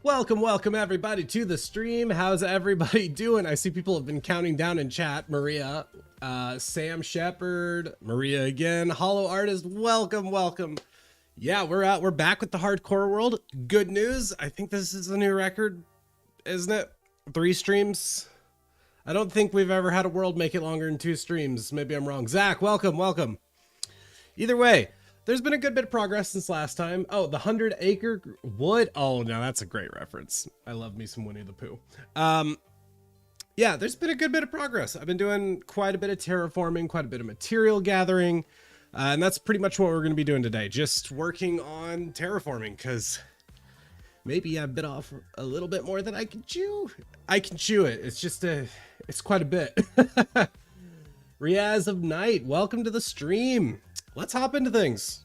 Welcome everybody to the stream. How's everybody doing? I see people have been counting down in chat. Maria, Sam Shepard, Maria again, Hollow Artist, welcome. Yeah, we're back with the hardcore world. Good news, I think this is a new record, isn't it? 3 streams. I don't think we've ever had a world make it longer than 2 streams. Maybe I'm wrong. Zach, welcome. Either way, there's been a good bit of progress since last time. Oh, the 100-acre wood. Oh, no, that's a great reference. I love me some Winnie the Pooh. Yeah, there's been a good bit of progress. I've been doing quite a bit of terraforming, quite a bit of material gathering. And that's pretty much what we're going to be doing today. Just working on terraforming because maybe I bit off a little bit more than I can chew. I can chew it. It's just it's quite a bit. Riaz of Night, welcome to the stream. Let's hop into things.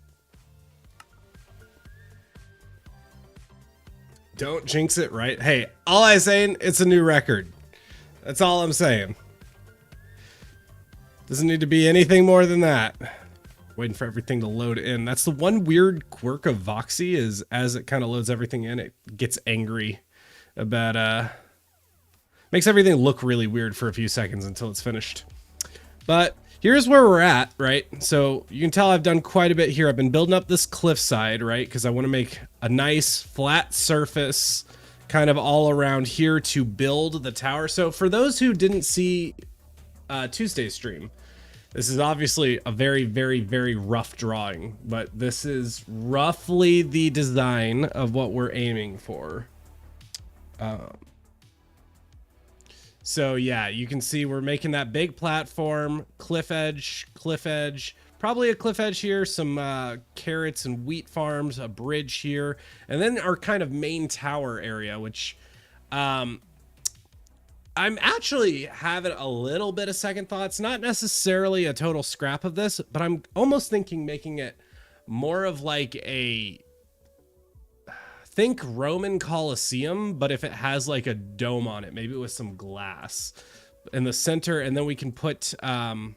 Don't jinx it, right? Hey, all I'm saying, it's a new record. That's all I'm saying. Doesn't need to be anything more than that. Waiting for everything to load in. That's the one weird quirk of Voxy is as it kind of loads everything in, it gets angry about, makes everything look really weird for a few seconds until it's finished. But here's where we're at, right? So you can tell I've done quite a bit here. I've been building up this cliffside, right? Because I want to make a nice flat surface kind of all around here to build the tower. So for those who didn't see Tuesday's stream, this is obviously a very rough drawing, but this is roughly the design of what we're aiming for. So yeah, you can see we're making that big platform, cliff edge, probably a cliff edge here, some carrots and wheat farms, a bridge here, and then our kind of main tower area, which I'm actually having a little bit of second thoughts, not necessarily a total scrap of this, but I'm almost thinking making it more of like think Roman Colosseum, but if it has like a dome on it, maybe with some glass in the center, and then we can put kind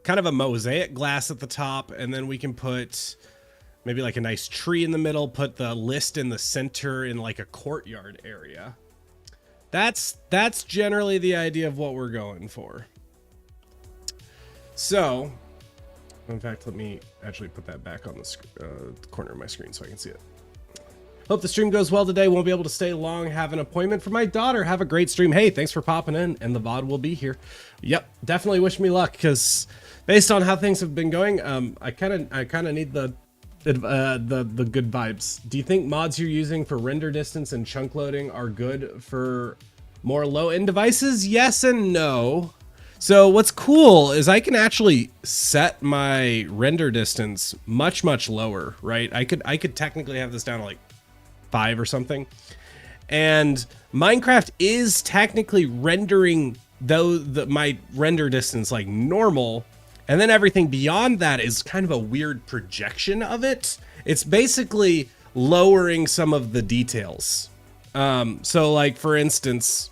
of a mosaic glass at the top, and then we can put maybe like a nice tree in the middle, put the list in the center in like a courtyard area. That's generally the idea of what we're going for. So, in fact, let me actually put that back on the corner of my screen so I can see it. Hope the stream goes well today. Won't be able to stay long. Have an appointment for my daughter. Have a great stream. Hey, thanks for popping in, and the VOD will be here. Yep, definitely wish me luck because based on how things have been going, I kind of need the good vibes. Do you think mods you're using for render distance and chunk loading are good for more low-end devices? Yes and no. So what's cool is I can actually set my render distance much lower, right? I could technically have this down to like 5 or something. And Minecraft is technically rendering my render distance like normal, and then everything beyond that is kind of a weird projection of it. It's basically lowering some of the details. So like for instance,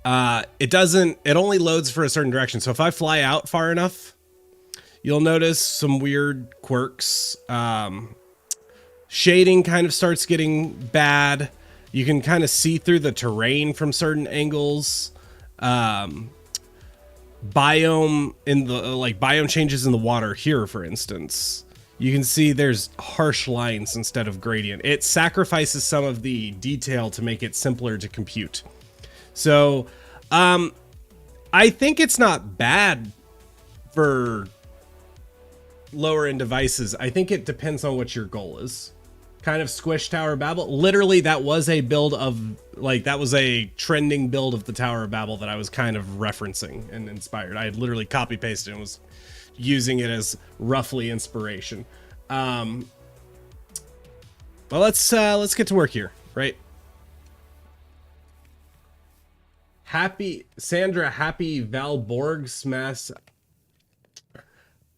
it only loads for a certain direction. So if I fly out far enough, you'll notice some weird quirks. Shading kind of starts getting bad. You can kind of see through the terrain from certain angles. Biome changes in the water here, for instance. You can see there's harsh lines instead of gradient. It sacrifices some of the detail to make it simpler to compute. So, I think it's not bad for lower end devices. I think it depends on what your goal is. Kind of squish Tower of Babel. Literally, that was a build of, like, that was a trending build of the Tower of Babel that I was kind of referencing and inspired. I had literally copy pasted and was using it as roughly inspiration. Well, let's get to work here, right? Happy Valborg Smash.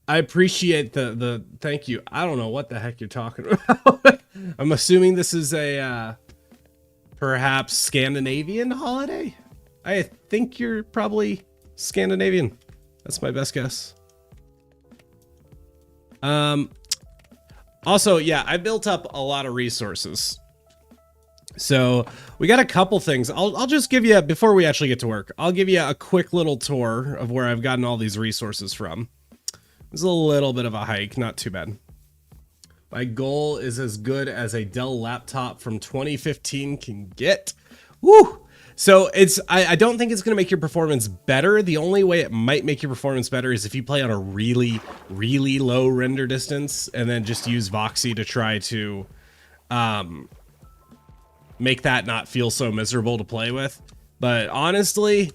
I appreciate the thank you. I don't know what the heck you're talking about. I'm assuming this is a perhaps Scandinavian holiday. I think you're probably Scandinavian. That's my best guess. Also, yeah, I built up a lot of resources. So we got a couple things. I'll just give you, before we actually get to work, I'll give you a quick little tour of where I've gotten all these resources from. It's a little bit of a hike, not too bad. My goal is as good as a Dell laptop from 2015 can get. Woo! So I don't think it's going to make your performance better. The only way it might make your performance better is if you play on a really, really low render distance and then just use Voxy to try to make that not feel so miserable to play with. But honestly,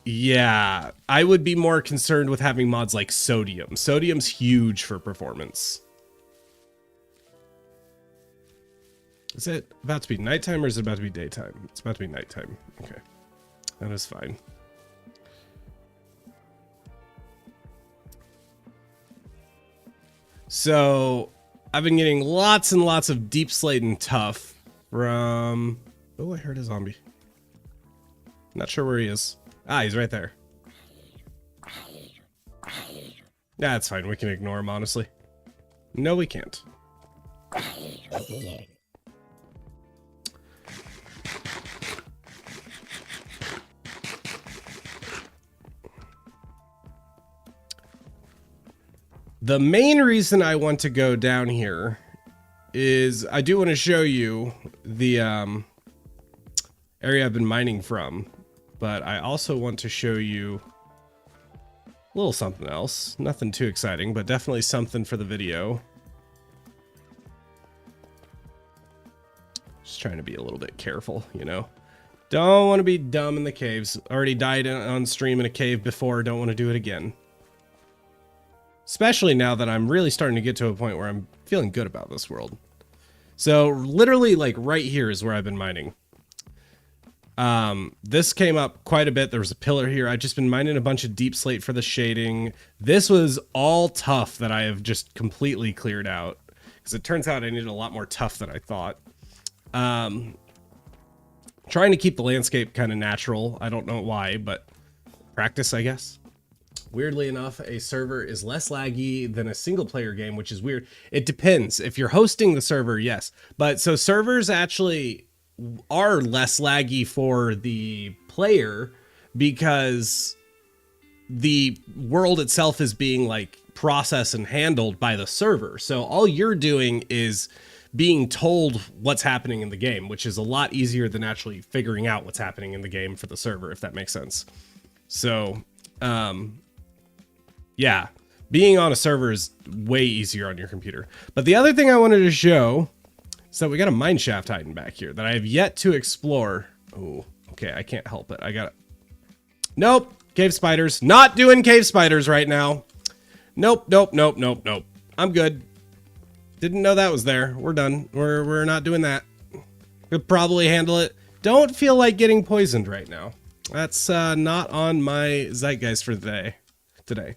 yeah, I would be more concerned with having mods like Sodium. Sodium's huge for performance. Is it about to be nighttime or is it about to be daytime? It's about to be nighttime. Okay, that is fine. So I've been getting lots and lots of deep slate and tough from... Oh, I heard a zombie. Not sure where he is. Ah, he's right there. Yeah, it's fine. We can ignore him, honestly. No, we can't. The main reason I want to go down here is I do want to show you the area I've been mining from, but I also want to show you a little something else. Nothing too exciting, but definitely something for the video. Just trying to be a little bit careful, you know. Don't want to be dumb in the caves. Already died on stream in a cave before. Don't want to do it again. Especially now that I'm really starting to get to a point where I'm feeling good about this world. So literally like right here is where I've been mining. This came up quite a bit. There was a pillar here. I've just been mining a bunch of deep slate for the shading. This was all tough that I have just completely cleared out. Because it turns out I needed a lot more tough than I thought. Trying to keep the landscape kind of natural. I don't know why, but practice, I guess. Weirdly enough, a server is less laggy than a single player game, which is weird. It depends. If you're hosting the server, yes. But so servers actually are less laggy for the player because the world itself is being like processed and handled by the server. So all you're doing is being told what's happening in the game, which is a lot easier than actually figuring out what's happening in the game for the server, if that makes sense. So, yeah, being on a server is way easier on your computer. But the other thing I wanted to show is that we got a mine shaft hiding back here that I have yet to explore. Oh, okay, I can't help it. I got it. Nope, cave spiders. Not doing cave spiders right now. Nope, nope, nope, nope, nope. I'm good. Didn't know that was there. We're done. We're not doing that. Could probably handle it. Don't feel like getting poisoned right now. That's not on my zeitgeist for the today.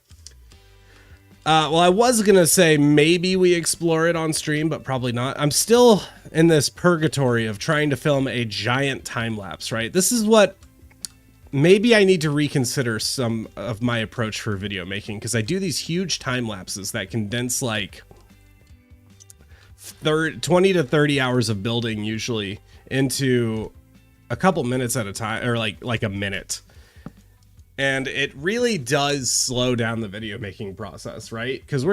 Well, I was gonna say maybe we explore it on stream, but probably not. I'm still in this purgatory of trying to film a giant time lapse, right? This is what maybe I need to reconsider some of my approach for video making, because I do these huge time lapses that condense like 20 to 30 hours of building usually into a couple minutes at a time, or like a minute. And it really does slow down the video making process, right? Because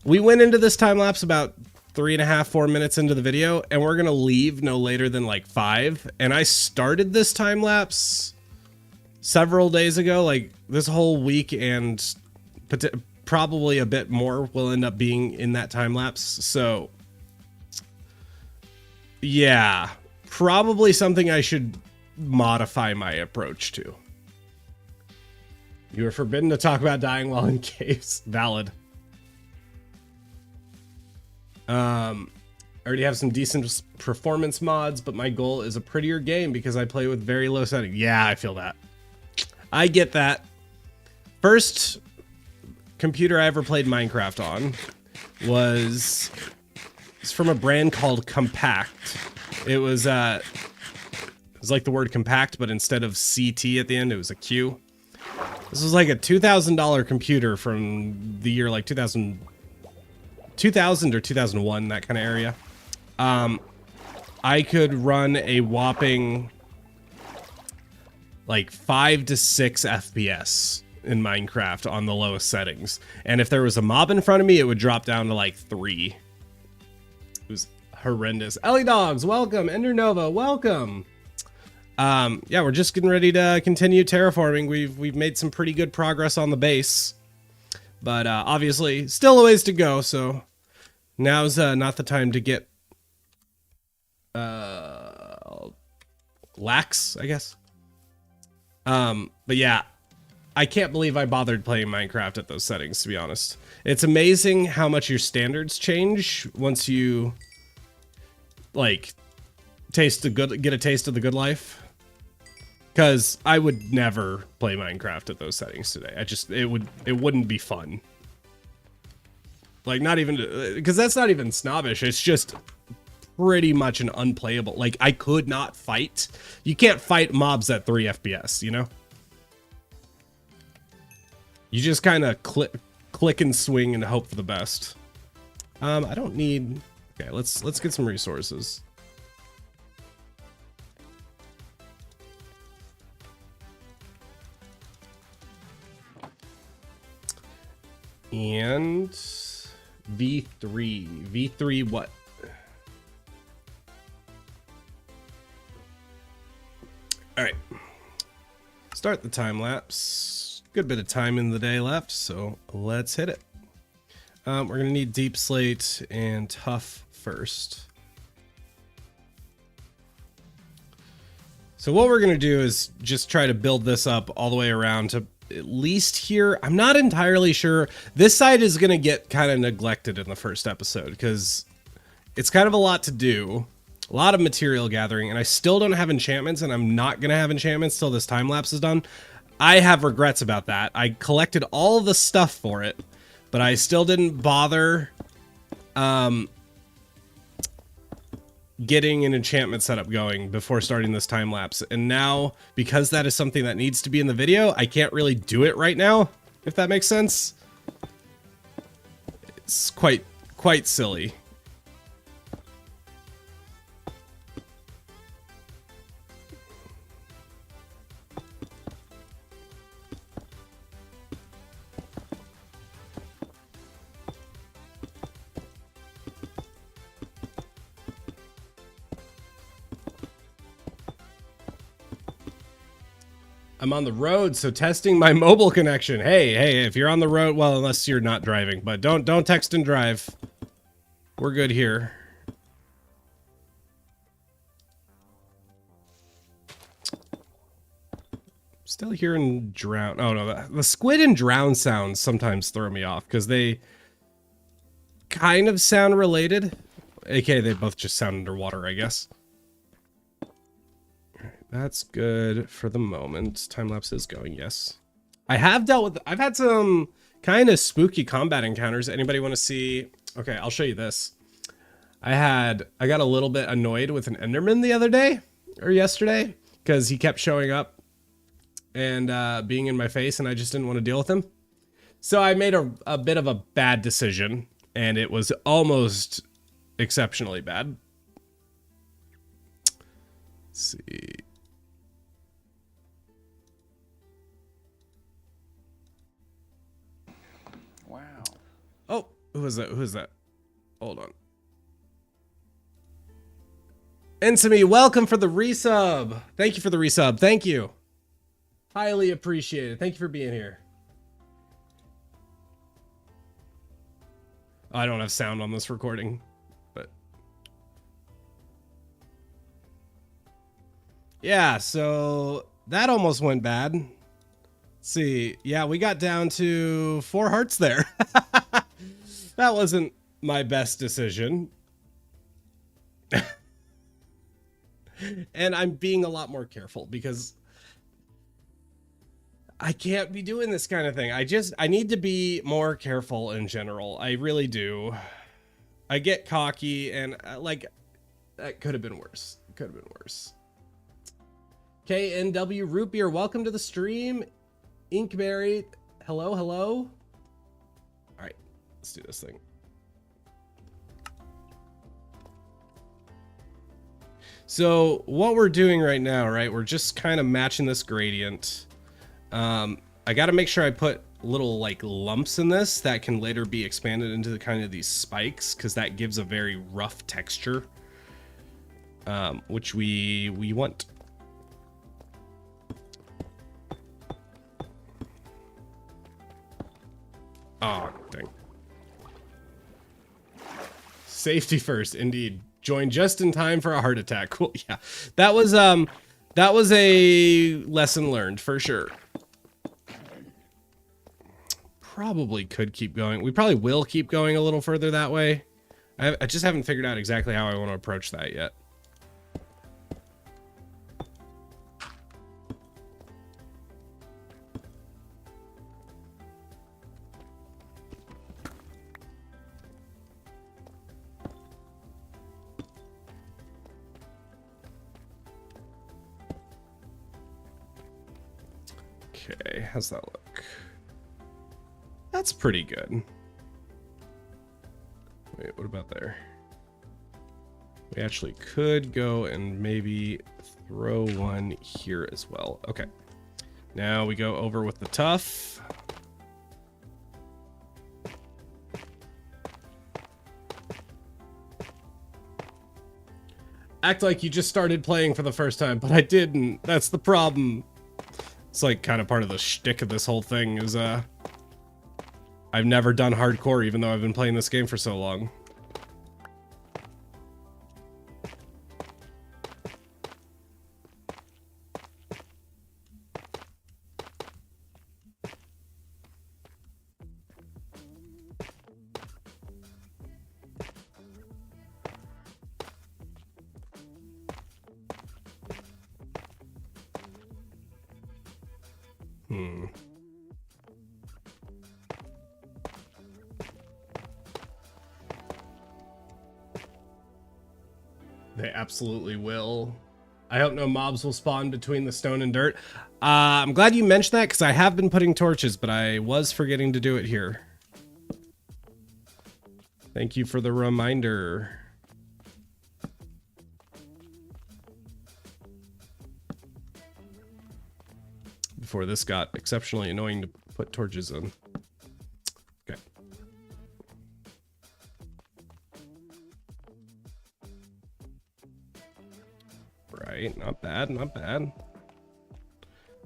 we went into this time lapse about 3.5, 4 minutes into the video, and we're gonna leave no later than like 5. And I started this time lapse several days ago, like this whole week, and probably a bit more will end up being in that time lapse. So yeah, probably something I should modify my approach to. You are forbidden to talk about dying while in caves. Valid. I already have some decent performance mods, but my goal is a prettier game because I play with very low settings. Yeah, I feel that. I get that. First computer I ever played Minecraft on was from a brand called Compact. It was like the word compact, but instead of CT at the end, it was a Q. This was like a $2,000 computer from the year like 2000 or 2001, that kind of area. I could run a whopping like 5 to 6 FPS in Minecraft on the lowest settings. And if there was a mob in front of me, it would drop down to like 3. It was horrendous. Ellie Dogs, welcome. Ender Nova, welcome. Yeah, we're just getting ready to continue terraforming. We've made some pretty good progress on the base, but obviously still a ways to go. So now's not the time to get lax, I guess. But yeah, I can't believe I bothered playing Minecraft at those settings, to be honest. It's amazing how much your standards change once you like get a taste of the good life. Because I would never play Minecraft at those settings today. It wouldn't be fun. Like, not even, because that's not even snobbish. It's just pretty much an unplayable. Like, I could not fight. You can't fight mobs at 3 FPS, you know? You just kind of click and swing and hope for the best. I don't need. Okay, let's get some resources. And V3 what? All right, start the time lapse. Good bit of time in the day left, so let's hit it. We're gonna need deep slate and tough first. So what we're gonna do is just try to build this up all the way around to at least here. I'm not entirely sure. This side is gonna get kind of neglected in the first episode because it's kind of a lot to do, a lot of material gathering, and I still don't have enchantments, and I'm not gonna have enchantments till this time lapse is done. I have regrets about that. I collected all the stuff for it, but I still didn't bother getting an enchantment setup going before starting this time lapse. And now, because that is something that needs to be in the video, I can't really do it right now, if that makes sense. It's quite silly. I'm on the road, so testing my mobile connection. Hey, if you're on the road, well, unless you're not driving, but don't text and drive. We're good here. Still hearing drown. Oh no, the squid and drown sounds sometimes throw me off because they kind of sound related. AKA they both just sound underwater, I guess. That's good for the moment. Time lapse is going, yes. I've had some kind of spooky combat encounters. Anybody want to see? Okay, I'll show you this. I got a little bit annoyed with an Enderman the other day, or yesterday, because he kept showing up and being in my face, and I just didn't want to deal with him. So I made a bit of a bad decision, and it was almost exceptionally bad. Let's see. Wow. Oh, who is that? Who is that? Hold on. Ensemy, welcome for the resub. Thank you for the resub. Thank you. Highly appreciated. Thank you for being here. I don't have sound on this recording, but yeah, so that almost went bad. Let's see. Yeah, we got down to 4 hearts there. That wasn't my best decision. And I'm being a lot more careful because I can't be doing this kind of thing. I need to be more careful in general. I really do. I get cocky and like, that could have been worse. Could have been worse. KNW Root Beer, welcome to the stream. Inkberry, hello, hello. All right, let's do this thing. So what we're doing right now, right, we're just kind of matching this gradient. I got to make sure I put little like lumps in this that can later be expanded into the kind of these spikes, because that gives a very rough texture, which we want. Oh, dang. Safety first, indeed. Joined just in time for a heart attack. Cool. Yeah, that was a lesson learned for sure. Probably could keep going. We probably will keep going a little further that way. I just haven't figured out exactly how I want to approach that yet. Okay, how's that look? That's pretty good. Wait, what about there? We actually could go and maybe throw one here as well. Okay. Now we go over with the tough. Act like you just started playing for the first time, but I didn't. That's the problem. It's like kind of part of the shtick of this whole thing is I've never done hardcore even though I've been playing this game for so long. They absolutely will. I hope no mobs will spawn between the stone and dirt. I'm glad you mentioned that because I have been putting torches, but I was forgetting to do it here. Thank you for the reminder. Before this got exceptionally annoying to put torches in. Okay. Right, not bad, not bad.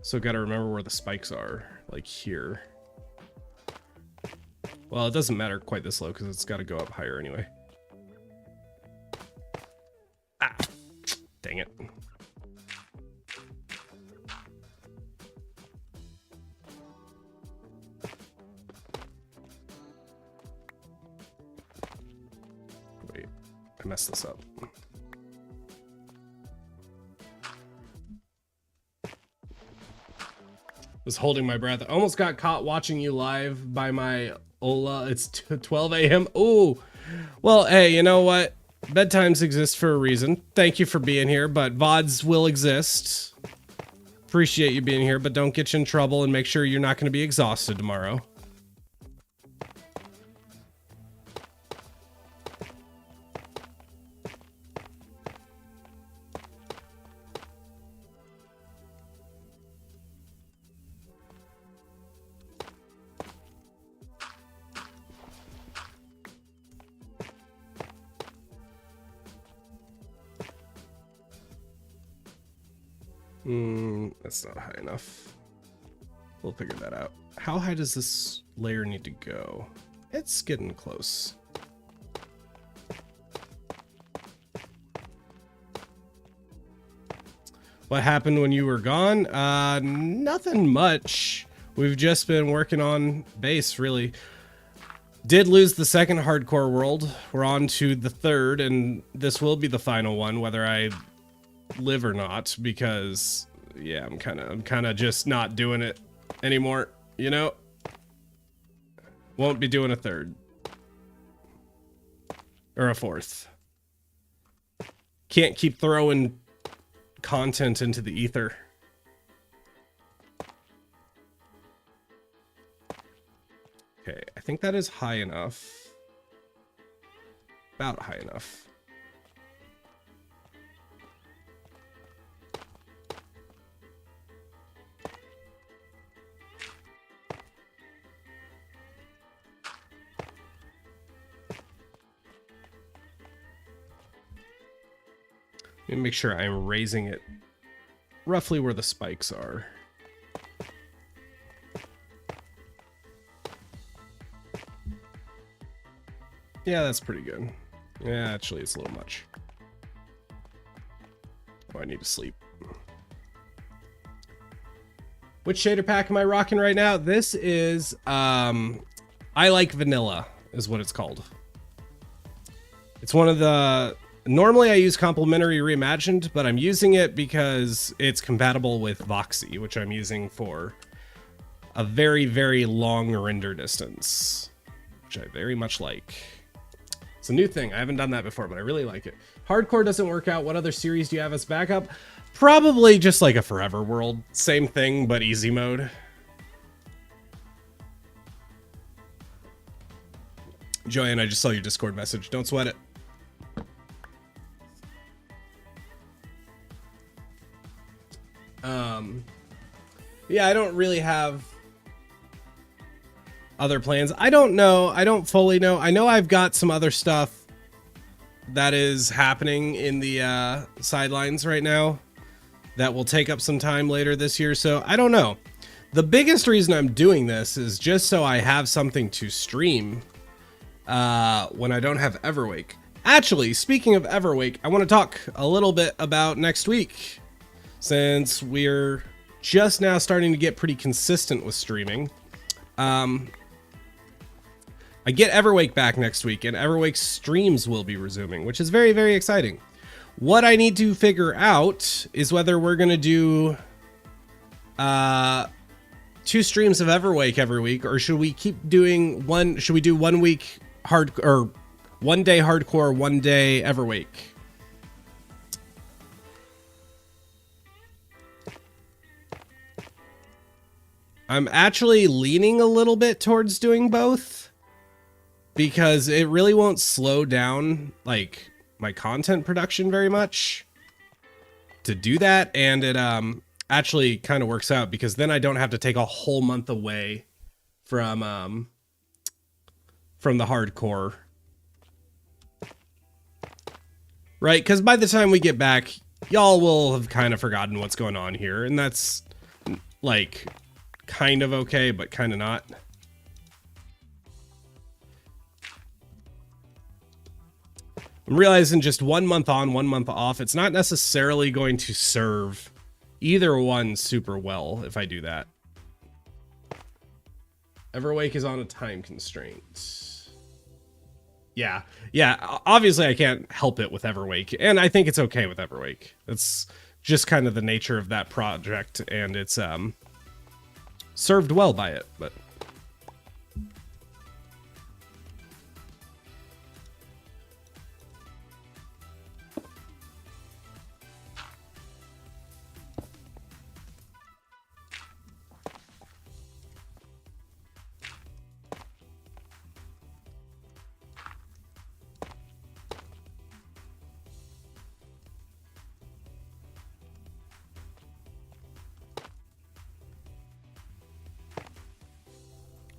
So gotta remember where the spikes are, like here. Well, it doesn't matter quite this low because it's got to go up higher anyway. Ah, dang it. Wait, I messed this up. Was holding my breath. I almost got caught watching you live by my Ola. It's 12 a.m. Oh, well, hey, you know what? Bedtimes exist for a reason. Thank you for being here, but VODs will exist. Appreciate you being here, but don't get you in trouble and make sure you're not going to be exhausted tomorrow. That's not high enough. We'll figure that out. How high does this layer need to go? It's getting close. What happened when you were gone? Nothing much. We've just been working on base, really. Did lose the second hardcore world. We're on to the third, and this will be the final one, whether I live or not, because yeah, I'm kind of just not doing it anymore, you know. Won't be doing a third or a fourth. Can't keep throwing content into the ether. Okay, I think that is high enough. About high enough. Let me make sure I'm raising it roughly where the spikes are. Yeah, that's pretty good. Yeah, actually, it's a little much. Oh, I need to sleep. Which shader pack am I rocking right now? This is, I Like Vanilla is what it's called. It's one of the, normally I use Complementary Reimagined, but I'm using it because it's compatible with Voxy, which I'm using for a very, very long render distance, which I very much like. It's a new thing. I haven't done that before, but I really like it. Hardcore doesn't work out. What other series do you have as backup? Probably just like a Forever World. Same thing, but easy mode. Joanne, I just saw your Discord message. Don't sweat it. Yeah, I don't really have other plans. I don't know. I don't fully know. I know I've got some other stuff that is happening in the sidelines right now that will take up some time later this year. So I don't know. The biggest reason I'm doing this is just so I have something to stream when I don't have Everwake. Actually, speaking of Everwake, I want to talk a little bit about next week, since we're just now starting to get pretty consistent with streaming. I get Everwake back next week, and Everwake streams will be resuming, which is very, very exciting. What I need to figure out is whether we're going to do 2 streams of Everwake every week, or should we keep doing one? Should we do 1 week hard, or 1 day hardcore, 1 day Everwake? I'm actually leaning a little bit towards doing both, because it really won't slow down like my content production very much to do that, and it actually kind of works out, because then I don't have to take a whole month away from the hardcore, right? Because by the time we get back, y'all will have kind of forgotten what's going on here, and that's like kind of okay, but kind of not. I'm realizing just 1 month on, 1 month off, it's not necessarily going to serve either one super well if I do that. Everwake is on a time constraint. Yeah, obviously I can't help it with Everwake, and I think it's okay with Everwake. It's just kind of the nature of that project, and it's served well by it, but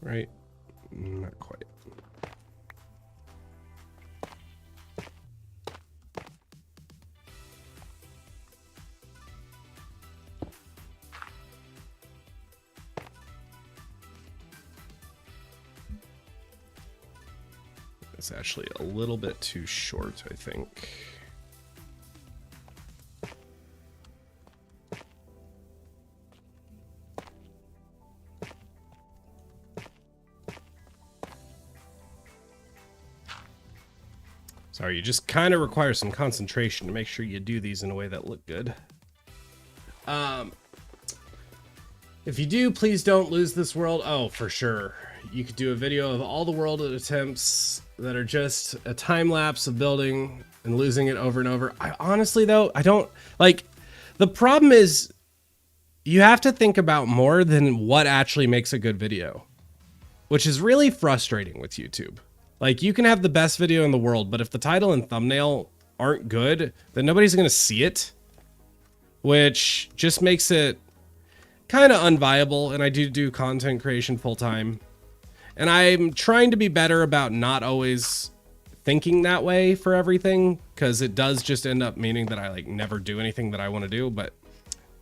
right? Not quite. It's actually a little bit too short, I think. Sorry, you just kind of require some concentration to make sure you do these in a way that look good. If you do, please don't lose this world. Oh, for sure. You could do a video of all the world attempts that are just a time lapse of building and losing it over and over. I honestly, though, I don't like, the problem is you have to think about more than what actually makes a good video. which is really frustrating with YouTube. Like, you can have the best video in the world, but if the title and thumbnail aren't good, then nobody's going to see it, which just makes it kind of unviable. And I do content creation full time, and I'm trying to be better about not always thinking that way for everything, because it does just end up meaning that I like never do anything that I want to do. But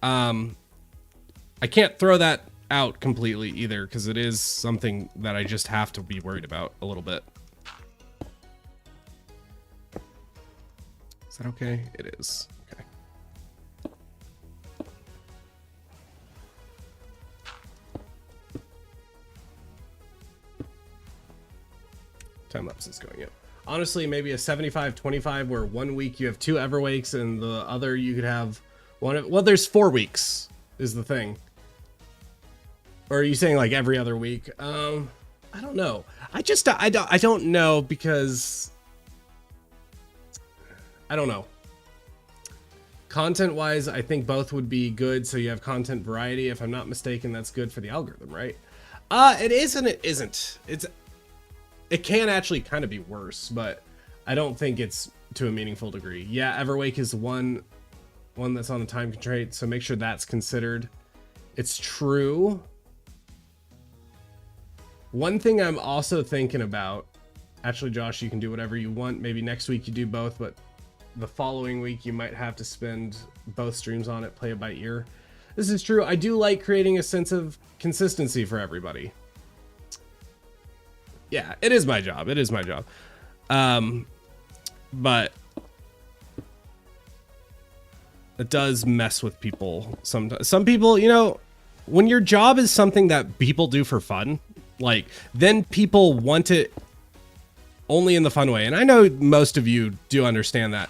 I can't throw that out completely either, because it is something that I just have to be worried about a little bit. Is that okay? It is. Okay. Time lapse is going up. Honestly, maybe a 75-25, where 1 week you have 2 Everwakes and the other you could have one. Well, there's 4 weeks is the thing. Or are you saying like every other week? I don't know. I don't know, because I don't know. Content wise, I think both would be good. So you have content variety. If I'm not mistaken, that's good for the algorithm, right? It is and it isn't. It can actually kind of be worse, but I don't think it's to a meaningful degree. Yeah, Everwake is one that's on a time constraint, so make sure that's considered. It's true. One thing I'm also thinking about, actually, Josh, you can do whatever you want. Maybe next week you do both, but the following week you might have to spend both streams on it, play it by ear. This is true. I do like creating a sense of consistency for everybody. Yeah, it is my job. It is my job. But it does mess with people sometimes. Some people, you know, when your job is something that people do for fun, like, then people want it only in the fun way. And I know most of you do understand that.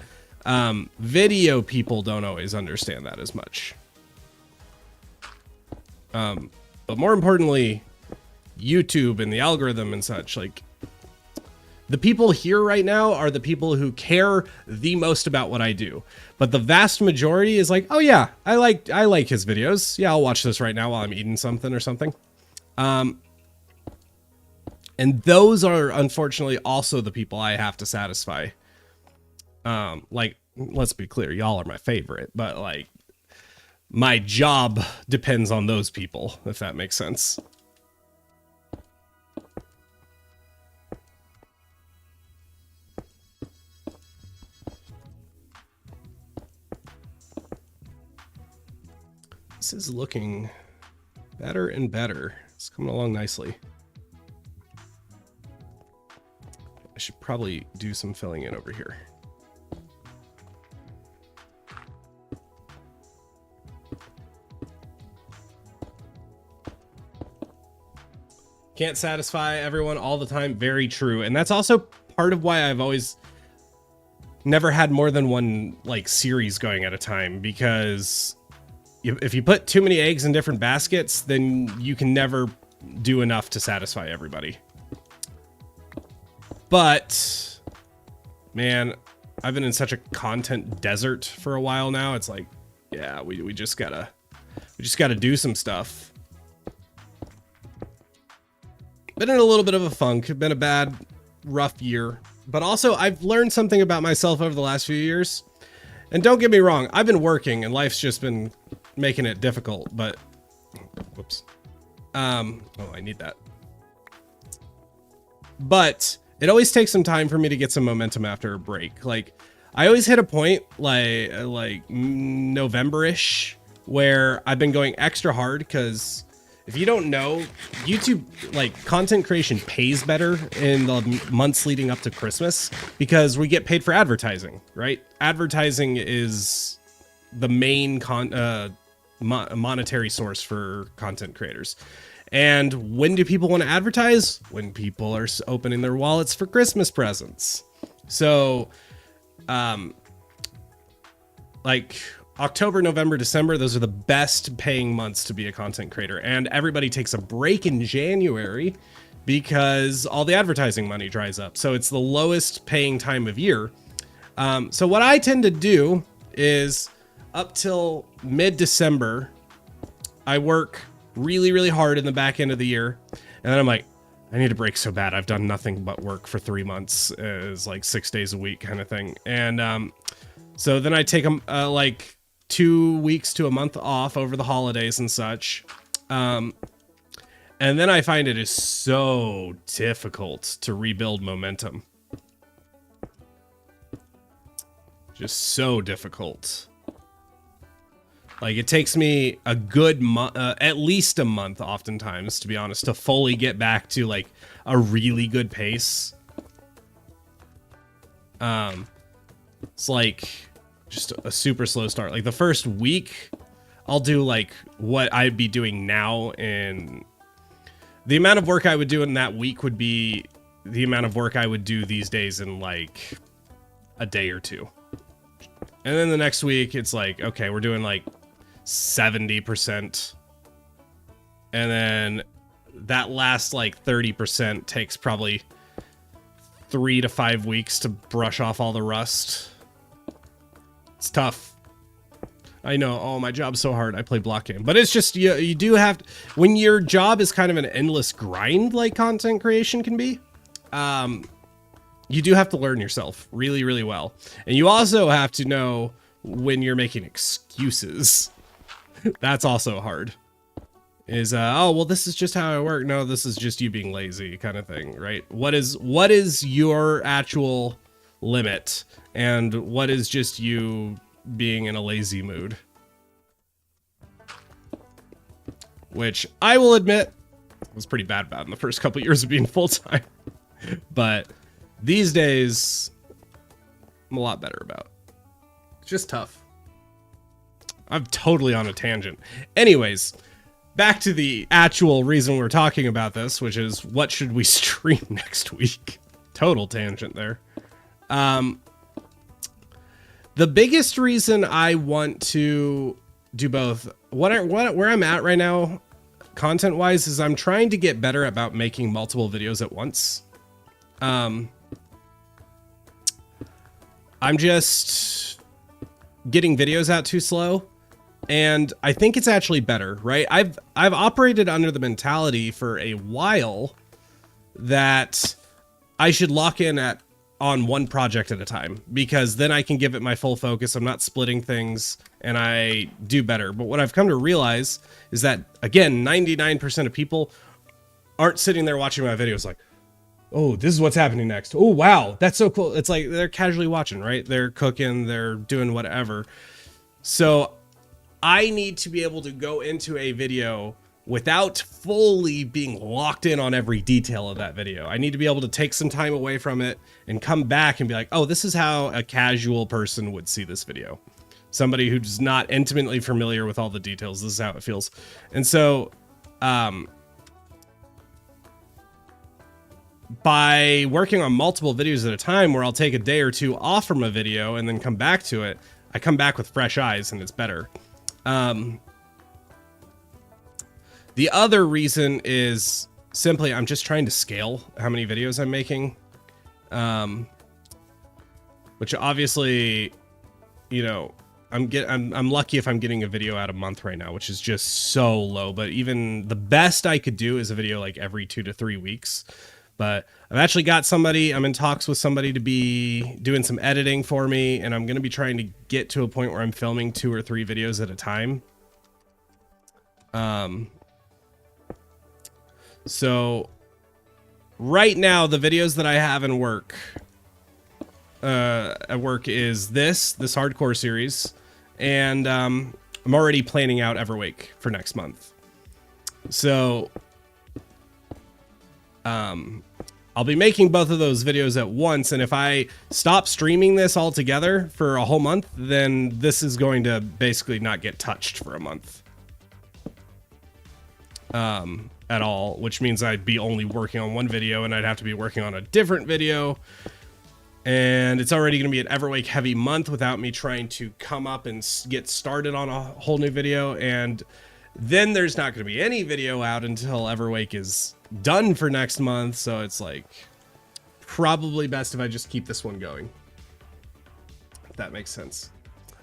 Video people don't always understand that as much. But more importantly, YouTube and the algorithm and such, like, the people here right now are the people who care the most about what I do. But the vast majority is like, oh yeah, I like his videos. Yeah, I'll watch this right now while I'm eating something or something. And those are unfortunately also the people I have to satisfy. Like, let's be clear, y'all are my favorite, but like, my job depends on those people, if that makes sense. This is looking better and better. It's coming along nicely. I should probably do some filling in over here. Can't satisfy everyone all the time. Very true. And that's also part of why I've always never had more than one like series going at a time, because if you put too many eggs in different baskets, then you can never do enough to satisfy everybody. But man, I've been in such a content desert for a while now. It's like, yeah, we just gotta do some stuff. Been in a little bit of a funk. Been a bad, rough year. But also, I've learned something about myself over the last few years. And don't get me wrong, I've been working and life's just been making it difficult, but whoops. Oh, I need that. But it always takes some time for me to get some momentum after a break. Like, I always hit a point like November-ish where I've been going extra hard, because if you don't know, YouTube, like, content creation pays better in the months leading up to Christmas because we get paid for advertising, right? Advertising is the main monetary source for content creators. And when do people want to advertise? When people are opening their wallets for Christmas presents. So, like, October, November, December, those are the best paying months to be a content creator. And everybody takes a break in January because all the advertising money dries up. So it's the lowest paying time of year. So what I tend to do is up till mid-December, I work really, really hard in the back end of the year. And then I'm like, I need a break so bad. I've done nothing but work for 3 months. It's like 6 days a week kind of thing. And so then I take like 2 weeks to a month off over the holidays and such. And then I find it is so difficult to rebuild momentum. Just so difficult. Like, it takes me a good month, at least a month oftentimes, to be honest, to fully get back to like a really good pace. It's like just a super slow start. Like the first week, I'll do like what I'd be doing now, and the amount of work I would do in that week would be the amount of work I would do these days in like a day or two. And then the next week, it's like, okay, we're doing like 70%. And then that last like 30% takes probably 3 to 5 weeks to brush off all the rust. It's tough. I know. Oh, my job's so hard. I play block game, but it's just, you do have to, when your job is kind of an endless grind, like content creation can be, you do have to learn yourself really, really well. And you also have to know when you're making excuses. That's also hard. Is, oh, well, this is just how I work. No, this is just you being lazy kind of thing, right? What is your actual limit? And what is just you being in a lazy mood? Which I will admit was pretty bad in the first couple years of being full-time. But these days, I'm a lot better about. It's just tough. I'm totally on a tangent. Anyways, back to the actual reason we're talking about this, which is what should we stream next week? Total tangent there. The biggest reason I want to do both, where I'm at right now, content-wise, is I'm trying to get better about making multiple videos at once. I'm just getting videos out too slow, and I think it's actually better, right? I've operated under the mentality for a while that I should lock in on one project at a time, because then I can give it my full focus. I'm not splitting things, and I do better. But what I've come to realize is that, again, 99% of people aren't sitting there watching my videos like, oh, this is what's happening next. Oh, wow, that's so cool. It's like they're casually watching, right? They're cooking, they're doing whatever. So I need to be able to go into a video without fully being locked in on every detail of that video. I need to be able to take some time away from it and come back and be like, oh, this is how a casual person would see this video. Somebody who's not intimately familiar with all the details. This is how it feels. And so, by working on multiple videos at a time, where I'll take a day or two off from a video and then come back to it, I come back with fresh eyes and it's better. The other reason is simply I'm just trying to scale how many videos I'm making, which obviously, you know, I'm lucky if I'm getting a video out a month right now, which is just so low. But even the best I could do is a video like every 2 to 3 weeks. But I've actually got somebody, I'm in talks with somebody to be doing some editing for me, and I'm going to be trying to get to a point where I'm filming 2 or 3 videos at a time. So right now, the videos that I have in work, is this hardcore series, and I'm already planning out Everwake for next month. So I'll be making both of those videos at once, and if I stop streaming this altogether for a whole month, then this is going to basically not get touched for a month. At all, which means I'd be only working on one video, and I'd have to be working on a different video. And it's already going to be an Everwake heavy month without me trying to come up and get started on a whole new video. And then there's not going to be any video out until Everwake is done for next month. So it's like probably best if I just keep this one going, if that makes sense.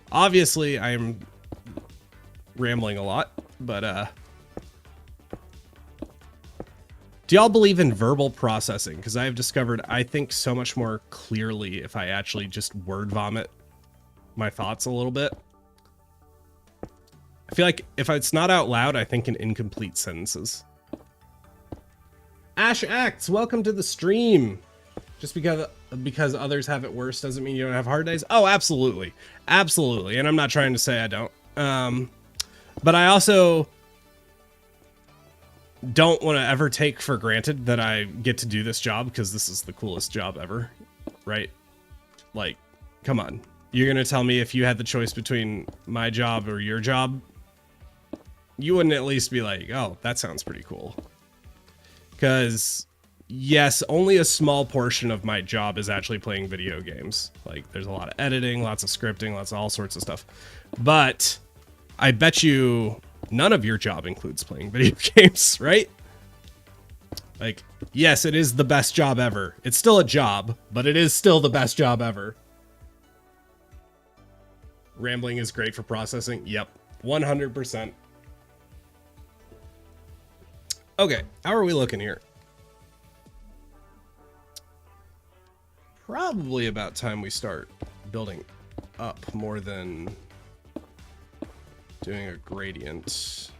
Obviously, I'm rambling a lot, but Do y'all believe in verbal processing? Because I have discovered I think so much more clearly if I actually just word vomit my thoughts a little bit. I feel like if it's not out loud, I think in incomplete sentences. Ash Acts, welcome to the stream. Just because others have it worse doesn't mean you don't have hard days. Oh, absolutely. Absolutely. And I'm not trying to say I don't. But I also don't want to ever take for granted that I get to do this job because this is the coolest job ever, right? Like, come on. You're going to tell me if you had the choice between my job or your job, you wouldn't at least be like, oh, that sounds pretty cool. Because, yes, only a small portion of my job is actually playing video games. Like, there's a lot of editing, lots of scripting, lots of all sorts of stuff. But I bet you none of your job includes playing video games, right? Like, yes, it is the best job ever. It's still a job, but it is still the best job ever. Rambling is great for processing. Yep, 100%. Okay, how are we looking here? Probably about time we start building up more than doing a gradient.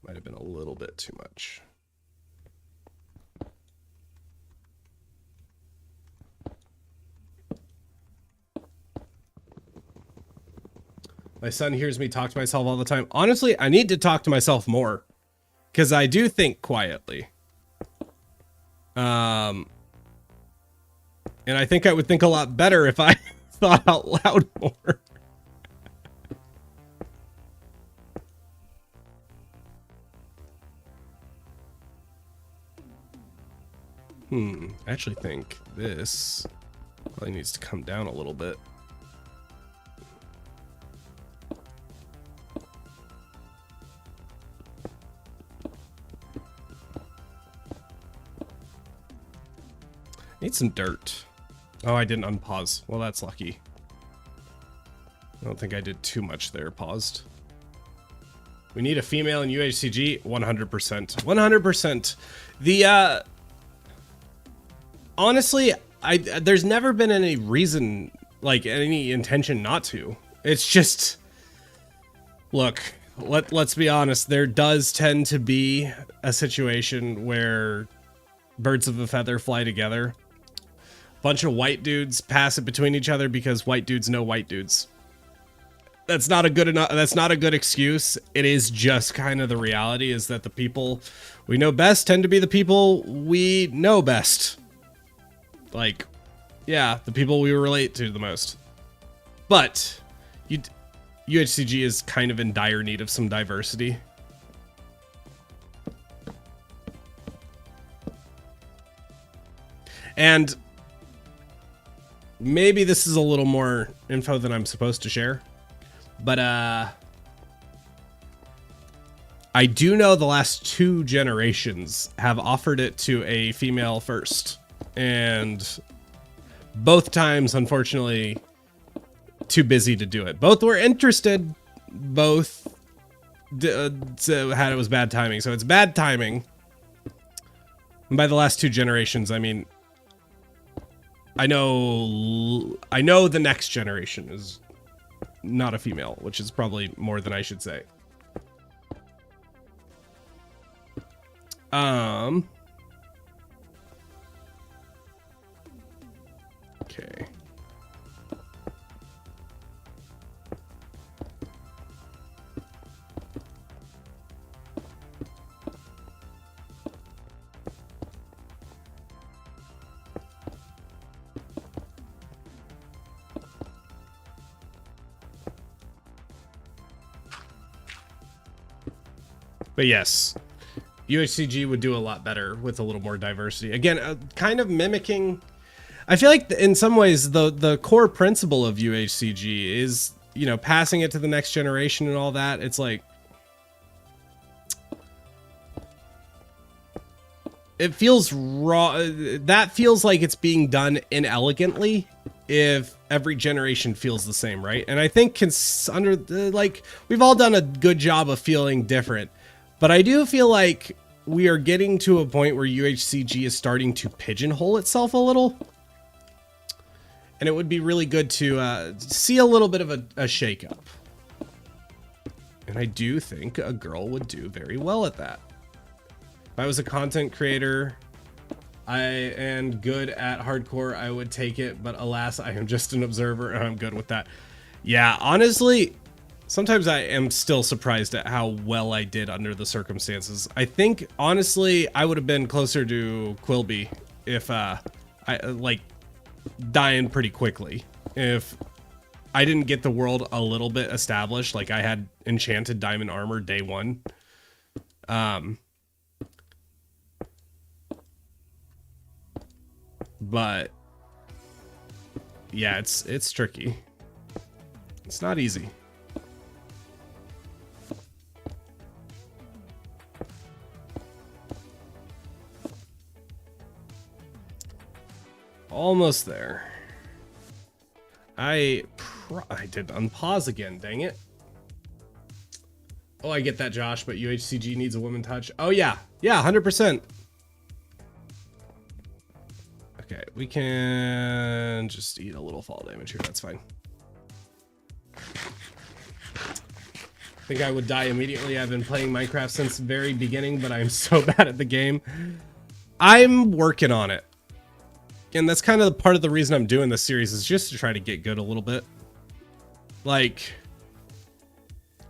Might have been a little bit too much. My son hears me talk to myself all the time. Honestly, I need to talk to myself more because I do think quietly. And I think I would think a lot better if I thought out loud more. I actually think this probably needs to come down a little bit. Need some dirt. Oh, I didn't unpause. Well, that's lucky. I don't think I did too much there. Paused. We need a female in UHCG. 100%. 100%. The, honestly, there's never been any reason, like, any intention not to. It's just, look, let's be honest. There does tend to be a situation where birds of a feather fly together. Bunch of white dudes pass it between each other because white dudes know white dudes. That's not a good excuse. It is just kind of the reality is that the people we know best tend to be the people we know best. Like, yeah, the people we relate to the most. But UHCG is kind of in dire need of some diversity. And maybe this is a little more info than I'm supposed to share, but I do know the last 2 generations have offered it to a female first, and both times, unfortunately, too busy to do it. Both were interested, both had it was bad timing, so it's bad timing. And by the last 2 generations, I mean, I know the next generation is not a female, which is probably more than I should say. Okay. But yes, UHCG would do a lot better with a little more diversity. Again, kind of mimicking. I feel like in some ways the core principle of UHCG is, you know, passing it to the next generation and all that. It's like, it feels raw. That feels like it's being done inelegantly if every generation feels the same, right? And I think we've all done a good job of feeling different, but I do feel like we are getting to a point where UHCG is starting to pigeonhole itself a little. And it would be really good to see a little bit of a shakeup. And I do think a girl would do very well at that. If I was a content creator, and good at hardcore, I would take it. But alas, I am just an observer and I'm good with that. Yeah, honestly, sometimes I am still surprised at how well I did under the circumstances. I think, honestly, I would have been closer to Quilby if I dying pretty quickly. If I didn't get the world a little bit established, like I had enchanted diamond armor day one. But yeah, it's tricky. It's not easy. Almost there. I did unpause again, dang it. Oh, I get that, Josh, but UHCG needs a woman touch. Oh, yeah. Yeah, 100%. Okay, we can just eat a little fall damage here. That's fine. I think I would die immediately. I've been playing Minecraft since the very beginning, but I'm so bad at the game. I'm working on it. And that's kind of the part of the reason I'm doing this series, is just to try to get good a little bit. Like,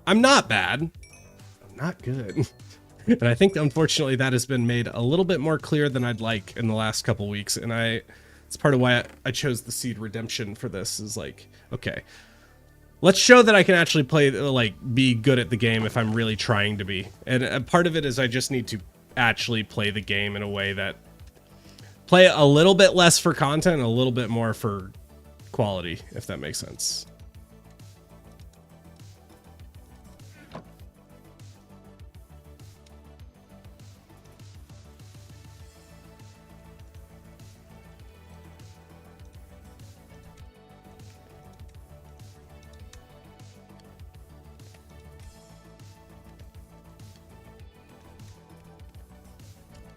I'm not bad. I'm not good. And I think, unfortunately, that has been made a little bit more clear than I'd like in the last couple weeks. And it's part of why I chose the Seed Redemption for this, is like, okay, let's show that I can actually play, like, be good at the game if I'm really trying to be. And a part of it is I just need to actually play the game in a way that play a little bit less for content and a little bit more for quality, if that makes sense.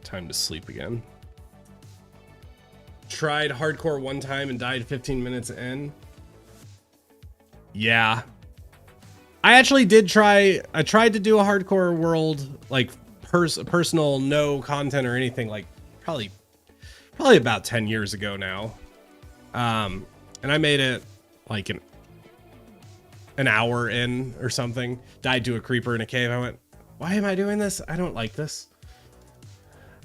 Time to sleep again. Tried hardcore one time and died 15 minutes in. Yeah. I actually did try. I tried to do a hardcore world, like personal, no content or anything, like probably about 10 years ago now. And I made it like an hour in or something. Died to a creeper in a cave. I went, why am I doing this? I don't like this.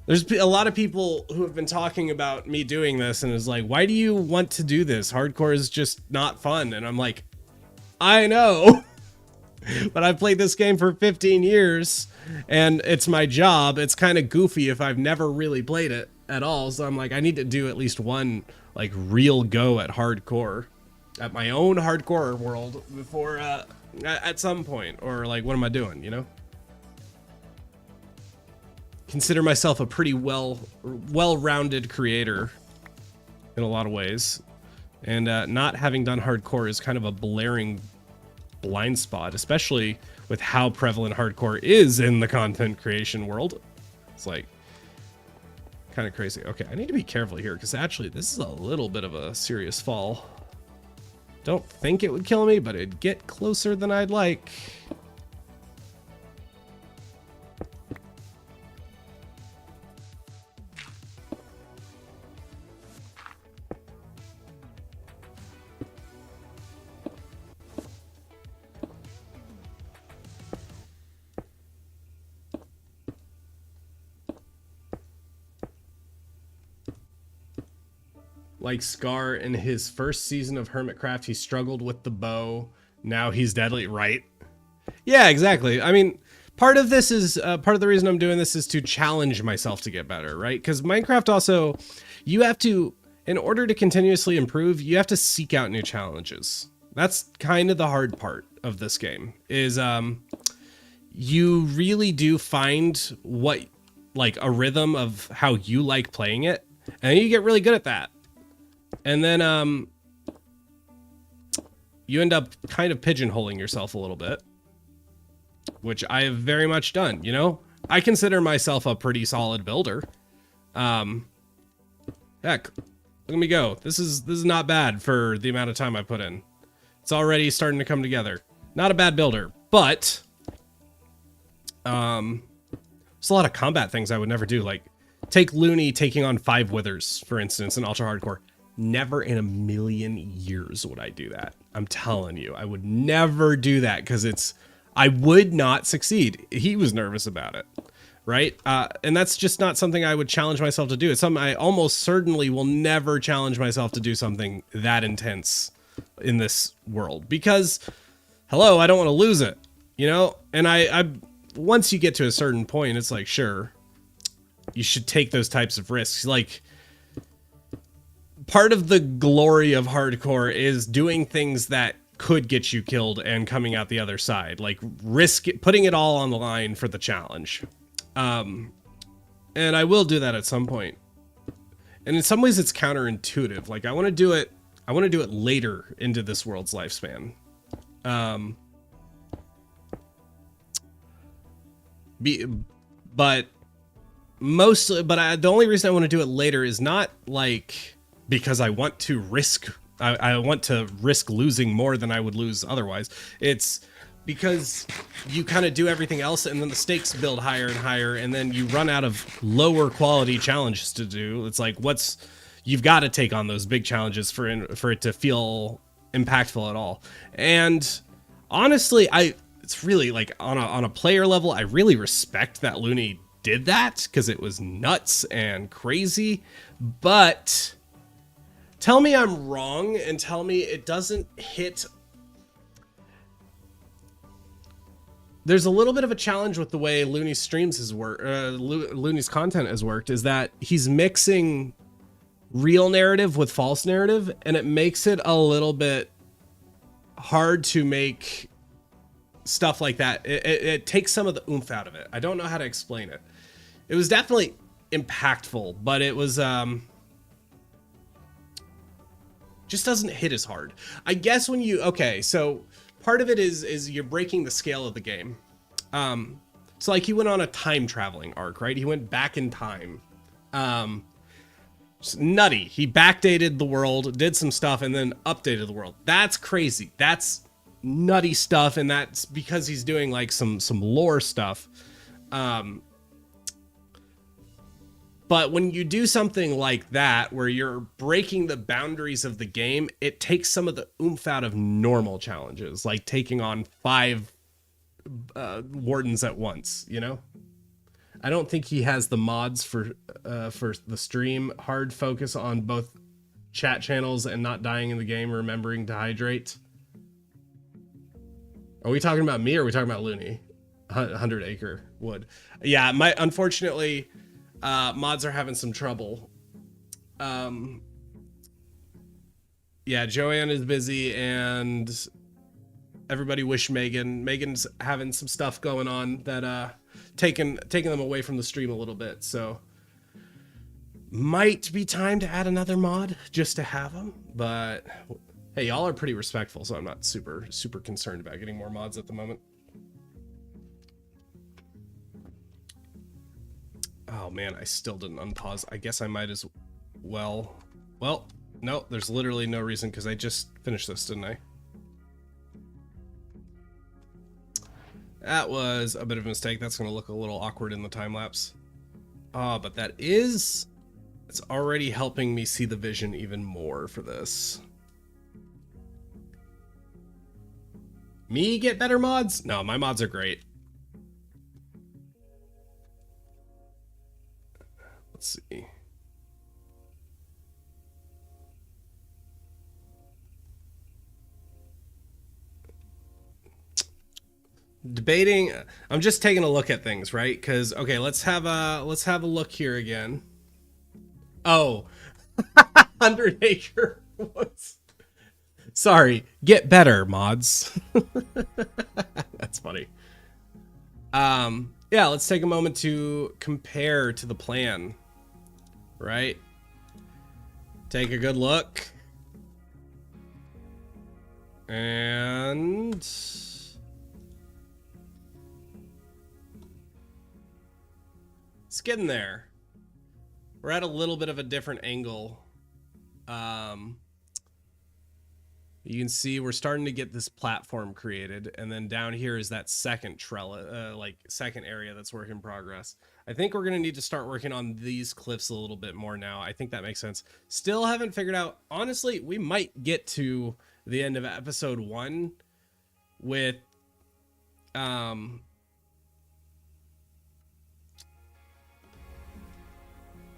There's a lot of people who have been talking about me doing this and is like, why do you want to do this? Hardcore is just not fun. And I'm like, I know, but I've played this game for 15 years and it's my job. It's kind of goofy if I've never really played it at all. So I'm like, I need to do at least one like real go at hardcore, at my own hardcore world before at some point, or like, what am I doing, you know? Consider myself a pretty well-rounded creator in a lot of ways, and not having done hardcore is kind of a blaring blind spot, especially with how prevalent hardcore is in the content creation world. It's like kind of crazy. Okay, I need to be careful here because actually this is a little bit of a serious fall. Don't think it would kill me, but it'd get closer than I'd like. Like Scar in his first season of Hermitcraft, he struggled with the bow. Now he's deadly, right? Yeah, exactly. I mean, part of this is part of the reason I'm doing this is to challenge myself to get better, right? Because Minecraft also, you have to, in order to continuously improve, you have to seek out new challenges. That's kind of the hard part of this game, is you really do find what, like, a rhythm of how you like playing it, and you get really good at that. And then you end up kind of pigeonholing yourself a little bit, which I have very much done. You know, I consider myself a pretty solid builder. Heck, look at me go. This is not bad for the amount of time I put in. It's already starting to come together. Not a bad builder, but there's a lot of combat things I would never do. Like take Looney taking on 5 withers, for instance, in ultra hardcore. Never in a million years would I do that. I'm telling you, I would never do that because I would not succeed. He was nervous about it. Right? And that's just not something I would challenge myself to do. It's something I almost certainly will never challenge myself to do something that intense in this world because, hello, I don't want to lose it, you know? And I once you get to a certain point, it's like, sure, you should take those types of risks. Like, part of the glory of hardcore is doing things that could get you killed and coming out the other side. Like, putting it all on the line for the challenge. And I will do that at some point. And in some ways it's counterintuitive. Like I want to do it later into this world's lifespan. But the only reason I want to do it later is not like because I want to risk, I want to risk losing more than I would lose otherwise. It's because you kind of do everything else and then the stakes build higher and higher and then you run out of lower quality challenges to do. It's like, you've got to take on those big challenges for it to feel impactful at all. And honestly, it's really like on a player level, I really respect that Looney did that because it was nuts and crazy, but tell me I'm wrong and tell me it doesn't hit. There's a little bit of a challenge with the way Looney's streams has worked, Looney's content has worked, is that he's mixing real narrative with false narrative, and it makes it a little bit hard to make stuff like that. It takes some of the oomph out of it. I don't know how to explain it. It was definitely impactful, but it was just doesn't hit as hard. I guess when so part of it is you're breaking the scale of the game. So like he went on a time traveling arc, right? He went back in time. Nutty. He backdated the world, did some stuff, and then updated the world. That's crazy. That's nutty stuff, and that's because he's doing like some lore stuff. But when you do something like that, where you're breaking the boundaries of the game, it takes some of the oomph out of normal challenges, like taking on 5 wardens at once, you know? I don't think he has the mods for the stream. Hard focus on both chat channels and not dying in the game, remembering to hydrate. Are we talking about me or are we talking about Looney? 100 acre wood. Yeah, unfortunately, mods are having some trouble. Yeah, Joanne is busy and everybody wish Megan. Megan's having some stuff going on that taking them away from the stream a little bit. So might be time to add another mod just to have them. But hey, y'all are pretty respectful, so I'm not super concerned about getting more mods at the moment. Oh man, I still didn't unpause. I guess I might as well. Well, no, there's literally no reason because I just finished this, didn't I? That was a bit of a mistake. That's going to look a little awkward in the time lapse. But it's already helping me see the vision even more for this. Me get better mods? No, my mods are great. Let's see. Debating. I'm just taking a look at things, right? Because okay, let's have a look here again. Oh, 100 acre. Sorry, get better mods. That's funny. Yeah, let's take a moment to compare to the plan. Right? Take a good look. And it's getting there. We're at a little bit of a different angle. You can see we're starting to get this platform created, and then down here is that second trellis, like second area that's work in progress. I think we're gonna need to start working on these cliffs a little bit more now. I think that makes sense. Still haven't figured out. Honestly, we might get to the end of episode 1 with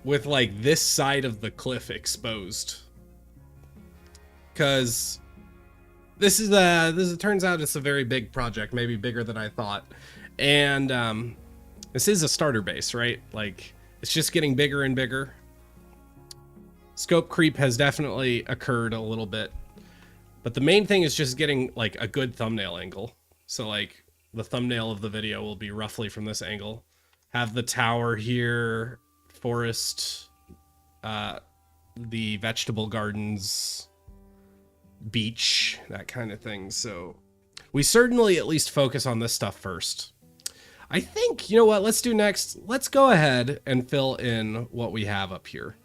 like this side of the cliff exposed, because this it turns out it's a very big project, maybe bigger than I thought. And this is a starter base, right? Like, it's just getting bigger and bigger. Scope creep has definitely occurred a little bit, but the main thing is just getting like a good thumbnail angle. So like the thumbnail of the video will be roughly from this angle. Have the tower here, forest, the vegetable gardens, beach, that kind of thing. So we certainly at least focus on this stuff first. I think, you know what, let's do next. Let's go ahead and fill in what we have up here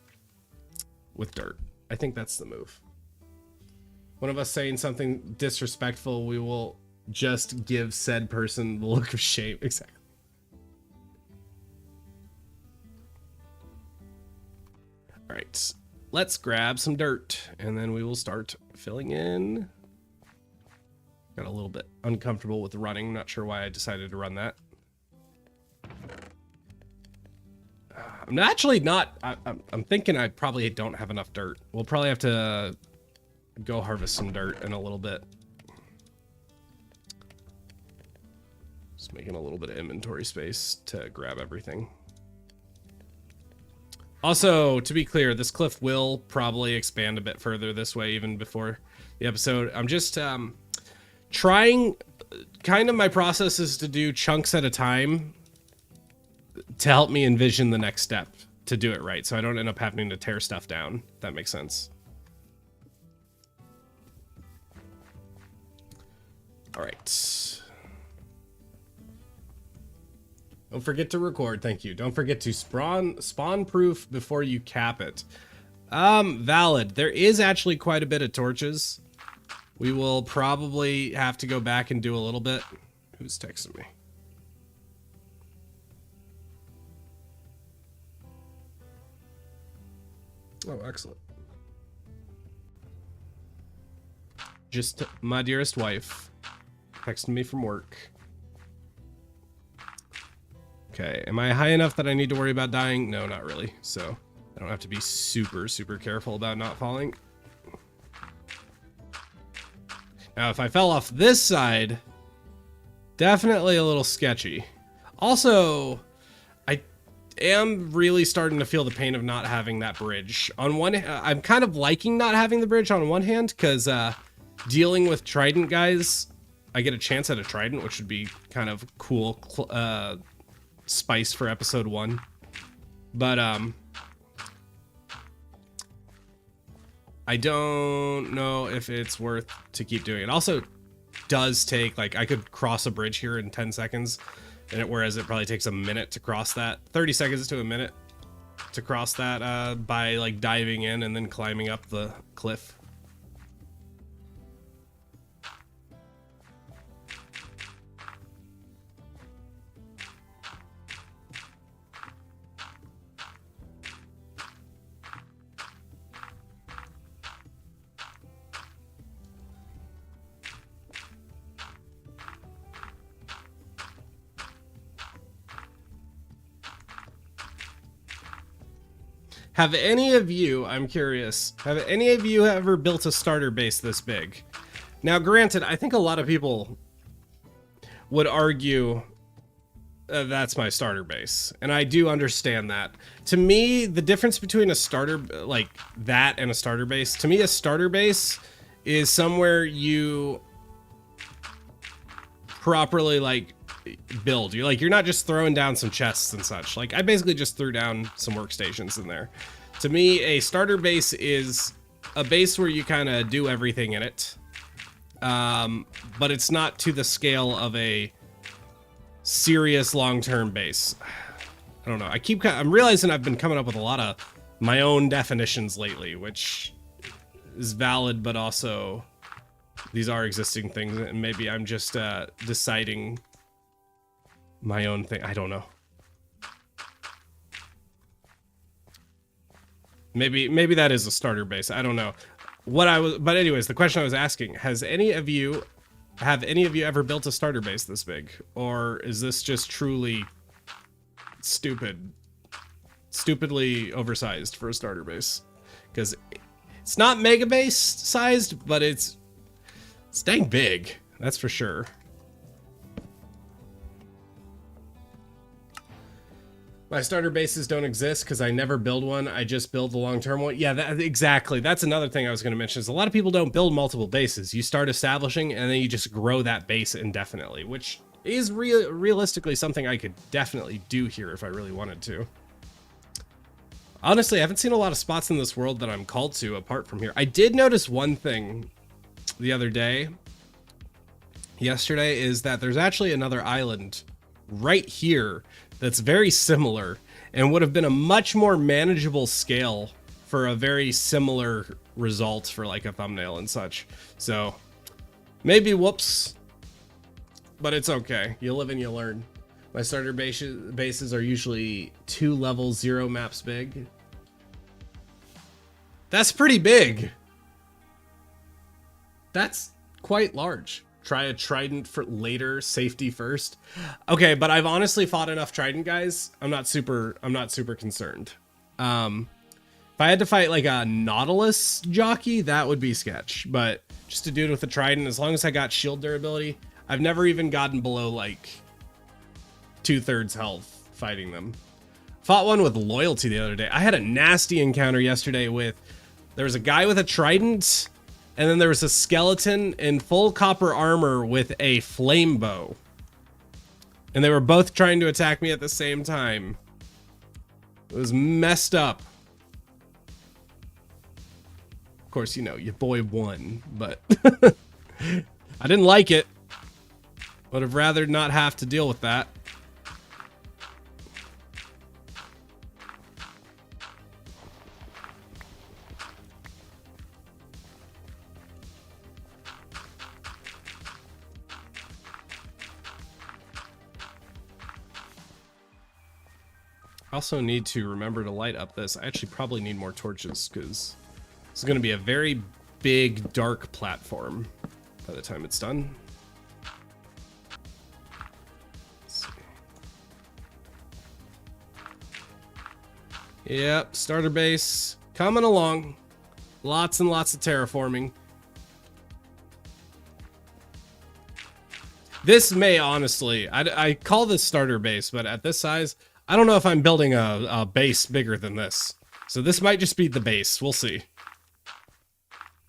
with dirt. I think that's the move. One of us saying something disrespectful, we will just give said person the look of shame. Exactly. All right, let's grab some dirt and then we will start filling in. Got a little bit uncomfortable with running. Not sure why I decided to run that. I'm actually not. I'm thinking I probably don't have enough dirt. We'll probably have to go harvest some dirt in a little bit. Just making a little bit of inventory space to grab everything. Also, to be clear, this cliff will probably expand a bit further this way even before the episode. I'm just trying, kind of my process is to do chunks at a time to help me envision the next step to do it right, so I don't end up having to tear stuff down, if that makes sense. All right. Don't forget to record. Thank you. Don't forget to spawn proof before you cap it. Valid. There is actually quite a bit of torches. We will probably have to go back and do a little bit. Who's texting me? Oh, excellent. Just my dearest wife texting me from work. Okay, am I high enough that I need to worry about dying? No, not really. So I don't have to be super, super careful about not falling. Now, if I fell off this side, definitely a little sketchy. Also, I am really starting to feel the pain of not having that bridge. On one hand, I'm kind of liking not having the bridge on one hand, because dealing with trident guys, I get a chance at a trident, which would be kind of cool spice for episode 1. But I don't know if it's worth to keep doing it. Also does take, like, I could cross a bridge here in 10 seconds, and whereas it probably takes a minute to cross that, 30 seconds to a minute to cross that by like diving in and then climbing up the cliff. Have any of you, I'm curious, have any of you ever built a starter base this big? Now, granted, I think a lot of people would argue that's my starter base, and I do understand that. To me, the difference between a starter, like that, and a starter base, to me, a starter base is somewhere you properly, like, build. You're not just throwing down some chests and such. Like, I basically just threw down some workstations in there. To me, a starter base is a base where you kind of do everything in it. but it's not to the scale of a serious long-term base. I don't know. I'm realizing I've been coming up with a lot of my own definitions lately, which is valid, but also these are existing things, and maybe I'm just deciding my own thing. I don't know. Maybe that is a starter base. I don't know. But anyways, the question I was asking, have any of you ever built a starter base this big? Or is this just truly stupidly oversized for a starter base? Because it's not mega base sized, but it's dang big. That's for sure. My starter bases don't exist because I never build one. I just build the long-term one. Yeah, exactly. That's another thing I was going to mention is a lot of people don't build multiple bases. You start establishing and then you just grow that base indefinitely, which is realistically something I could definitely do here if I really wanted to. Honestly, I haven't seen a lot of spots in this world that I'm called to apart from here. I did notice one thing the other day, yesterday, is that there's actually another island right here that's very similar and would have been a much more manageable scale for a very similar result for like a thumbnail and such. So maybe whoops, but it's okay. You live and you learn. My starter bases are usually 2 level 0 maps big. That's pretty big. That's quite large. Try a trident for later, safety first. Okay, but I've honestly fought enough trident guys. I'm not super concerned. If I had to fight like a Nautilus jockey, that would be sketch. But just to do it with a trident, as long as I got shield durability, I've never even gotten below like 2/3 health fighting them. Fought one with loyalty the other day. I had a nasty encounter yesterday with, there was a guy with a trident, and then there was a skeleton in full copper armor with a flame bow. And they were both trying to attack me at the same time. It was messed up. Of course, you know, your boy won, but I didn't like it. Would have rather not have to deal with that. Also need to remember to light up this. I actually probably need more torches because this is going to be a very big dark platform by the time it's done. Let's see. Yep, starter base coming along. Lots and lots of terraforming. This may honestly, I call this starter base, but at this size, I don't know if I'm building a base bigger than this. So this might just be the base. We'll see.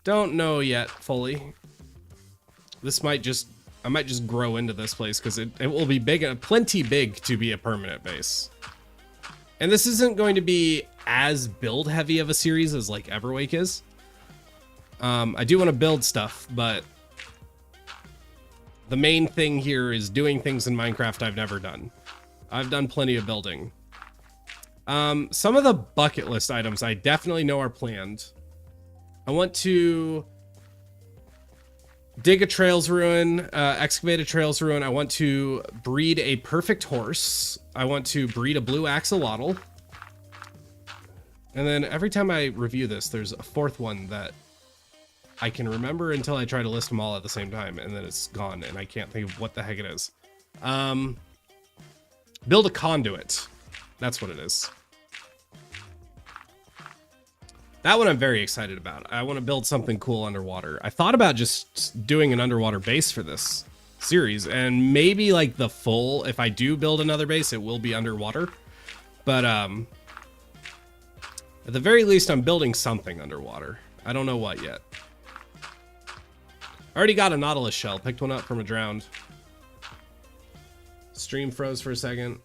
Don't know yet fully. This might just, I might just grow into this place because it will be big, plenty big to be a permanent base. And this isn't going to be as build heavy of a series as like Everwake is. I do want to build stuff, but the main thing here is doing things in Minecraft I've never done. I've done plenty of building. Some of the bucket list items I definitely know are planned. I want to dig a trails ruin, excavate a trails ruin. I want to breed a perfect horse. I want to breed a blue axolotl. And then every time I review this, there's a fourth one that I can remember until I try to list them all at the same time, and then it's gone, and I can't think of what the heck it is. Build a conduit. That's what it is. That one I'm very excited about. I want to build something cool underwater. I thought about just doing an underwater base for this series, and maybe like the full, if I do build another base, it will be underwater. But at the very least, I'm building something underwater. I don't know what yet. I already got a Nautilus shell. Picked one up from a drowned. Stream froze for a second.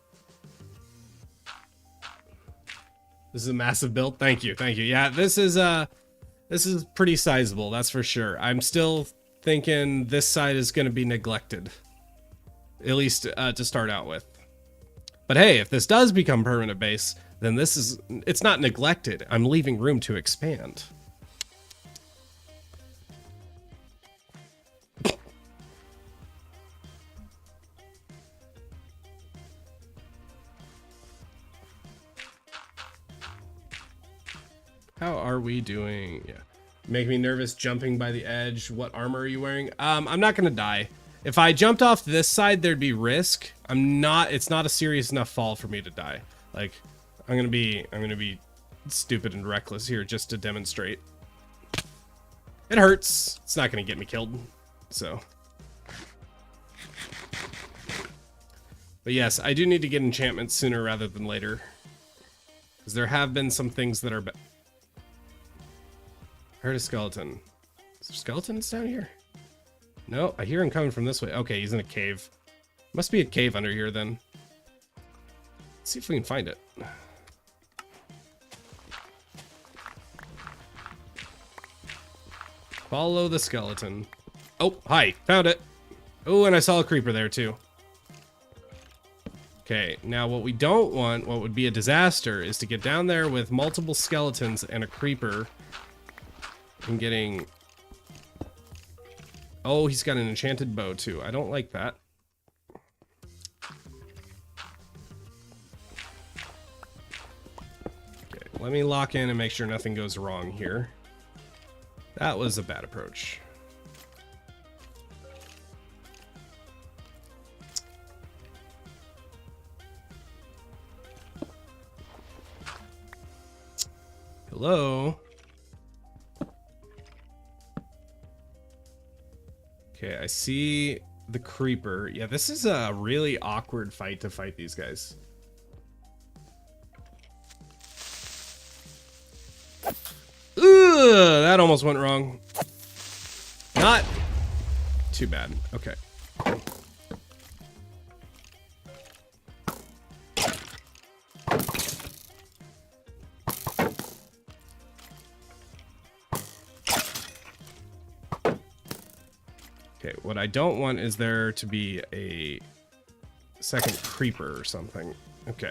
This is a massive build. Thank you. Thank you. Yeah, this is pretty sizable, that's for sure. I'm still thinking this side is going to be neglected, at least to start out with. But hey, if this does become permanent base, then it's not neglected. I'm leaving room to expand. How are we doing? Yeah. Make me nervous jumping by the edge. What armor are you wearing? I'm not gonna die. If I jumped off this side, there'd be risk. It's not a serious enough fall for me to die. Like, I'm gonna be stupid and reckless here just to demonstrate. It hurts. It's not gonna get me killed. So. But yes, I do need to get enchantments sooner rather than later. Because there have been some things that are... Heard a skeleton. Is there skeletons down here? No, I hear him coming from this way. Okay, he's in a cave. Must be a cave under here then. Let's see if we can find it. Follow the skeleton. Oh, hi, found it. Oh, and I saw a creeper there too. Okay, now what we don't want, what would be a disaster, is to get down there with multiple skeletons and a creeper. And getting... Oh, he's got an enchanted bow too. I don't like that. Okay, let me lock in and make sure nothing goes wrong here. That was a bad approach. Hello? Okay, I see the creeper. Yeah, this is a really awkward fight to fight these guys. Ugh, that almost went wrong. Not too bad. Okay. Okay, what I don't want is there to be a second creeper or something. Okay,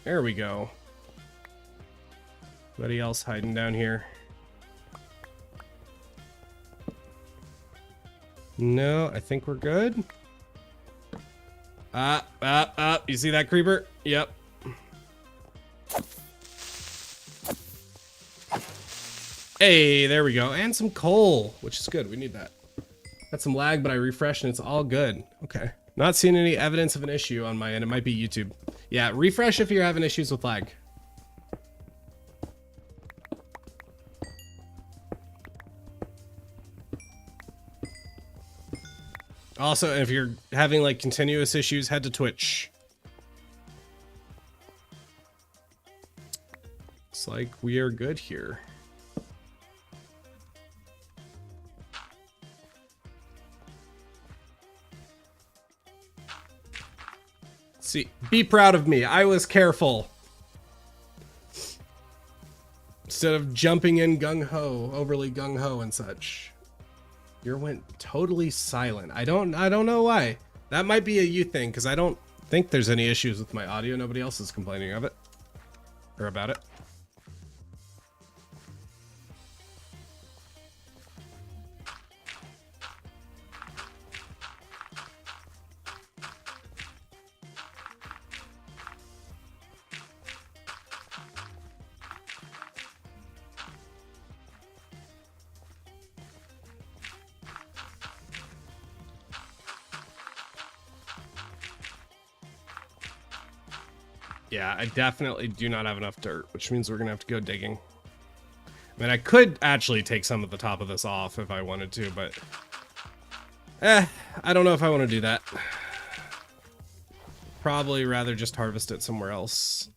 there we go. Anybody else hiding down here? No, I think we're good. You see that creeper? Yep. Hey, there we go. And some coal, which is good. We need that. Got some lag, but I refreshed and it's all good. Okay. Not seeing any evidence of an issue on my end. It might be YouTube. Yeah, refresh if you're having issues with lag. Also, if you're having like continuous issues, head to Twitch. Looks like we are good here. See, be proud of me. I was careful. Instead of jumping in gung-ho, overly gung-ho and such. You went totally silent. I don't know why. That might be a you thing, because I don't think there's any issues with my audio. Nobody else is complaining of it. Or about it. Yeah, I definitely do not have enough dirt, which means we're gonna have to go digging. I mean, I could actually take some of the top of this off if I wanted to, but... I don't know if I want to do that. Probably rather just harvest it somewhere else.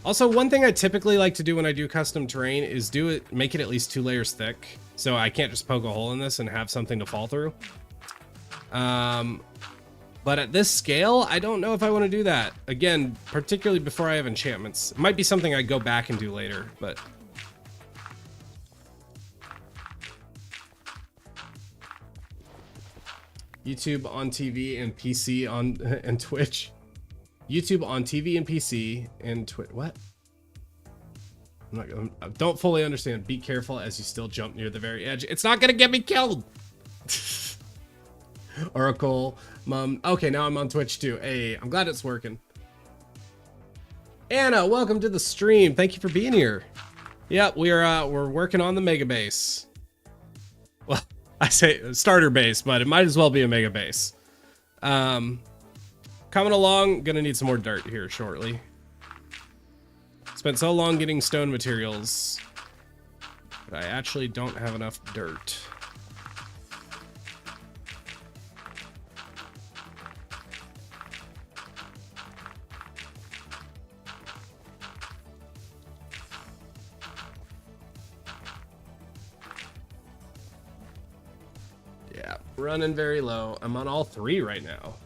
Also, one thing I typically like to do when I do custom terrain is make it at least 2 layers thick, so I can't just poke a hole in this and have something to fall through. But at this scale, I don't know if I want to do that. Again, particularly before I have enchantments. It might be something I go back and do later, but... YouTube on TV and PC on and Twitch. YouTube on TV and PC and Twitch. What? I'm not gonna, I don't fully understand. Be careful as you still jump near the very edge. It's not gonna get me killed. Oracle, Mom. Okay, now I'm on Twitch too. Hey, I'm glad it's working. Anna, welcome to the stream. Thank you for being here. Yep, we're working on the mega base. Well, I say starter base, but it might as well be a mega base. Coming along, gonna need some more dirt here shortly. Spent so long getting stone materials, but I actually don't have enough dirt. Yeah, running very low. I'm on all 3 right now.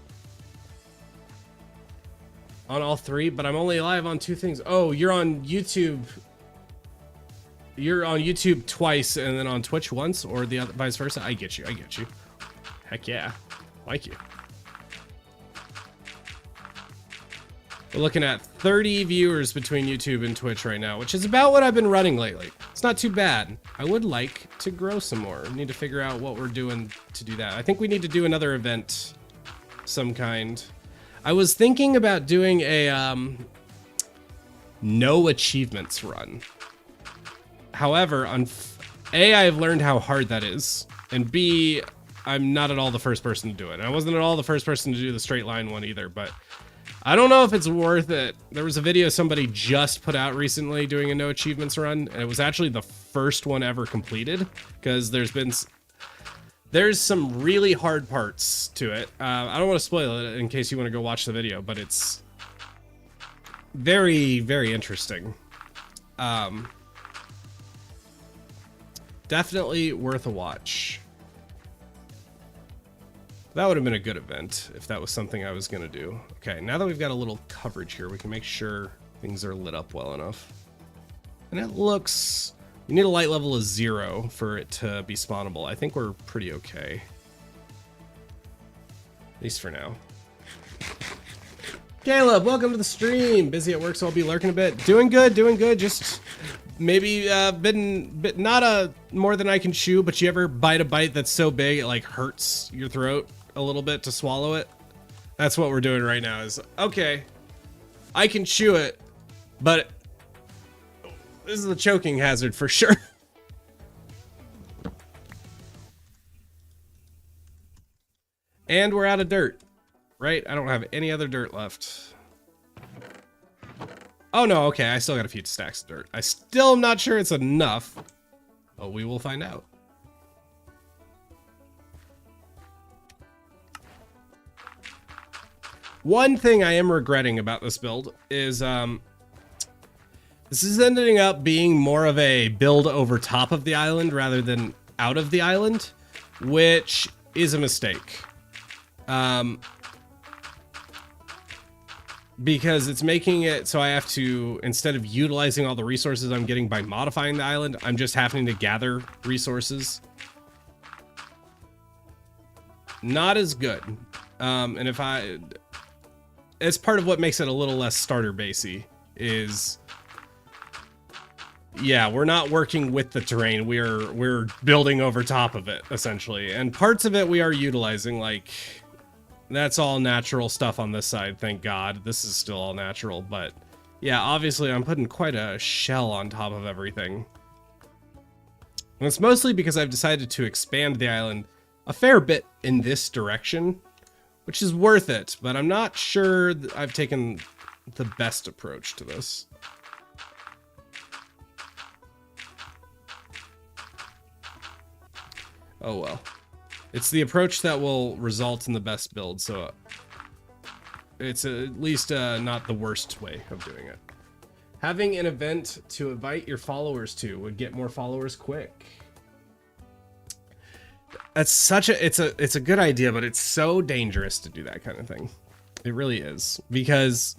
On all 3, but I'm only live on 2 things. Oh, you're on YouTube. You're on YouTube twice and then on Twitch once, or the other, vice versa. I get you. I get you. Heck yeah. Like you. We're looking at 30 viewers between YouTube and Twitch right now, which is about what I've been running lately. It's not too bad. I would like to grow some more. We need to figure out what we're doing to do that. I think we need to do another event, some kind. I was thinking about doing a no achievements run. However, on A, I've learned how hard that is, and B, I'm not at all the first person to do it. I wasn't at all the first person to do the straight line one either, but I don't know if it's worth it. There was a video somebody just put out recently doing a no achievements run, and it was actually the first one ever completed, because there's some really hard parts to it. I don't want to spoil it in case you want to go watch the video, but it's very, very interesting. Definitely worth a watch. That would have been a good event if that was something I was going to do. Okay, now that we've got a little coverage here, we can make sure things are lit up well enough. And it looks... You need a light level of 0 for it to be spawnable. I think we're pretty okay. At least for now. Caleb, welcome to the stream. Busy at work, so I'll be lurking a bit. Doing good, doing good. Just maybe not a more than I can chew, but you ever bite a bite that's so big it like hurts your throat a little bit to swallow it? That's what we're doing right now is, okay, I can chew it, but this is a choking hazard for sure. And we're out of dirt, right? I don't have any other dirt left. Oh no, okay, I still got a few stacks of dirt. I still am not sure it's enough, but we will find out. One thing I am regretting about this build is, this is ending up being more of a build over top of the island rather than out of the island, which is a mistake. Because it's making it so I have to, instead of utilizing all the resources I'm getting by modifying the island, I'm just having to gather resources. Not as good. And it's part of what makes it a little less starter basey is, yeah, we're not working with the terrain. We're building over top of it, essentially. And parts of it we are utilizing, like, that's all natural stuff on this side, thank God. This is still all natural, but yeah, obviously I'm putting quite a shell on top of everything. And it's mostly because I've decided to expand the island a fair bit in this direction, which is worth it, but I'm not sure that I've taken the best approach to this. Oh well. It's the approach that will result in the best build, so it's at least not the worst way of doing it. Having an event to invite your followers to would get more followers quick. That's such a it's a good idea, but it's so dangerous to do that kind of thing. It really is, because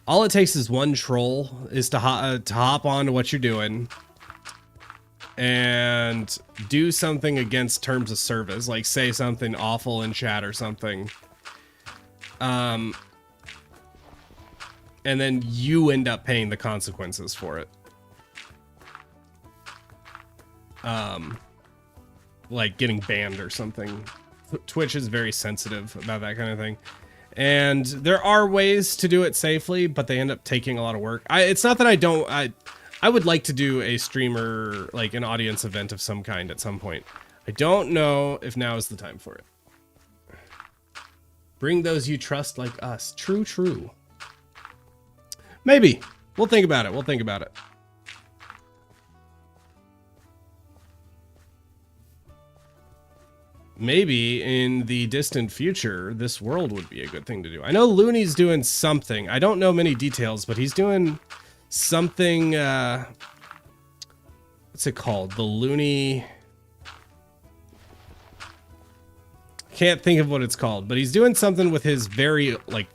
all it takes is one troll is to hop on to what you're doing and do something against terms of service, like say something awful in chat or something. And then you end up paying the consequences for it. Like getting banned or something. Twitch is very sensitive about that kind of thing. And there are ways to do it safely, but they end up taking a lot of work. It's not that I would like to do a streamer, like an audience event of some kind at some point. I don't know if now is the time for it. Bring those you trust like us. True, true. Maybe. We'll think about it. We'll think about it. Maybe in the distant future, this world would be a good thing to do. I know Looney's doing something. I don't know many details, but he's doing something. What's it called? The Looney. Can't think of what it's called, but he's doing something with his very like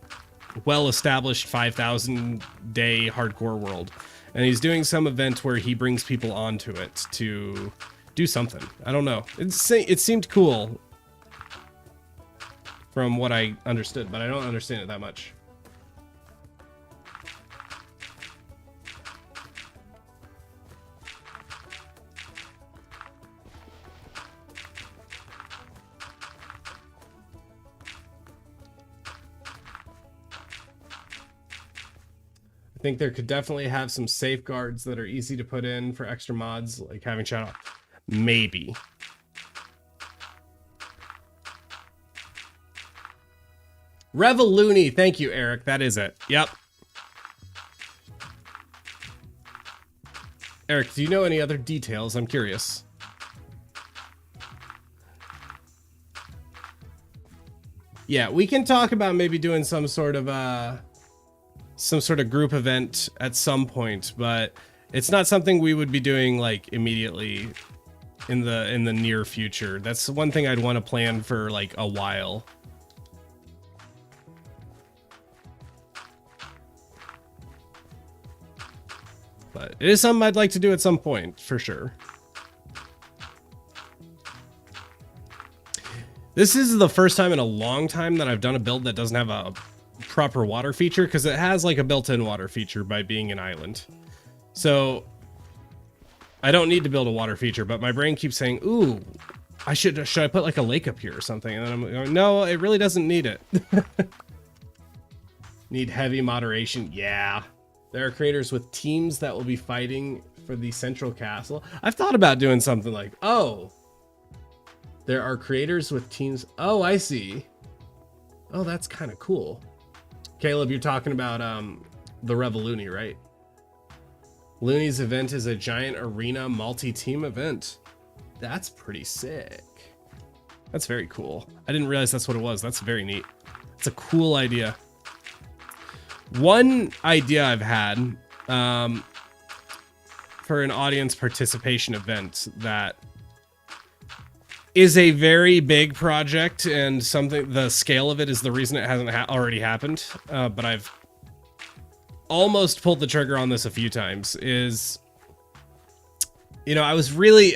well-established 5,000 day hardcore world, and he's doing some event where he brings people onto it to do something. I don't know. It seemed cool from what I understood, but I don't understand it that much. I think there could definitely have some safeguards that are easy to put in for extra mods, like having shadow. Maybe. Revoluny, thank you, Eric. That is it. Yep. Eric, do you know any other details? I'm curious. Yeah, we can talk about maybe doing some sort of group event at some point, but it's not something we would be doing like immediately in the near future. That's one thing I'd want to plan for like a while. But it is something I'd like to do at some point for sure. This is the first time in a long time that I've done a build that doesn't have a proper water feature, because it has like a built-in water feature by being an island. So I don't need to build a water feature, but my brain keeps saying, ooh, should I put like a lake up here or something? And then I'm going, no, it really doesn't need it. Need heavy moderation. Yeah. There are creators with teams that will be fighting for the central castle. I've thought about doing something like, oh, there are creators with teams. Oh, I see. Oh, that's kind of cool. Caleb, you're talking about the Revoluny, right? Looney's event is a giant arena multi-team event. That's pretty sick. That's very cool. I didn't realize that's what it was. That's very neat. It's a cool idea. One idea I've had for an audience participation event that is a very big project, and something, the scale of it is the reason it hasn't already happened, but I've almost pulled the trigger on this a few times, is, you know, I was really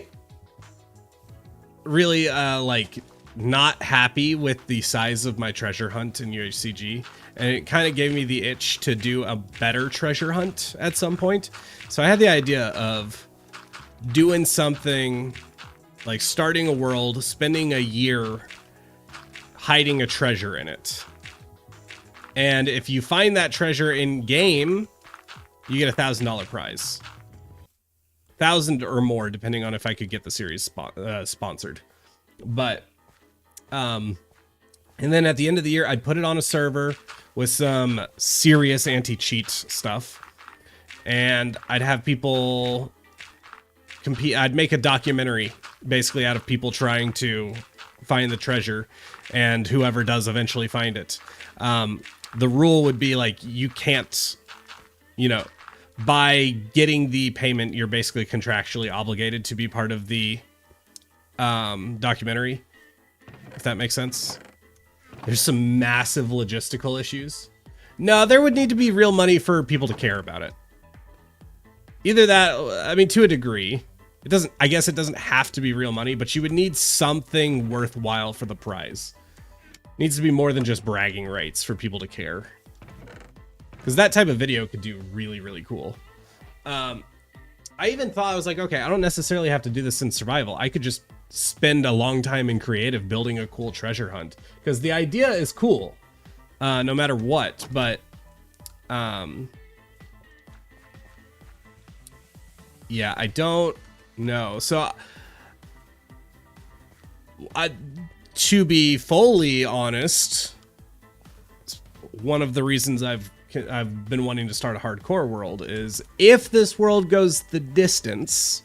like not happy with the size of my treasure hunt in UHCG, and it kind of gave me the itch to do a better treasure hunt at some point. So I had the idea of doing something like starting a world, spending a year hiding a treasure in it. And if you find that treasure in game, you get $1,000 prize. 1,000 or more, depending on if I could get the series sponsored. But, and then at the end of the year, I'd put it on a server with some serious anti-cheat stuff. And I'd have people compete. I'd make a documentary basically out of people trying to find the treasure, and whoever does eventually find it. The rule would be like, you can't, you know, by getting the payment, you're basically contractually obligated to be part of the documentary, if that makes sense. There's some massive logistical issues. No, there would need to be real money for people to care about it. Either that, I mean, to a degree. It doesn't, I guess it doesn't have to be real money, but you would need something worthwhile for the prize. It needs to be more than just bragging rights for people to care. Because that type of video could do really, really cool. I even thought, I was like, okay, I don't necessarily have to do this in survival. I could just spend a long time in creative building a cool treasure hunt. Because the idea is cool, no matter what. But, yeah, I don't know. So, to be fully honest, one of the reasons I've been wanting to start a hardcore world is if this world goes the distance,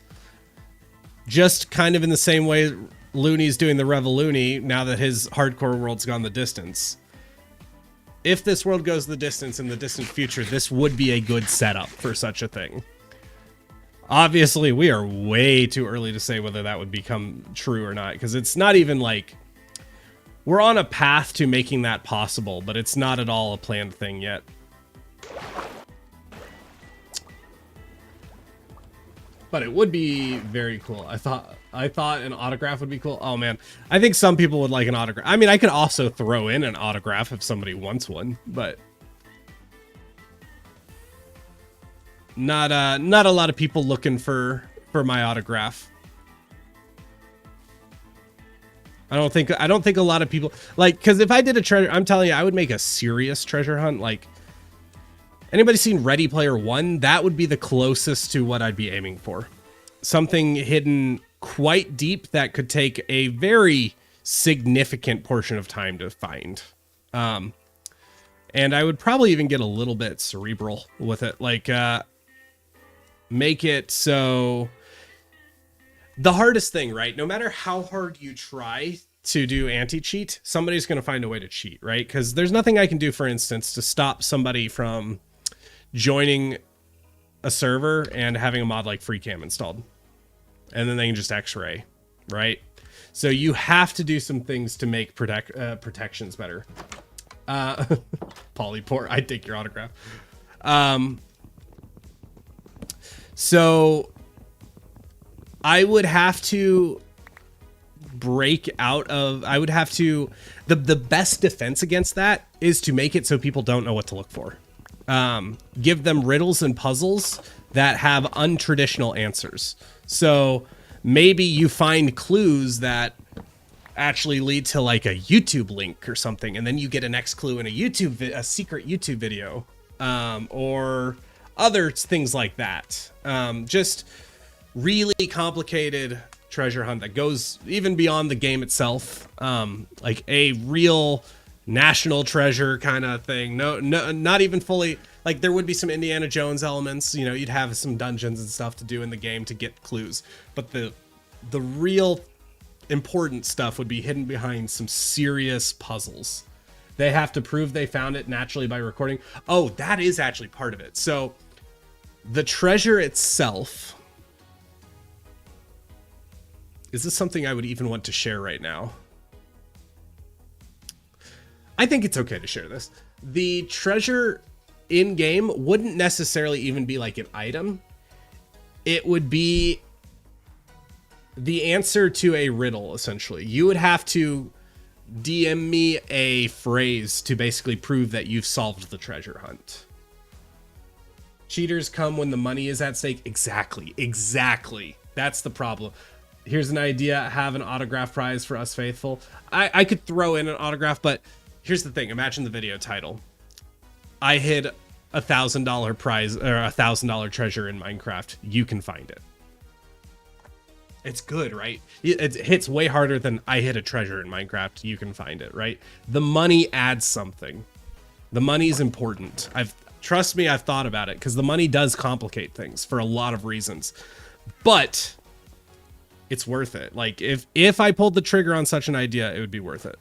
just kind of in the same way Looney's doing the Revolutionary now that his hardcore world's gone the distance. If this world goes the distance in the distant future, this would be a good setup for such a thing. Obviously, we are way too early to say whether that would become true or not, because it's not even like we're on a path to making that possible, but it's not at all a planned thing yet. But it would be very cool. I thought an autograph would be cool. Oh man, I think some people would like an autograph. I mean, I could also throw in an autograph if somebody wants one, but not a lot of people looking for my autograph. I don't think a lot of people like, because if I did a treasure, I'm telling you, I would make a serious treasure hunt. Like, anybody seen Ready Player One? That would be the closest to what I'd be aiming for. Something hidden quite deep that could take a very significant portion of time to find. And I would probably even get a little bit cerebral with it. Like, make it so the hardest thing, right? No matter how hard you try to do anti-cheat, somebody's going to find a way to cheat, right? Because there's nothing I can do, for instance, to stop somebody from joining a server and having a mod like FreeCam installed. And then they can just X-ray, right? So you have to do some things to make protections better. Polyport, I'd take your autograph. So I would have to break out of, I would have to, the best defense against that is to make it so people don't know what to look for. Give them riddles and puzzles that have untraditional answers. So maybe you find clues that actually lead to like a YouTube link or something, and then you get an X clue in a secret YouTube video, or other things like that. Just really complicated treasure hunt that goes even beyond the game itself, like a real national treasure kind of thing. No, not even fully. Like, there would be some Indiana Jones elements, you know, you'd have some dungeons and stuff to do in the game to get clues, but the real important stuff would be hidden behind some serious puzzles. They have to prove they found it naturally by recording. Oh, that is actually part of it. So the treasure itself, is this something I would even want to share right now? I think it's okay to share this. The treasure in game wouldn't necessarily even be like an item. It would be the answer to a riddle, essentially. You would have to DM me a phrase to basically prove that you've solved the treasure hunt. Cheaters come when the money is at stake. Exactly. That's the problem. Here's an idea. Have an autograph prize for us faithful. I could throw in an autograph, but here's the thing. Imagine the video title. I hid $1,000 prize or $1,000 treasure in Minecraft. You can find it. It's good, right? It hits way harder than I hit a treasure in Minecraft. You can find it, right? The money adds something. The money's important. Trust me, I've thought about it, because the money does complicate things for a lot of reasons. But it's worth it. Like, if I pulled the trigger on such an idea, it would be worth it.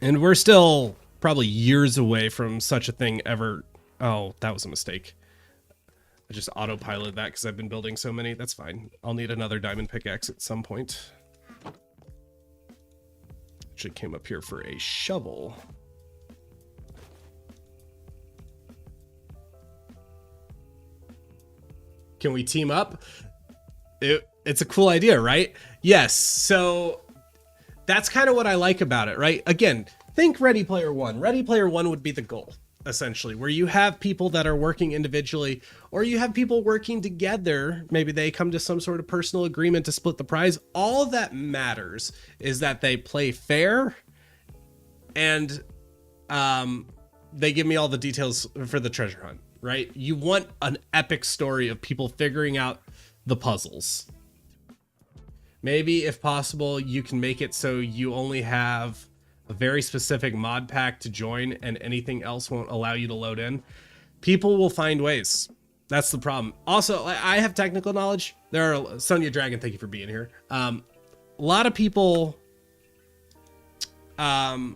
And we're still probably years away from such a thing ever. Oh, that was a mistake. I just autopilot that because I've been building so many. That's fine. I'll need another diamond pickaxe at some point. Actually came up here for a shovel. Can we team up? It's a cool idea, right? Yes. So that's kind of what I like about it, right? Again, think Ready Player One. Ready Player One would be the goal, essentially, where you have people that are working individually, or you have people working together. Maybe they come to some sort of personal agreement to split the prize. All that matters is that they play fair, and they give me all the details for the treasure hunt, right? You want an epic story of people figuring out the puzzles. Maybe, if possible, you can make it so you only have a very specific mod pack to join and anything else won't allow you to load in. People will find ways. That's the problem. Also, I have technical knowledge. There are Sonia Dragon, thank you for being here. A lot of people, I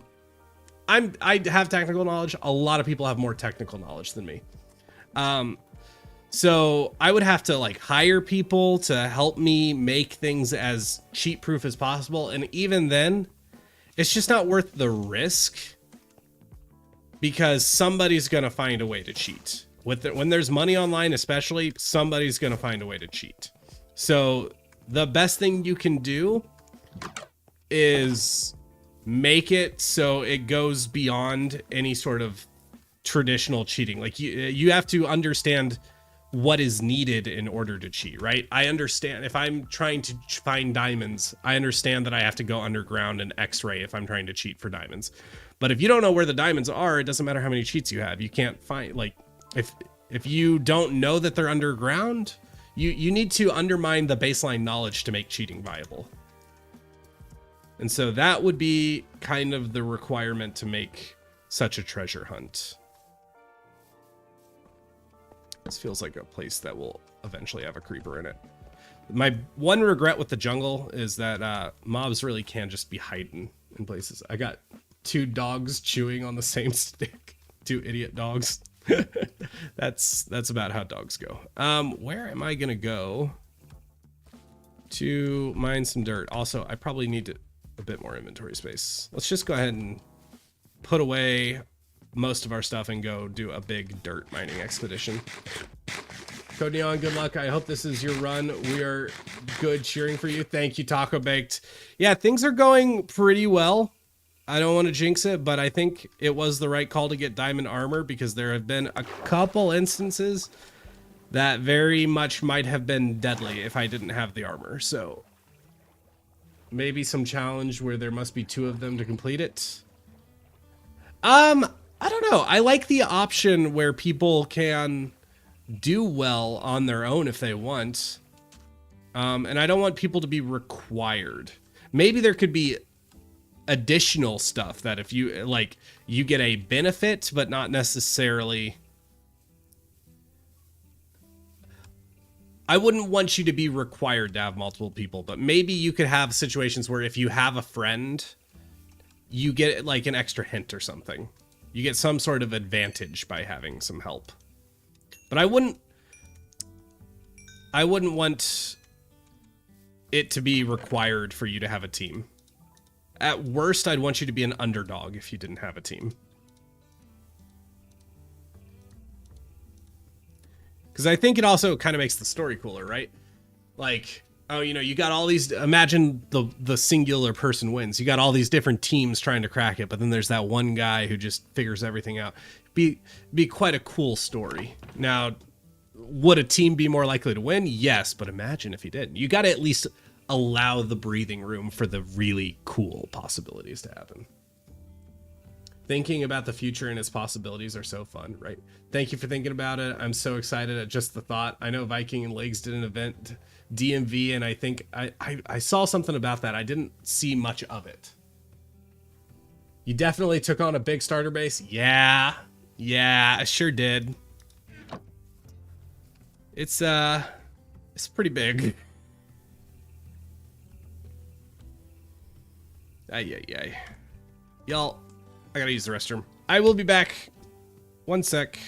have technical knowledge. A lot of people have more technical knowledge than me. So I would have to like hire people to help me make things as cheat proof as possible. And even then, it's just not worth the risk, because somebody's going to find a way to cheat. When there's money online, especially, somebody's going to find a way to cheat. So the best thing you can do is make it so it goes beyond any sort of traditional cheating. Like you have to understand what is needed in order to cheat, right? I understand if I'm trying to find diamonds, I understand that I have to go underground and X-ray if I'm trying to cheat for diamonds. But if you don't know where the diamonds are, it doesn't matter how many cheats you have. You can't find, like, if you don't know that they're underground, you need to undermine the baseline knowledge to make cheating viable. And so that would be kind of the requirement to make such a treasure hunt. This feels like a place that will eventually have a creeper in it. My one regret with the jungle is that mobs really can just be hiding in places. I got 2 dogs chewing on the same stick. 2 idiot dogs. That's about how dogs go. Where am I gonna go to mine some dirt? Also, I probably need a bit more inventory space. Let's just go ahead and put away most of our stuff and go do a big dirt mining expedition. Code Neon, good luck. I hope this is your run. We are good, cheering for you. Thank you, Taco Baked. Yeah, things are going pretty well. I don't want to jinx it, but I think it was the right call to get diamond armor, because there have been a couple instances that very much might have been deadly if I didn't have the armor. So maybe some challenge where there must be 2 of them to complete it. I don't know. I like the option where people can do well on their own if they want. And I don't want people to be required. Maybe there could be additional stuff that if you like, you get a benefit, but not necessarily. I wouldn't want you to be required to have multiple people, but maybe you could have situations where if you have a friend, you get like an extra hint or something. You get some sort of advantage by having some help. But I wouldn't want it to be required for you to have a team. At worst, I'd want you to be an underdog if you didn't have a team. Because I think it also kind of makes the story cooler, right? Like, oh, you know, you got all these, imagine the singular person wins. You got all these different teams trying to crack it, but then there's that one guy who just figures everything out. Be quite a cool story. Now, would a team be more likely to win? Yes, but imagine if he didn't. You got to at least allow the breathing room for the really cool possibilities to happen. Thinking about the future and its possibilities are so fun, right? Thank you for thinking about it. I'm so excited at just the thought. I know Viking and Legs did an event, DMV, and I think I saw something about that. I didn't see much of it. You definitely took on a big starter base. Yeah, I sure did. It's pretty big. Ay. Y'all, I gotta use the restroom. I will be back. One sec.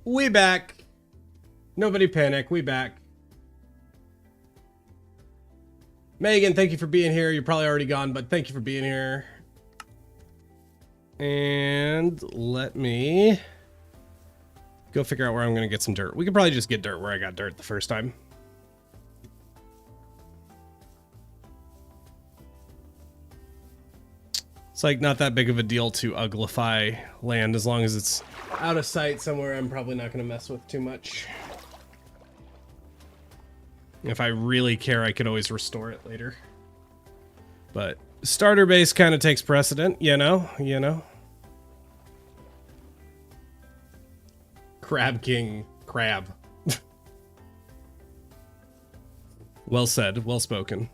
We back. Nobody panic. We back. Megan, thank you for being here. You're probably already gone, but thank you for being here. And let me go figure out where I'm going to get some dirt. We could probably just get dirt where I got dirt the first time. It's like not that big of a deal to uglify land as long as it's out of sight somewhere I'm probably not going to mess with too much. If I really care, I could always restore it later. But starter base kind of takes precedent, you know? Crab King, crab. Well said, well spoken.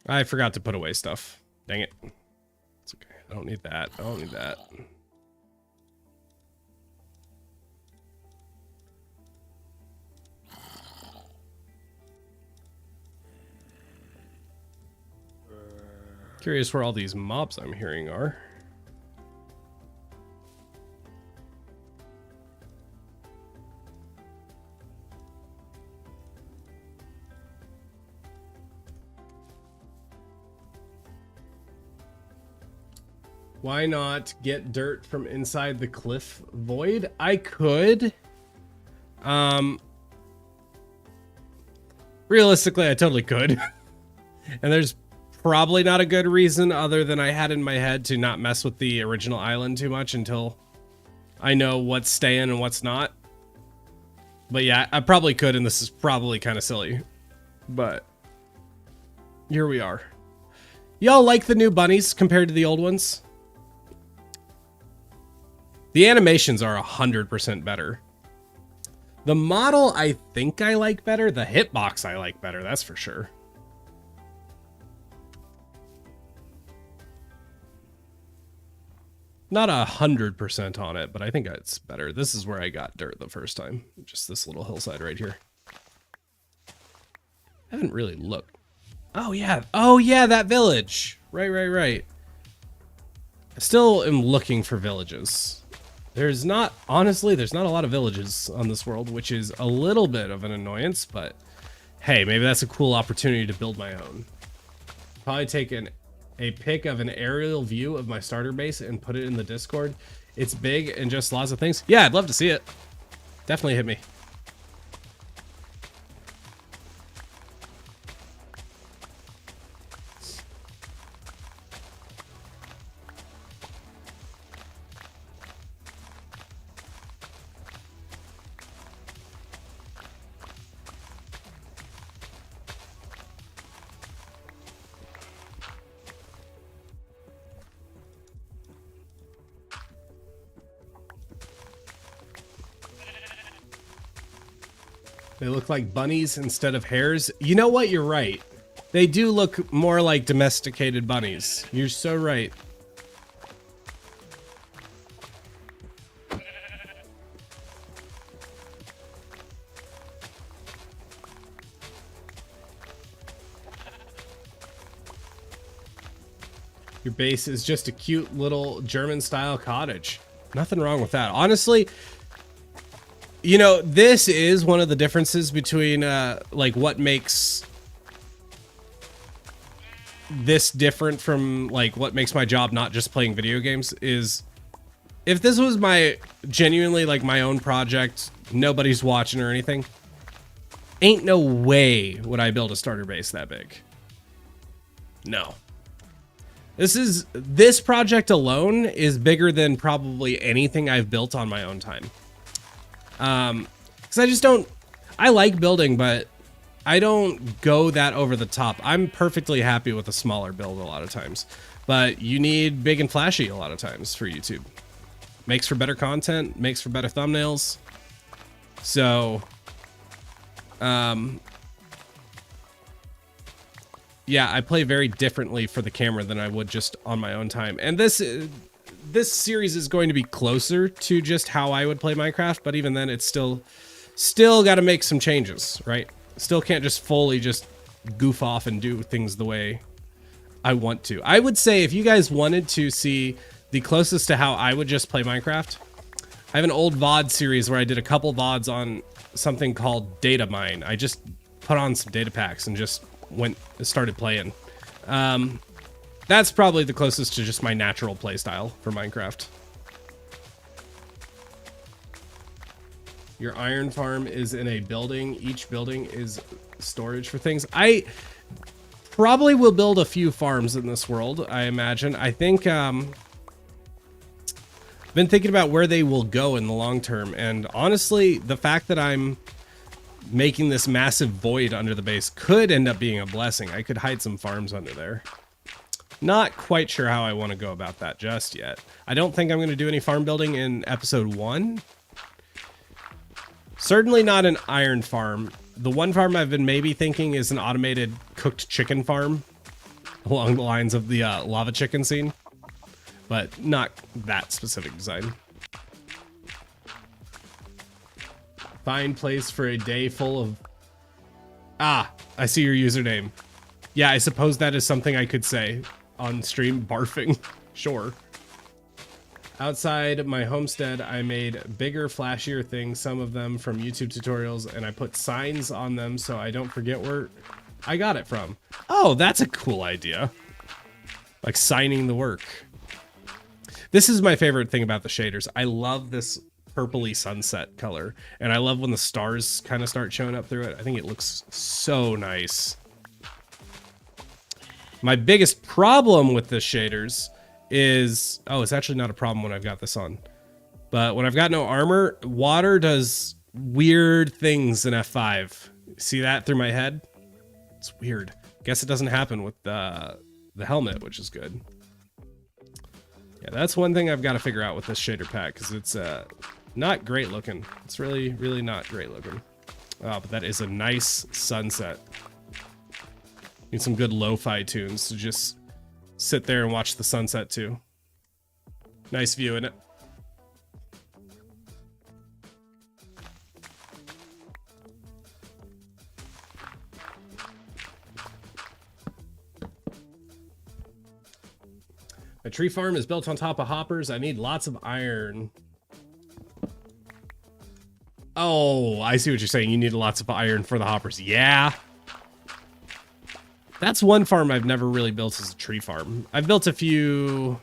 I forgot to put away stuff. Dang it. It's okay. I don't need that. I don't need that. Curious where all these mobs I'm hearing are. Why not get dirt from inside the cliff void? I could. Realistically, I totally could. And there's probably not a good reason other than I had in my head to not mess with the original island too much until I know what's staying and what's not. But yeah, I probably could, and this is probably kind of silly. But here we are. Y'all like the new bunnies compared to the old ones? The animations are 100% better. The model I think I like better. The hitbox I like better, that's for sure. Not 100% on it, but I think it's better. This is where I got dirt the first time. Just this little hillside right here. I haven't really looked. Oh yeah. Oh yeah, that village. Right. I still am looking for villages. There's not a lot of villages on this world, which is a little bit of an annoyance, but hey, maybe that's a cool opportunity to build my own. Probably take a pic of an aerial view of my starter base and put it in the Discord. It's big and just lots of things. Yeah, I'd love to see it. Definitely hit me. They look like bunnies instead of hares. You know what? You're right. They do look more like domesticated bunnies. You're so right. Your base is just a cute little German-style cottage. Nothing wrong with that. Honestly, you know, this is one of the differences between, like, what makes this different from, like, what makes my job not just playing video games is if this was my, genuinely, like, my own project, nobody's watching or anything, ain't no way would I build a starter base that big. No. This project alone is bigger than probably anything I've built on my own time. Because I just don't, I like building, but I don't go that over the top. I'm perfectly happy with a smaller build a lot of times, but you need big and flashy a lot of times for YouTube. Makes for better content, makes for better thumbnails. So, yeah, I play very differently for the camera than I would just on my own time. And this series is going to be closer to just how I would play Minecraft, but even then it's still got to make some changes, right? Still can't just fully just goof off and do things the way I want to. I would say if you guys wanted to see the closest to how I would just play Minecraft. I have an old VOD series where I did a couple VODs on something called Data Mine. I just put on some data packs and just started playing. That's probably the closest to just my natural play style for Minecraft. Your iron farm is in a building. Each building is storage for things. I probably will build a few farms in this world, I imagine. I think I've been thinking about where they will go in the long term, and honestly, the fact that I'm making this massive void under the base could end up being a blessing. I could hide some farms under there. Not quite sure how I want to go about that just yet. I don't think I'm going to do any farm building in episode 1. Certainly not an iron farm. The one farm I've been maybe thinking is an automated cooked chicken farm along the lines of the lava chicken scene, but not that specific design. Find place for a day full of... Ah, I see your username. Yeah, I suppose that is something I could say on stream. Barfing. Sure. Outside my homestead, I made bigger, flashier things, some of them from YouTube tutorials, and I put signs on them so I don't forget where I got it from. Oh, that's a cool idea. Like signing the work. This is my favorite thing about the shaders. I love this purpley sunset color, and I love when the stars kind of start showing up through it. I think it looks so nice. My biggest problem with the shaders is, oh, it's actually not a problem when I've got this on, but when I've got no armor, water does weird things in F5. See that through my head? It's weird. Guess it doesn't happen with the helmet, which is good. Yeah, that's one thing I've got to figure out with this shader pack, because it's not great looking. It's really, really not great looking. Oh, but that is a nice sunset. Need some good lo-fi tunes to just sit there and watch the sunset too. Nice view in it. My tree farm is built on top of hoppers. I need lots of iron. Oh, I see what you're saying. You need lots of iron for the hoppers. Yeah. That's one farm I've never really built as a tree farm. I've built a few,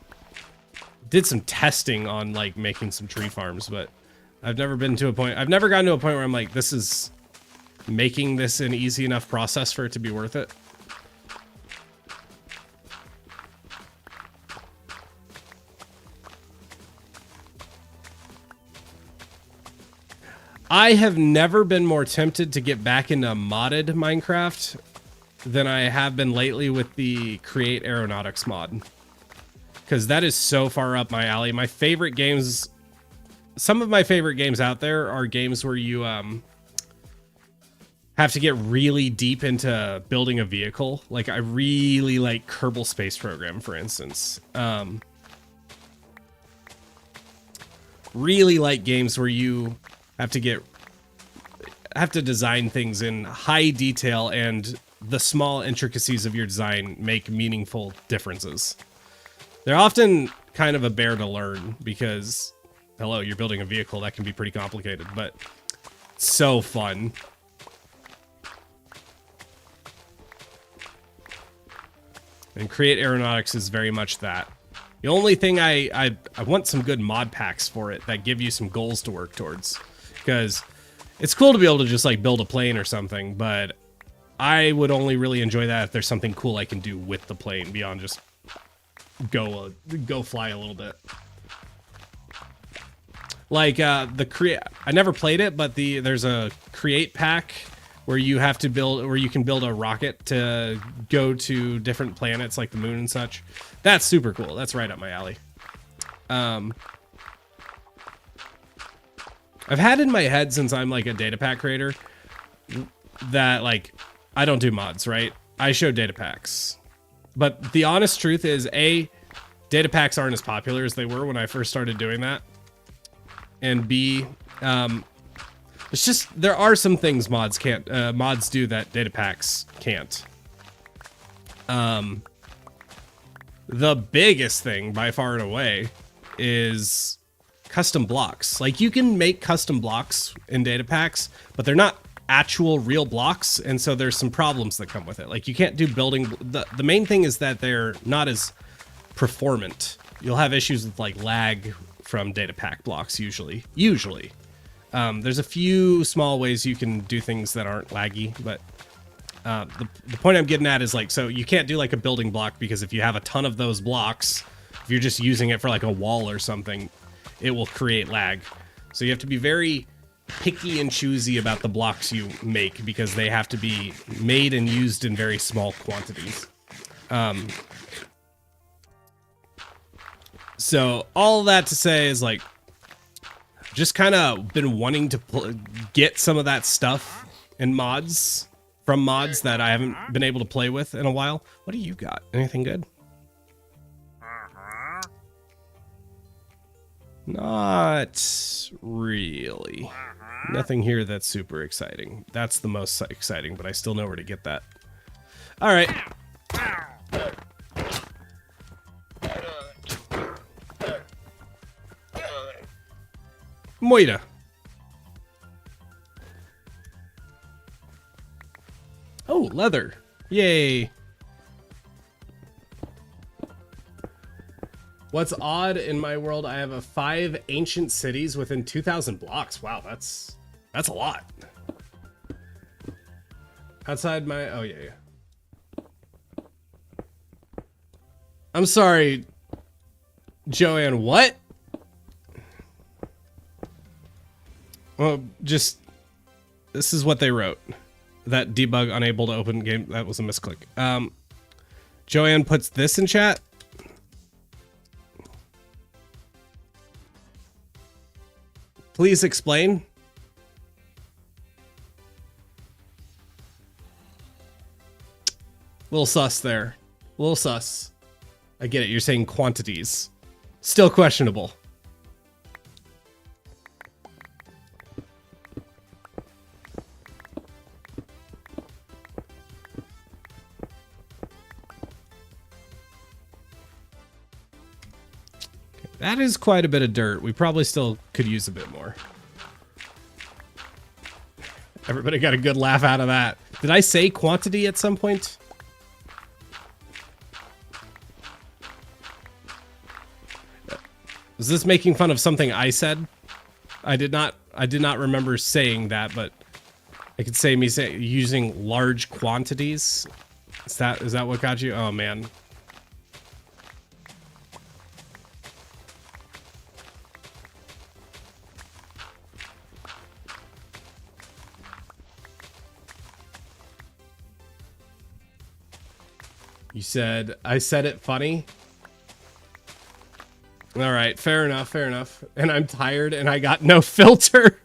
did some testing on like making some tree farms, but I've never been to a point, I've never gotten to a point where I'm like, this is making this an easy enough process for it to be worth it. I have never been more tempted to get back into modded Minecraft than I have been lately with the Create Aeronautics mod. Because that is so far up my alley. My favorite games, some of my favorite games out there are games where you have to get really deep into building a vehicle. Like I really like Kerbal Space Program, for instance. Really like games where you have to design things in high detail, and the small intricacies of your design make meaningful differences. They're often kind of a bear to learn because, hello, you're building a vehicle that can be pretty complicated, but so fun. And Create Aeronautics is very much that. The only thing I want some good mod packs for it that give you some goals to work towards, because it's cool to be able to just like build a plane or something, but I would only really enjoy that if there's something cool I can do with the plane beyond just go fly a little bit. Like the create, I never played it, but there's a create pack where you have to build, where you can build a rocket to go to different planets like the moon and such. That's super cool. That's right up my alley. I've had in my head since I'm like a data pack creator that like I don't do mods, right? I show data packs. But the honest truth is, A, data packs aren't as popular as they were when I first started doing that. And B, it's just, there are some things mods do that data packs can't. The biggest thing by far and away is custom blocks. Like, you can make custom blocks in data packs, but they're not actual real blocks, and so there's some problems that come with it. Like, you can't do building. The main thing is that they're not as performant. You'll have issues with like lag from data pack blocks usually. There's a few small ways you can do things that aren't laggy, but the point I'm getting at is, like, so you can't do like a building block, because if you have a ton of those blocks, if you're just using it for like a wall or something, it will create lag. So you have to be very picky and choosy about the blocks you make, because they have to be made and used in very small quantities. So all that to say is, like, just kind of been wanting to get some of that stuff in mods, from mods that I haven't been able to play with in a while. What do you got? Anything good? Not really. Nothing here that's super exciting. That's the most exciting, but I still know where to get that. All right. Moira. Oh, leather. Yay. What's odd in my world, I have 5 ancient cities within 2,000 blocks. Wow, that's a lot. Outside my... Oh, yeah. I'm sorry, Joanne, what? Well, just... This is what they wrote. That debug unable to open game, that was a misclick. Joanne puts this in chat. Please explain. Little sus there. Little sus. I get it. You're saying quantities. Still questionable. That is quite a bit of dirt. We probably still could use a bit more. Everybody got a good laugh out of that. Did I say quantity at some point? Is this making fun of something I said? I did not remember saying that, but I could say using large quantities. Is that what got you? Oh man. You said, I said it funny? All right, fair enough. And I'm tired and I got no filter.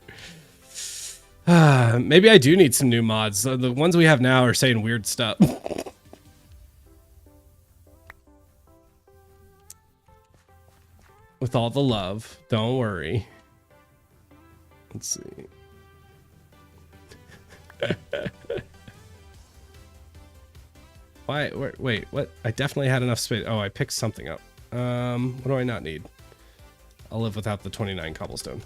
Maybe I do need some new mods. The ones we have now are saying weird stuff. With all the love, don't worry. Let's see. Why? Wait, what? I definitely had enough space. Oh, I picked something up. What do I not need? I'll live without the 29 cobblestone.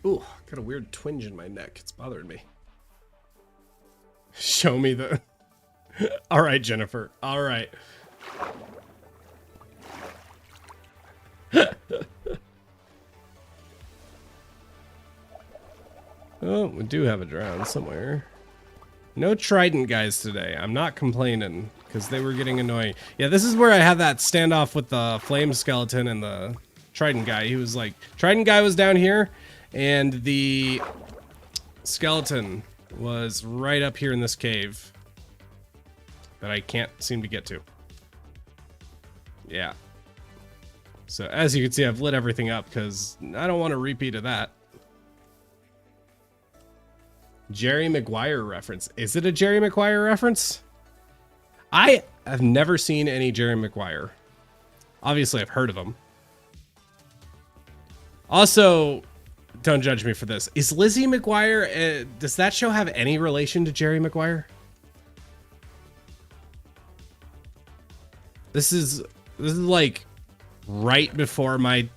Ooh, got a weird twinge in my neck. It's bothering me. Show me the... All right, Jennifer. All right. Oh, we do have a drown somewhere. No trident guys today. I'm not complaining because they were getting annoying. Yeah, this is where I had that standoff with the flame skeleton and the trident guy. He was like, trident guy was down here. And the skeleton was right up here in this cave that I can't seem to get to. Yeah. So as you can see, I've lit everything up because I don't want a repeat of that. Jerry Maguire reference. Is it a Jerry Maguire reference? I have never seen any Jerry Maguire. Obviously, I've heard of him. Also, don't judge me for this. Is Lizzie McGuire, does that show have any relation to Jerry Maguire? This is like right before my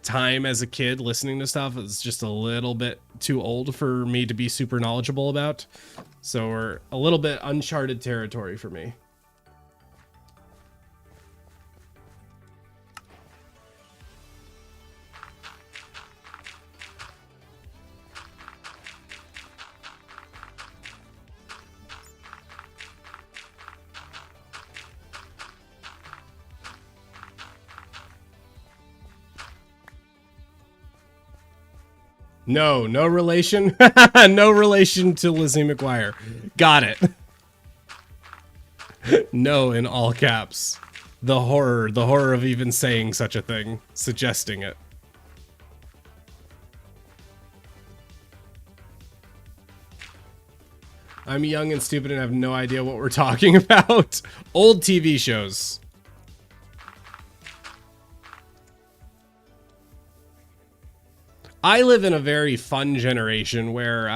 time as a kid listening to stuff. It's just a little bit too old for me to be super knowledgeable about. So we're a little bit uncharted territory for me. No relation. No relation to Lizzie McGuire. Got it. No, in all caps. The horror of even saying such a thing, suggesting it. I'm young and stupid and have no idea what we're talking about. Old TV shows. I live in a very fun generation where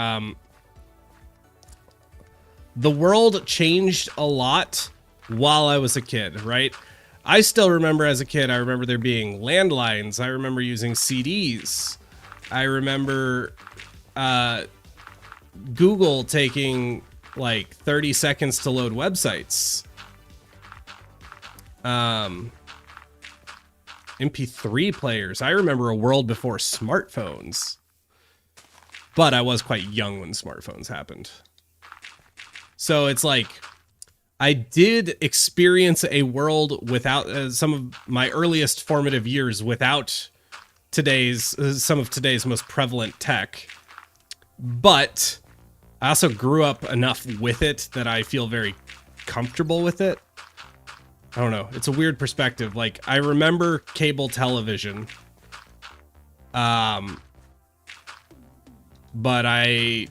the world changed a lot while I was a kid, right? I still remember as a kid, I remember there being landlines. I remember using CDs. I remember Google taking like 30 seconds to load websites. MP3 players. I remember a world before smartphones. But I was quite young when smartphones happened. So it's like, I did experience a world without some of my earliest formative years without some of today's most prevalent tech. But I also grew up enough with it that I feel very comfortable with it. I don't know. It's a weird perspective. Like, I remember cable television. But I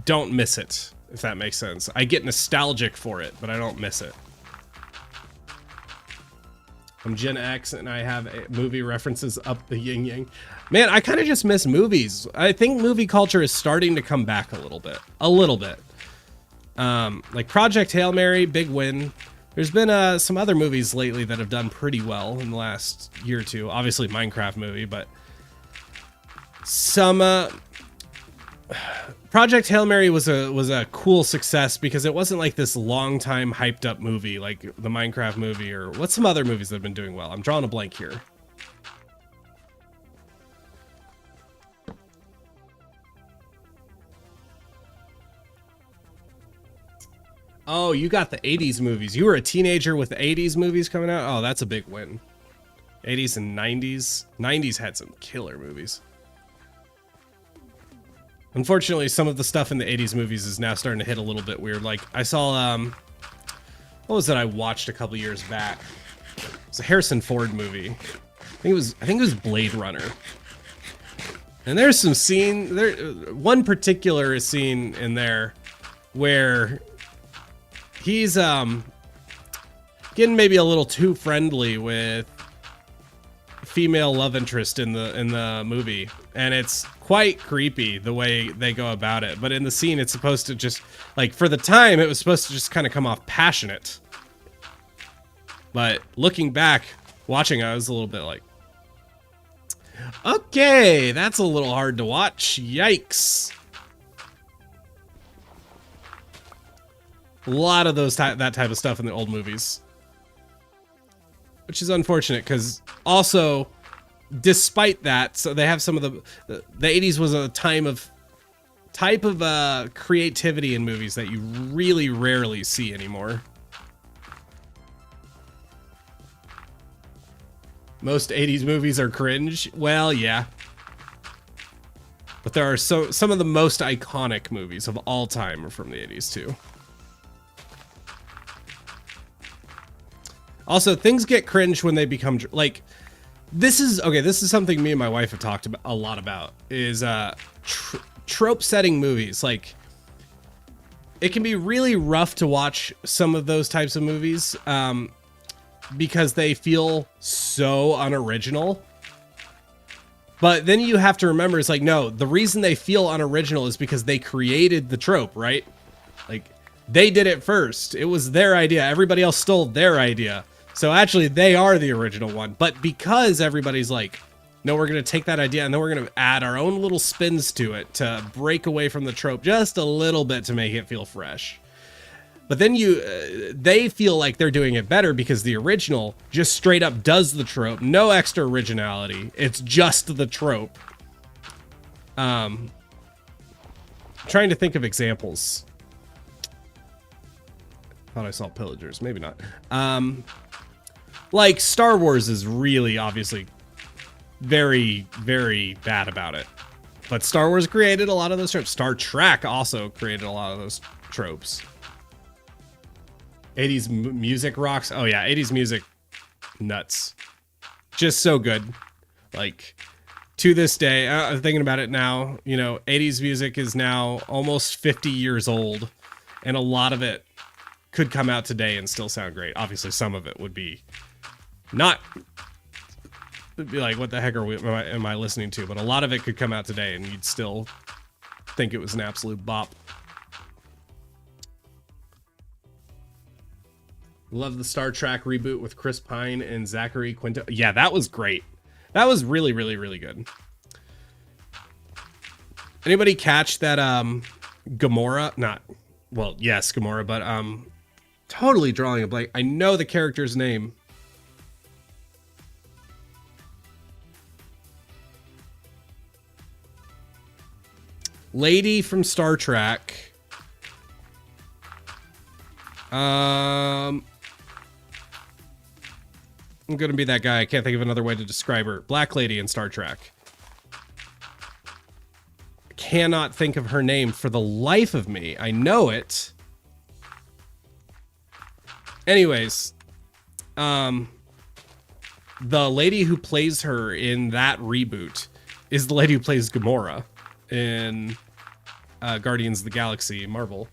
don't miss it, if that makes sense. I get nostalgic for it, but I don't miss it. I'm Gen X and I have movie references up the yin yang. Man, I kind of just miss movies. I think movie culture is starting to come back a little bit. Like Project Hail Mary, big win. There's been some other movies lately that have done pretty well in the last year or two. Obviously Minecraft movie, but some Project Hail Mary was a cool success because it wasn't like this long time hyped up movie like the Minecraft movie, or what's some other movies that have been doing well. I'm drawing a blank here. Oh, you got the 80s movies. You were a teenager with the 80s movies coming out? Oh, that's a big win. 80s and 90s. 90s had some killer movies. Unfortunately, some of the stuff in the 80s movies is now starting to hit a little bit weird. Like, I saw, what was it I watched a couple years back? It was a Harrison Ford movie. I think it was Blade Runner. And there's some scene, one particular scene in there where he's getting maybe a little too friendly with female love interest in the movie, and it's quite creepy the way they go about it. But in the scene, it's supposed to just, like, for the time, it was supposed to just kind of come off passionate. But looking back, watching, I was a little bit like, okay, that's a little hard to watch. Yikes. A lot of that type of stuff in the old movies, which is unfortunate because also, despite that, so they have some of the 80s was a type of creativity in movies that you really rarely see anymore. Most 80s movies are cringe. Well, yeah. But there are some of the most iconic movies of all time are from the 80s too. Also, things get cringe when they become like, this is something me and my wife have talked about a lot about, is trope setting movies. Like, it can be really rough to watch some of those types of movies because they feel so unoriginal. But then you have to remember, it's like, no, the reason they feel unoriginal is because they created the trope, right? Like, they did it first. It was their idea. Everybody else stole their idea. So actually, they are the original one. But because everybody's like, no, we're going to take that idea and then we're going to add our own little spins to it to break away from the trope just a little bit to make it feel fresh. But then they feel like they're doing it better because the original just straight up does the trope. No extra originality. It's just the trope. Trying to think of examples. Thought I saw pillagers. Maybe not. Like Star Wars is really obviously very, very bad about it. But Star Wars created a lot of those tropes. Star Trek also created a lot of those tropes. 80s music rocks. Oh yeah, 80s music, nuts. Just so good. Like, to this day, I'm thinking about it now, you know, 80s music is now almost 50 years old, and a lot of it could come out today and still sound great. Obviously, some of it would be not, it'd be like, what the heck am I listening to? But a lot of it could come out today and you'd still think it was an absolute bop. Love the Star Trek reboot with Chris Pine and Zachary Quinto. Yeah, that was great. That was really, really, really good. Anybody catch that Gamora? Not, well, yes, Gamora, but totally drawing a blank. I know the character's name. Lady from Star Trek. I'm gonna be that guy. I can't think of another way to describe her. Black lady in Star Trek. Cannot think of her name for the life of me. I know it. Anyways, the lady who plays her in that reboot is the lady who plays Gamora in Guardians of the Galaxy Marvel.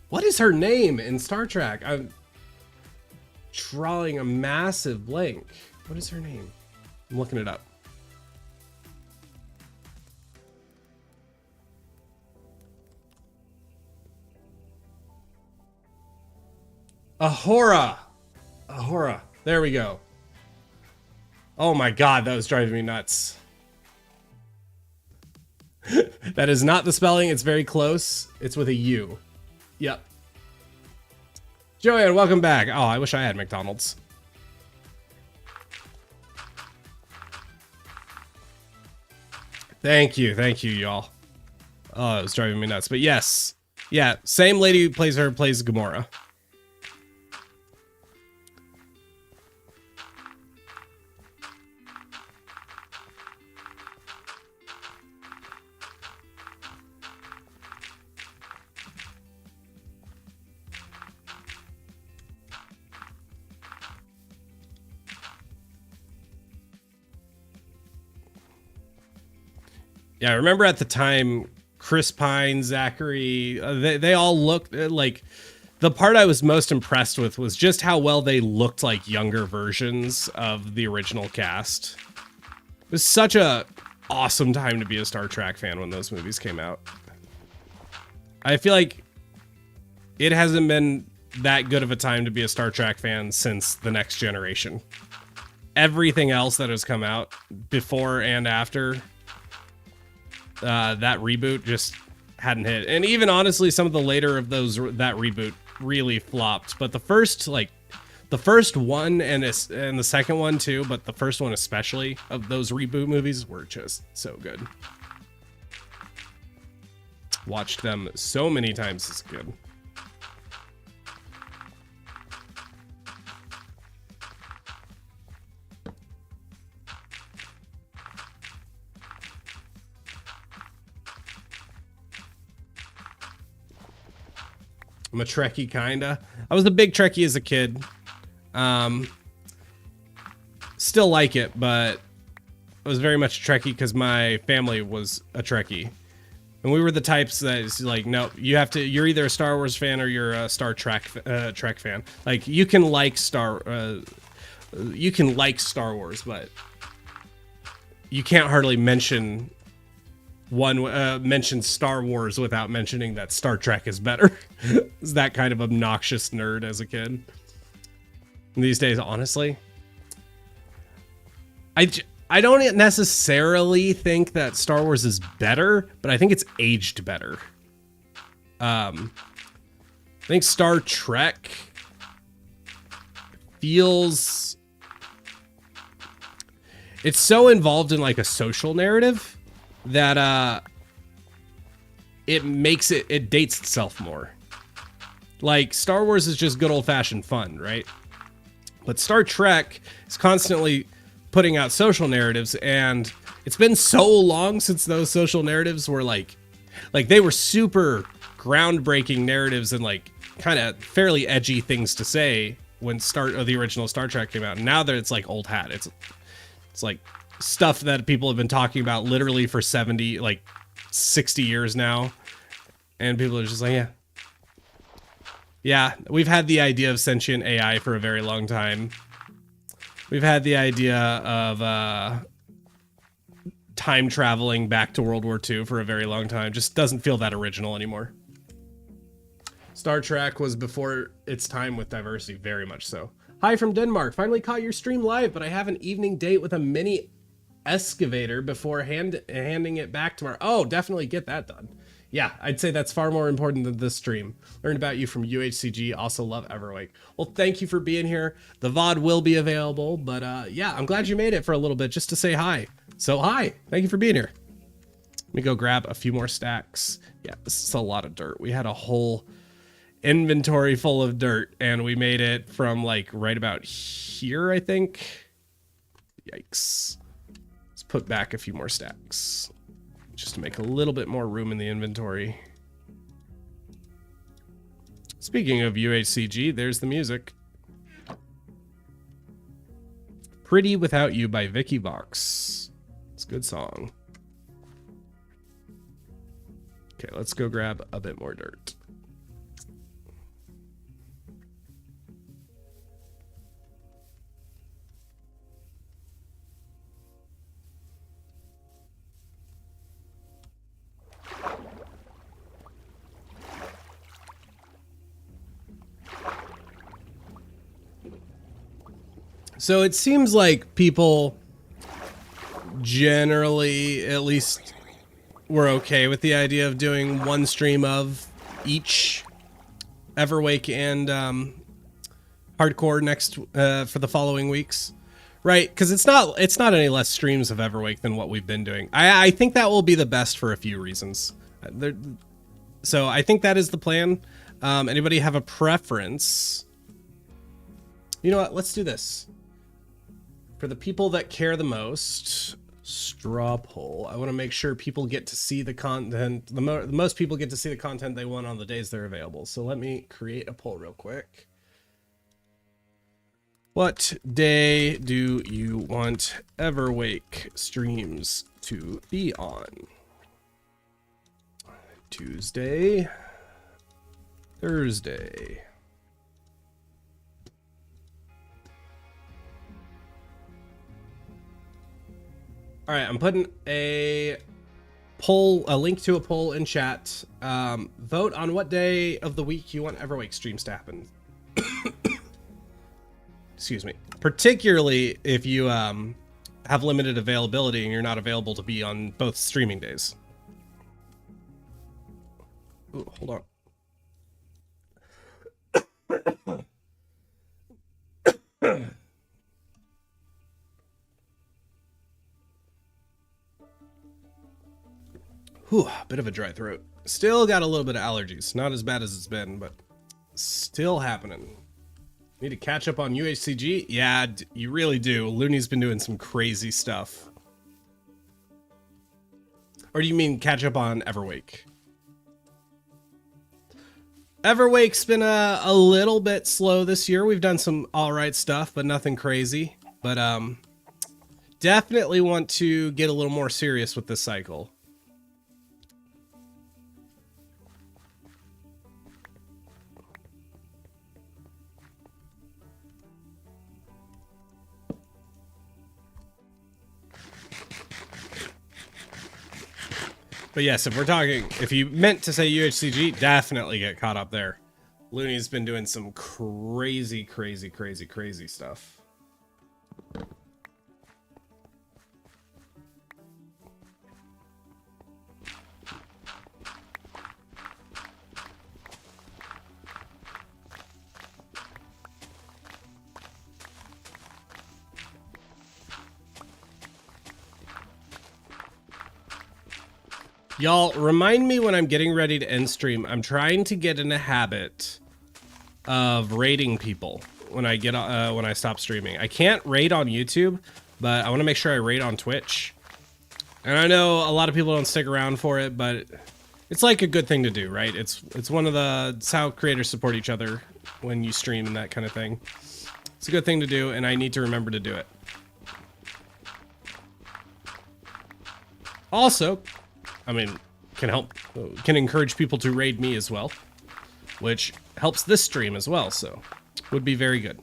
What is her name in Star Trek? I'm drawing a massive blank. What is her name? I'm looking it up. Ahura. Ahura. There we go. Oh my god, that was driving me nuts. That is not the spelling. It's very close. It's with a U. Yep. Joanne, welcome back. Oh, I wish I had McDonald's. Thank you, y'all. Oh, it was driving me nuts. But yes. Yeah, same lady who plays her plays Gamora. Yeah, I remember at the time, Chris Pine, Zachary, they all looked like, the part I was most impressed with was just how well they looked like younger versions of the original cast. It was such a awesome time to be a Star Trek fan when those movies came out. I feel like it hasn't been that good of a time to be a Star Trek fan since The Next Generation. Everything else that has come out before and after that reboot just hadn't hit. And even honestly, some of the later of that reboot really flopped. But the first one and the second one too, but the first one especially of those reboot movies were just so good. Watched them so many times as a kid. I'm a Trekkie, kinda. I was a big Trekkie as a kid. Still like it, but I was very much a Trekkie because my family was a Trekkie. And we were the types that is like, no, you're either a Star Wars fan or you're a Star Trek fan. Like, you can like Star Wars, but you can't hardly mention Star Wars without mentioning that Star Trek is better. It's that kind of obnoxious nerd as a kid. And these days, honestly, I don't necessarily think that Star Wars is better, but I think it's aged better. I think Star Trek feels... It's so involved in like a social narrative that it dates itself more. Like, Star Wars is just good old-fashioned fun, right? But Star Trek is constantly putting out social narratives, and it's been so long since those social narratives were like they were super groundbreaking narratives and like kind of fairly edgy things to say when the original Star Trek came out. And now that it's like old hat, it's like stuff that people have been talking about literally for 60 years now, and people are just like, yeah, we've had the idea of sentient AI for a very long time. We've had the idea of time traveling back to World War II for a very long time. Just doesn't feel that original anymore. Star Trek was before its time with diversity, very much so. Hi from Denmark. Finally caught your stream live, but I have an evening date with a mini excavator before handing it back tomorrow. Oh, definitely get that done. Yeah, I'd say that's far more important than this stream. Learned about you from UHCG. Also love Everwake. Well, thank you for being here. The VOD will be available, but yeah, I'm glad you made it for a little bit just to say hi. So hi, thank you for being here. Let me go grab a few more stacks. Yeah, this is a lot of dirt. We had a whole inventory full of dirt, and we made it from like right about here, I think. Yikes. Let's put back a few more stacks, just to make a little bit more room in the inventory. Speaking of UHCG, there's the music. Pretty Without You by Vicky Vox. It's a good song. Okay, let's go grab a bit more dirt. So it seems like people generally, at least, were okay with the idea of doing one stream of each Everwake and Hardcore next for the following weeks, right? Because it's not any less streams of Everwake than what we've been doing. I think that will be the best for a few reasons. So I think that is the plan. Anybody have a preference? You know what? Let's do this. For the people that care the most, straw poll. I want to make sure people get to see the content. The most people get to see the content they want on the days they're available. So let me create a poll real quick. What day do you want Everwake streams to be on? Tuesday, Thursday. All right, I'm putting a link to a poll in chat. Vote on what day of the week you want Everwake streams to happen. Excuse me. Particularly if you have limited availability and you're not available to be on both streaming days. Ooh, hold on. Whew, bit of a dry throat. Still got a little bit of allergies. Not as bad as it's been, but still happening. Need to catch up on UHCG? Yeah, you really do. Looney's been doing some crazy stuff. Or do you mean catch up on Everwake? Everwake's been a little bit slow this year. We've done some all right stuff, but nothing crazy. But definitely want to get a little more serious with this cycle. But yes, if you meant to say UHCG, definitely get caught up there. Looney's been doing some crazy stuff. Y'all, remind me when I'm getting ready to end stream. I'm trying to get in a habit of raiding people when I stop streaming. I can't raid on YouTube, but I want to make sure I raid on Twitch. And I know a lot of people don't stick around for it, but it's like a good thing to do, right? It's how creators support each other when you stream and that kind of thing. It's a good thing to do, and I need to remember to do it. Also, I mean, can encourage people to raid me as well, which helps this stream as well, so would be very good.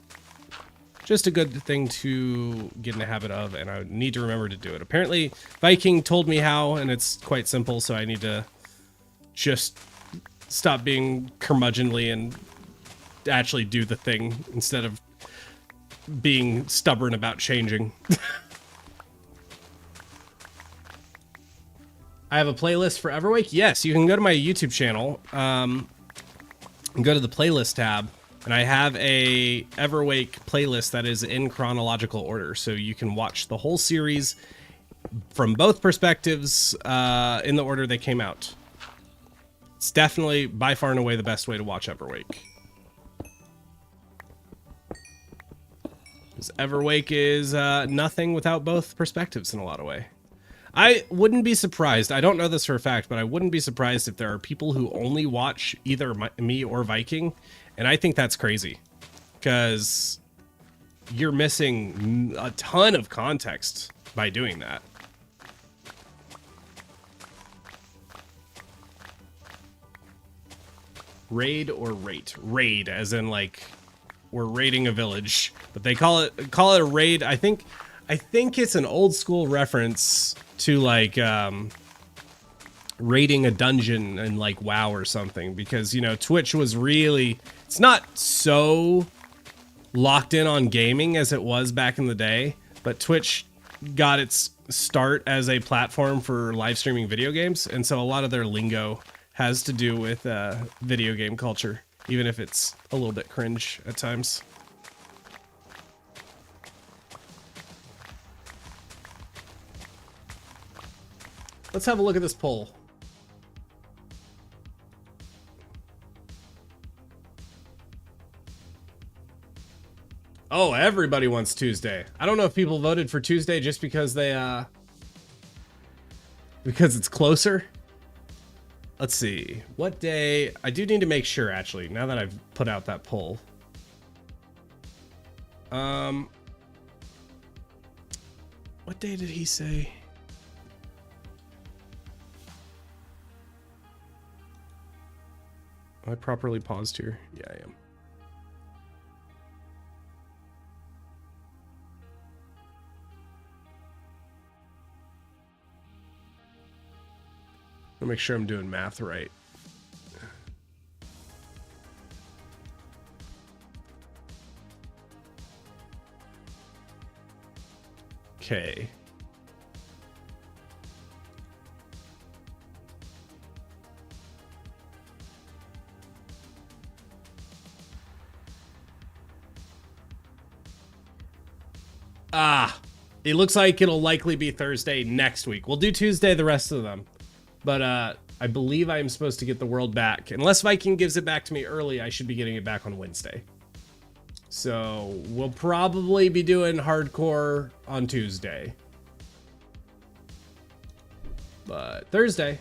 Just a good thing to get in the habit of, and I need to remember to do it. Apparently, Viking told me how, and it's quite simple, so I need to just stop being curmudgeonly and actually do the thing instead of being stubborn about changing. I have a playlist for Everwake. Yes, you can go to my YouTube channel and go to the playlist tab, and I have a Everwake playlist that is in chronological order, so you can watch the whole series from both perspectives in the order they came out. It's definitely by far and away the best way to watch Everwake. Because Everwake is nothing without both perspectives in a lot of way. I wouldn't be surprised. I don't know this for a fact, but I wouldn't be surprised if there are people who only watch either me or Viking. And I think that's crazy because you're missing a ton of context by doing that. Raid or rate? Raid, as in like we're raiding a village, but they call it a raid. I think it's an old school reference to like raiding a dungeon in like WoW or something, because you know Twitch was really, it's not so locked in on gaming as it was back in the day, but Twitch got its start as a platform for live streaming video games, and so a lot of their lingo has to do with video game culture, even if it's a little bit cringe at times. Let's have a look at this poll. Oh, everybody wants Tuesday. I don't know if people voted for Tuesday just because they because it's closer. Let's see. What day? I do need to make sure actually, now that I've put out that poll. What day did he say? Am I properly paused here? Yeah, I am. I'll make sure I'm doing math right. Okay. It looks like it'll likely be Thursday next week. We'll do Tuesday the rest of them. But I believe I'm supposed to get the world back. Unless Viking gives it back to me early, I should be getting it back on Wednesday. So we'll probably be doing hardcore on Tuesday. But Thursday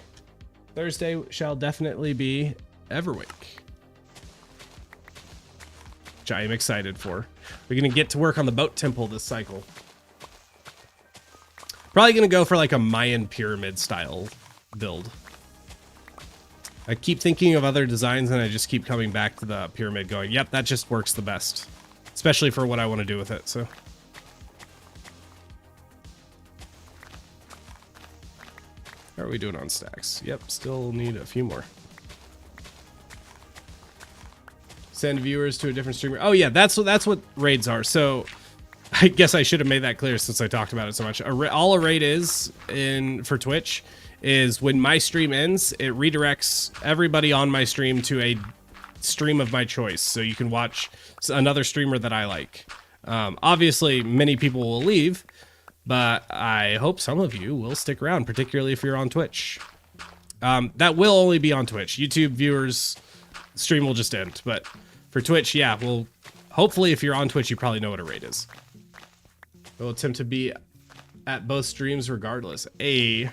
shall definitely be Everwake. which I am excited for. We're going to get to work on the boat temple this cycle. Probably going to go for like a Mayan pyramid style build. I keep thinking of other designs and I just keep coming back to the pyramid going, yep, that just works the best. Especially for what I want to do with it, so. How are we doing on stacks? Yep, still need a few more. Send viewers to a different streamer. Oh yeah, that's what raids are. So I guess I should have made that clear since I talked about it so much. All a raid is for Twitch is when my stream ends, it redirects everybody on my stream to a stream of my choice. So you can watch another streamer that I like. Obviously, many people will leave, but I hope some of you will stick around, particularly if you're on Twitch. That will only be on Twitch. YouTube viewers, stream will just end. But for Twitch, yeah, well, hopefully if you're on Twitch, you probably know what a raid is. We'll attempt to be at both streams regardless. I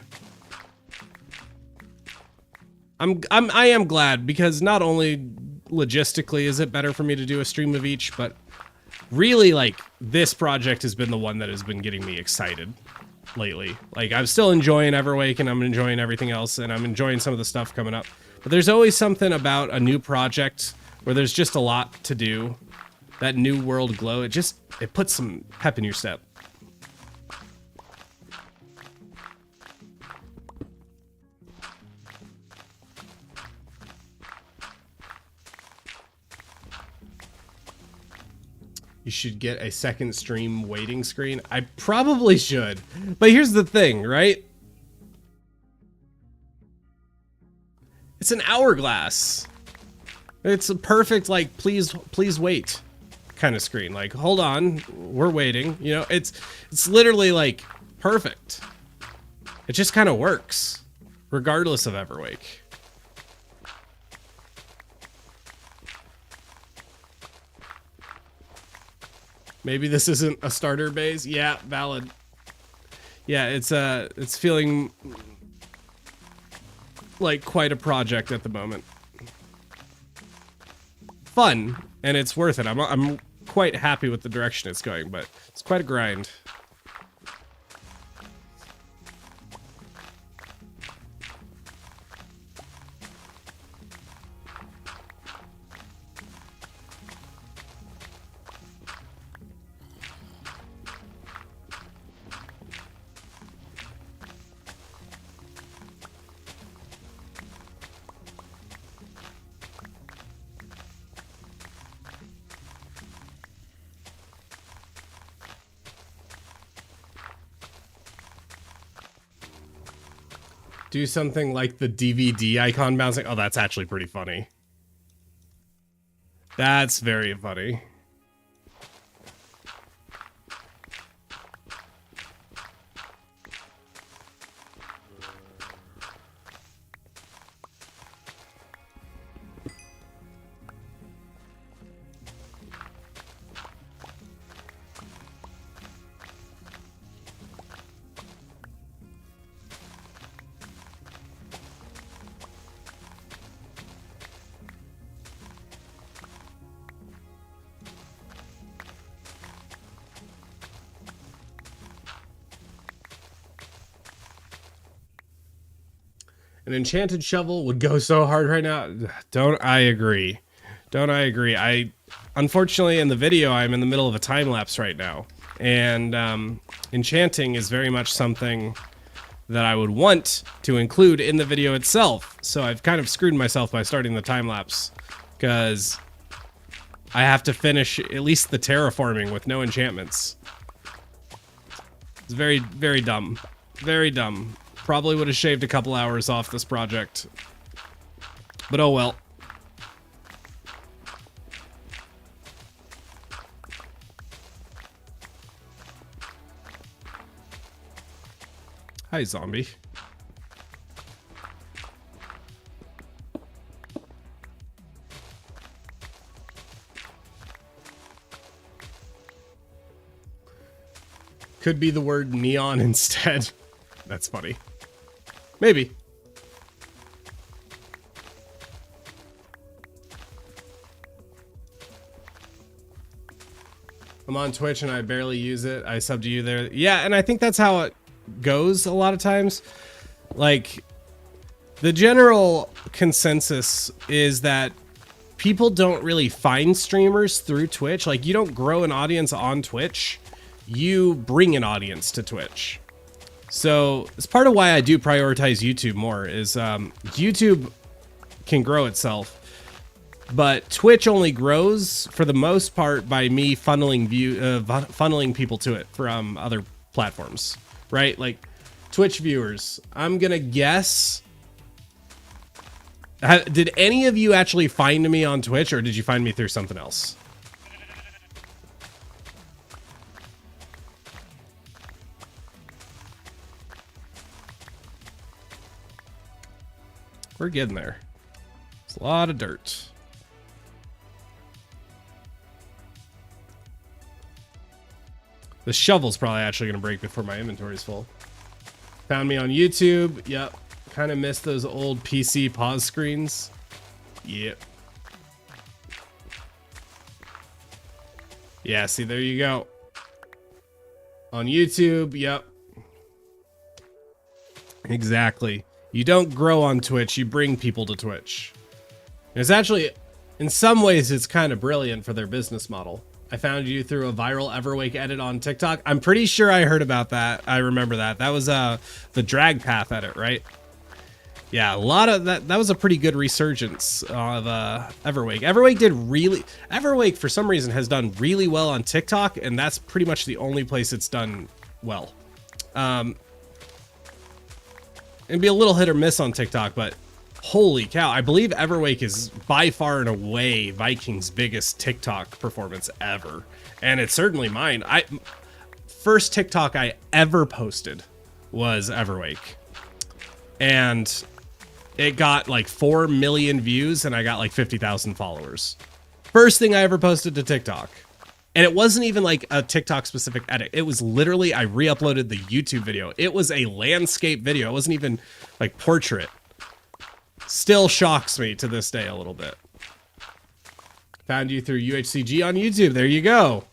am glad, because not only logistically is it better for me to do a stream of each, but really, like, this project has been the one that has been getting me excited lately. Like, I'm still enjoying Everwake and I'm enjoying everything else and I'm enjoying some of the stuff coming up, but there's always something about a new project where there's just a lot to do. That new world glow, it puts some pep in your step. You should get a second stream waiting screen. I probably should. But here's the thing, right? It's an hourglass. It's a perfect, like, please wait kind of screen. Like, hold on, we're waiting. You know, it's literally like perfect. It just kind of works regardless of Everwake. Maybe this isn't a starter base. Yeah, valid. Yeah, it's feeling like quite a project at the moment. Fun, and it's worth it. I'm quite happy with the direction it's going, but it's quite a grind. Do something like the DVD icon bouncing. Oh, that's actually pretty funny. That's very funny. An enchanted shovel would go so hard right now. Don't I agree? Don't I agree? Unfortunately, in the video, I'm in the middle of a time lapse right now, and enchanting is very much something that I would want to include in the video itself. So I've kind of screwed myself by starting the time lapse, because I have to finish at least the terraforming with no enchantments. It's very, very dumb. Very dumb. Probably would have shaved a couple hours off this project. But oh well. Hi, zombie. Could be the word neon instead. That's funny. Maybe. I'm on Twitch and I barely use it. I sub to you there. Yeah, and I think that's how it goes a lot of times. Like, the general consensus is that people don't really find streamers through Twitch. Like, you don't grow an audience on Twitch. You bring an audience to Twitch. So it's part of why I do prioritize YouTube more is YouTube can grow itself. But Twitch only grows for the most part by me funneling people to it from other platforms, right? Like Twitch viewers, I'm gonna guess. Did any of you actually find me on Twitch, or did you find me through something else? We're getting there. It's a lot of dirt. The shovel's probably actually going to break before my inventory is full. Found me on YouTube. Yep. Kind of missed those old PC pause screens. Yep. Yeah, see, there you go. On YouTube, yep. Exactly. You don't grow on Twitch, you bring people to Twitch. And it's actually, in some ways, it's kind of brilliant for their business model. I found you through a viral Everwake edit on TikTok. I'm pretty sure I heard about that. I remember that. That was the drag path edit, right? Yeah, a lot of that. That was a pretty good resurgence of Everwake. Everwake for some reason has done really well on TikTok, and that's pretty much the only place it's done well. It'd be a little hit or miss on TikTok, but holy cow, I believe Everwake is by far and away Viking's biggest TikTok performance ever. And it's certainly mine. First TikTok I ever posted was Everwake. And it got like 4 million views and I got like 50,000 followers. First thing I ever posted to TikTok. And it wasn't even like a TikTok specific edit. It was literally, I re-uploaded the YouTube video. It was a landscape video. It wasn't even like portrait. Still shocks me to this day a little bit. Found you through UHCG on YouTube. There you go.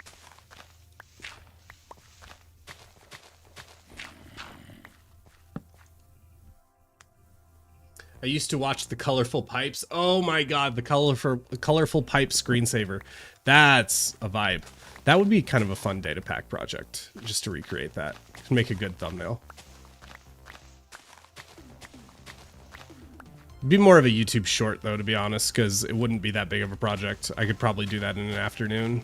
I used to watch the Colorful Pipes. Oh my god, the colorful pipe screensaver. That's a vibe. That would be kind of a fun data pack project, just to recreate that. Make a good thumbnail. It'd be more of a YouTube short though, to be honest, because it wouldn't be that big of a project. I could probably do that in an afternoon.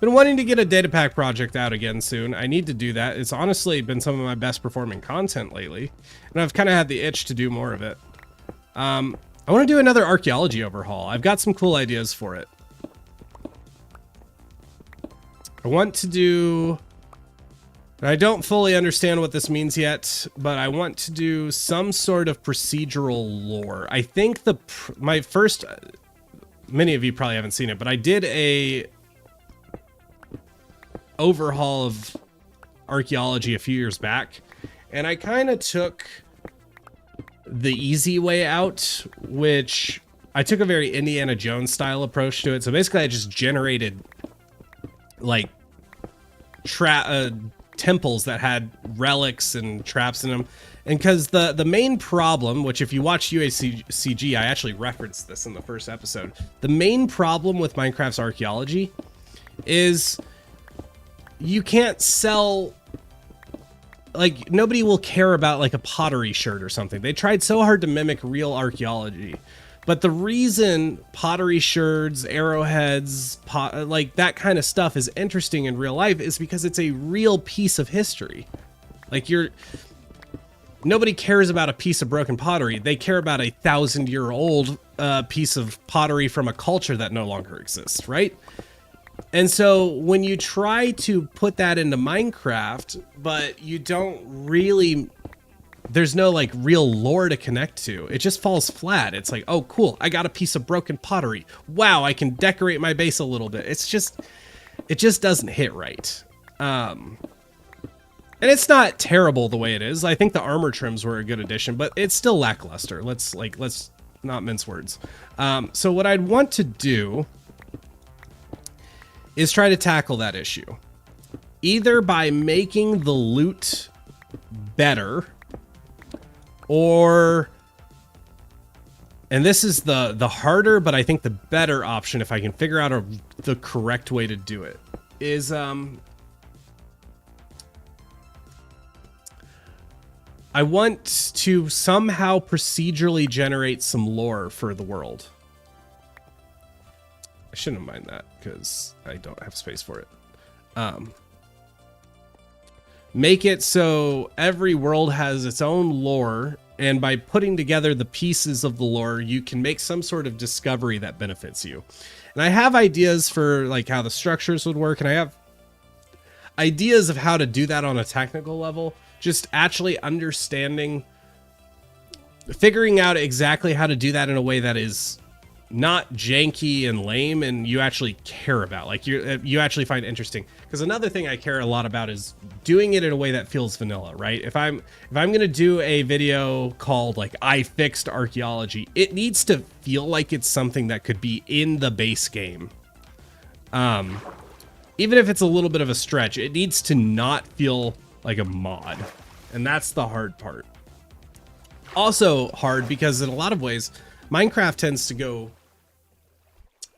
Been wanting to get a data pack project out again soon. I need to do that. It's honestly been some of my best performing content lately, and I've kind of had the itch to do more of it. I want to do another archaeology overhaul. I've got some cool ideas for it. I want to do... I don't fully understand what this means yet, but I want to do some sort of procedural lore. I think my first... Many of you probably haven't seen it, but I did a overhaul of archaeology a few years back, and I kind of took the easy way out, which I took a very Indiana Jones style approach to it. So basically I just generated like temples that had relics and traps in them. And because the main problem, which if you watch UHCG, I actually referenced this in the first episode, the main problem with Minecraft's archaeology is you can't sell, like, nobody will care about like a pottery shirt or something. They tried so hard to mimic real archaeology, but the reason pottery shirts, arrowheads, like that kind of stuff is interesting in real life is because it's a real piece of history. Like, nobody cares about a piece of broken pottery. They care about a 1,000-year-old piece of pottery from a culture that no longer exists, right? And so when you try to put that into Minecraft, but you don't really, there's no like real lore to connect to, it just falls flat. It's like, oh cool, I got a piece of broken pottery. Wow, I can decorate my base a little bit. It just doesn't hit right. And it's not terrible the way it is. I think the armor trims were a good addition, but it's still lackluster. Let's not mince words. So what I'd want to do is try to tackle that issue, either by making the loot better, or, and this is the harder, but I think the better option, if I can figure out the correct way to do it, is I want to somehow procedurally generate some lore for the world. I shouldn't mind that because I don't have space for it. Make it so every world has its own lore, and by putting together the pieces of the lore, you can make some sort of discovery that benefits you. And I have ideas for like how the structures would work, and I have ideas of how to do that on a technical level. Just actually figuring out exactly how to do that in a way that is not janky and lame, and you actually care about, like you actually find interesting. Because another thing I care a lot about is doing it in a way that feels vanilla, right? If I'm gonna do a video called like I fixed archaeology, it needs to feel like it's something that could be in the base game. Even if it's a little bit of a stretch, it needs to not feel like a mod, and that's the hard part. Also hard because in a lot of ways Minecraft tends to go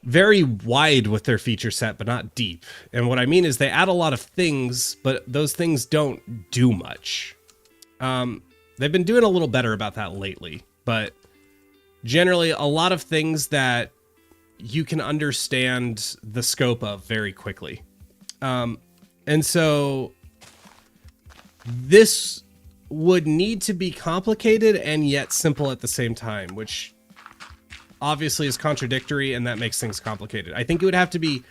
very wide with their feature set but not deep, and what I mean is they add a lot of things, but those things don't do much. They've been doing a little better about that lately, but generally a lot of things that you can understand the scope of very quickly, and so this would need to be complicated and yet simple at the same time, which obviously is contradictory, and that makes things complicated. I think it would have to be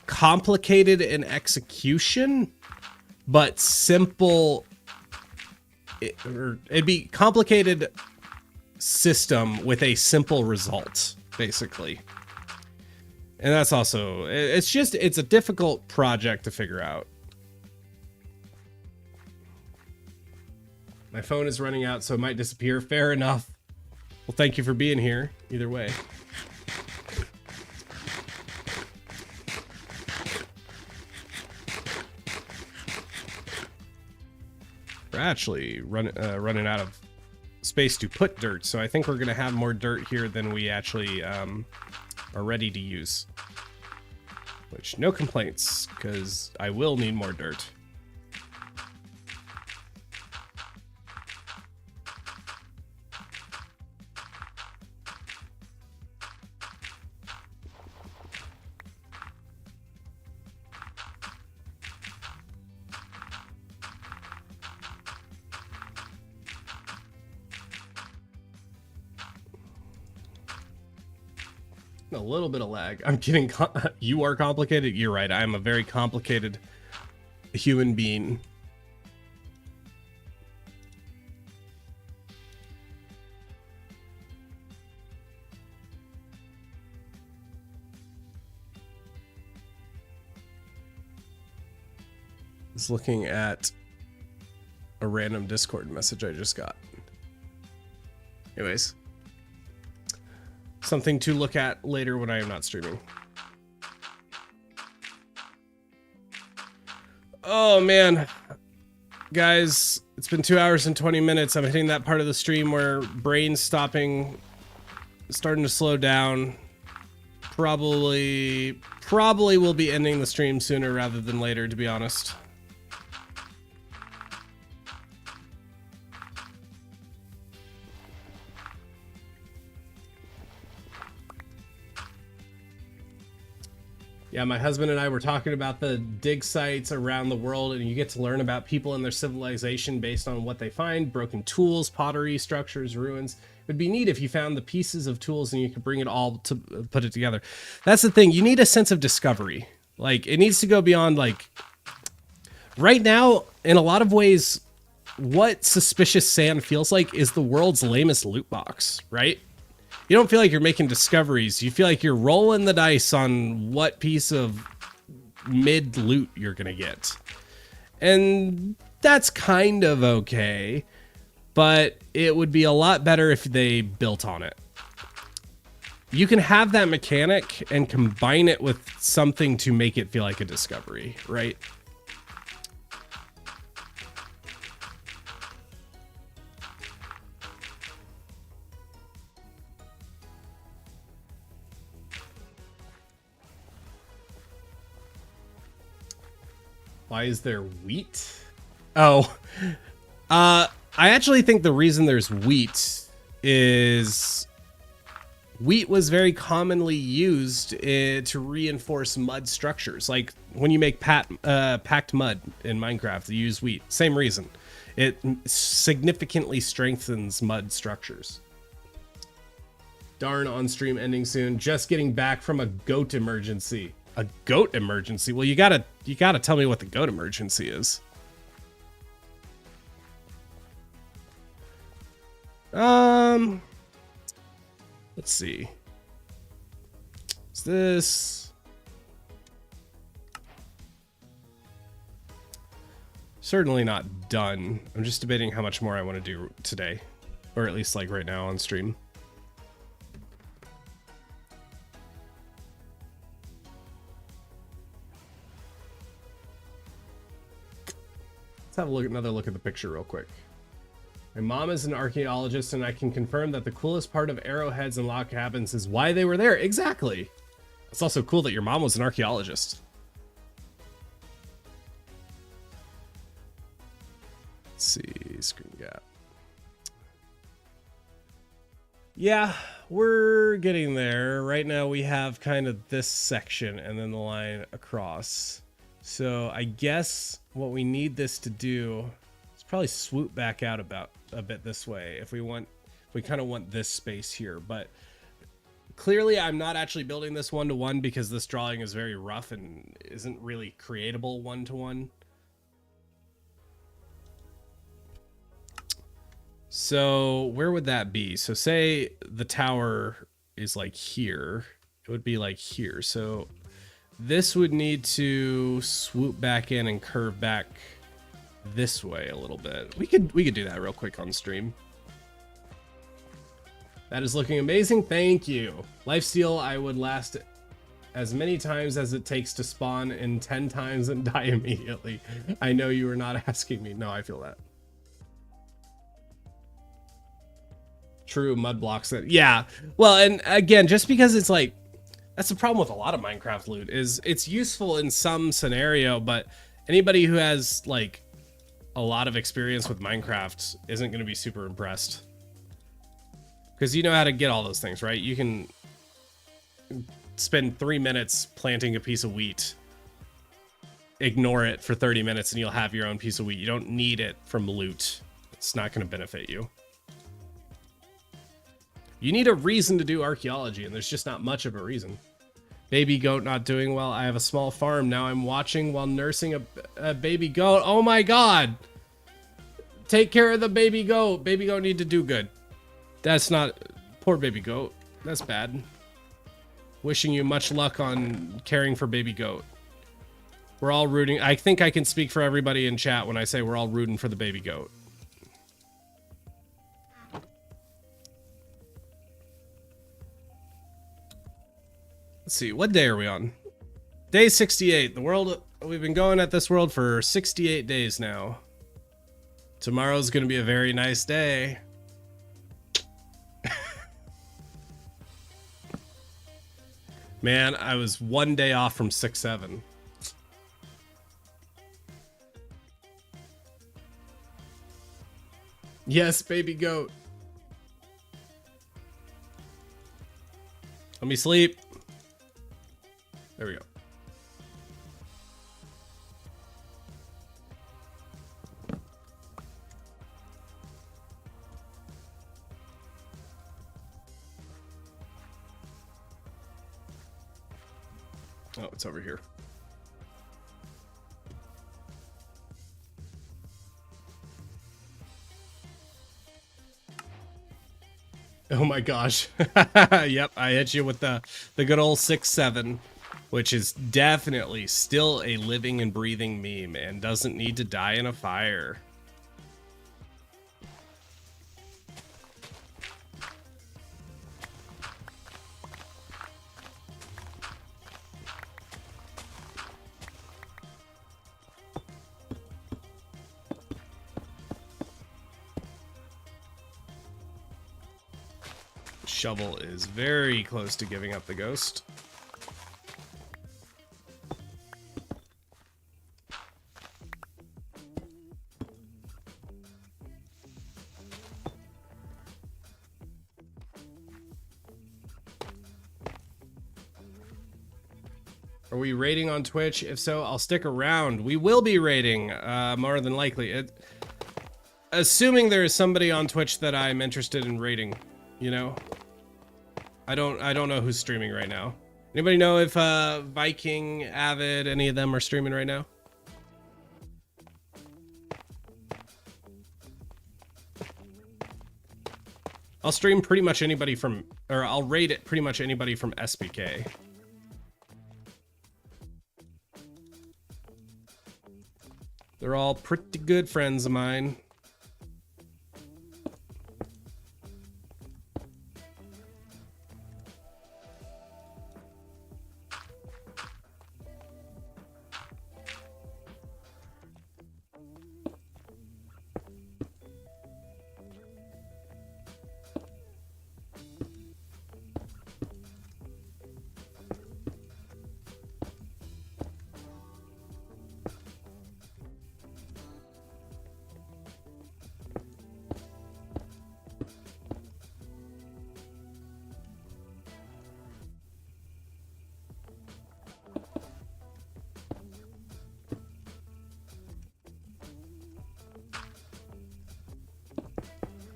complicated in execution, but simple. It'd be complicated system with a simple result, basically. And that's also, it's a difficult project to figure out. My phone is running out, so it might disappear. Fair enough. Well, thank you for being here, either way. We're actually running out of space to put dirt, so I think we're going to have more dirt here than we actually are ready to use. Which, no complaints, because I will need more dirt. A little bit of lag. I'm kidding. You are complicated. You're right. I'm a very complicated human being. Just looking at a random Discord message I just got. Anyways. Something to look at later when I am not streaming. Oh man, guys, it's been 2 hours and 20 minutes. I'm hitting that part of the stream where brain's starting to slow down. Probably will be ending the stream sooner rather than later, to be honest. Yeah, my husband and I were talking about the dig sites around the world, and you get to learn about people and their civilization based on what they find: broken tools, pottery, structures, ruins. It'd be neat if you found the pieces of tools and you could bring it all to put it together. That's the thing. You need a sense of discovery. Like, it needs to go beyond, like, right now, in a lot of ways, what Suspicious Sand feels like is the world's lamest loot box, right? You don't feel like you're making discoveries. You feel like you're rolling the dice on what piece of mid loot you're going to get. And that's kind of okay, but it would be a lot better if they built on it. you can have that mechanic and combine it with something to make it feel like a discovery, right? Why is there wheat? Oh, I actually think the reason there's wheat is wheat was very commonly used to reinforce mud structures. Like when you make packed mud in Minecraft, you use wheat. Same reason. It significantly strengthens mud structures. Darn, on stream ending soon. Just getting back from a goat emergency. A goat emergency? Well, you gotta tell me what the goat emergency is. Let's see. Is this? Certainly not done. I'm just debating how much more I want to do today, or at least like right now on stream. Let's have another look at the picture real quick. My mom is an archaeologist, and I can confirm that the coolest part of arrowheads and log cabins is why they were there. Exactly. It's also cool that your mom was an archaeologist. Let's see, screen gap. Yeah, we're getting there. Right now we have kind of this section and then the line across. So I guess what we need this to do is probably swoop back out about a bit this way if we kind of want this space here. But clearly I'm not actually building this one-to-one because this drawing is very rough and isn't really creatable one-to-one. So where would that be? So say the tower is like here, it would be like here. So this would need to swoop back in and curve back this way a little bit. We could do that real quick on stream. That is looking amazing. Thank you. Lifesteal, I would last as many times as it takes to spawn in 10 times and die immediately. I know you were not asking me. No, I feel that. True, mud blocks that. Yeah. Well, and again, just because it's like, that's the problem with a lot of Minecraft loot is it's useful in some scenario, but anybody who has like a lot of experience with Minecraft isn't going to be super impressed. Because you know how to get all those things, right? You can spend 3 minutes planting a piece of wheat, ignore it for 30 minutes, and you'll have your own piece of wheat. You don't need it from loot. It's not going to benefit you. You need a reason to do archaeology, and there's just not much of a reason. Baby goat not doing well. I have a small farm. Now I'm watching while nursing a baby goat. Oh my god! Take care of the baby goat. Baby goat need to do good. That's not... Poor baby goat. That's bad. Wishing you much luck on caring for baby goat. We're all rooting... I think I can speak for everybody in chat when I say we're all rooting for the baby goat. Let's see, what day are we on? Day 68. The world, we've been going at this world for 68 days now. Tomorrow's gonna be a very nice day. Man, I was one day off from 6-7. Yes, baby goat. Let me sleep. There we go. Oh, it's over here. Oh my gosh. Yep, I hit you with the good old 6-7. Which is definitely still a living and breathing meme and doesn't need to die in a fire. Shovel is very close to giving up the ghost. Are we raiding on Twitch? If so, I'll stick around. We will be raiding, more than likely. Assuming there is somebody on Twitch that I'm interested in raiding, you know? I don't know who's streaming right now. Anybody know if Viking, Avid, any of them are streaming right now? I'll stream pretty much anybody from, or I'll raid it pretty much anybody from SBK. They're all pretty good friends of mine.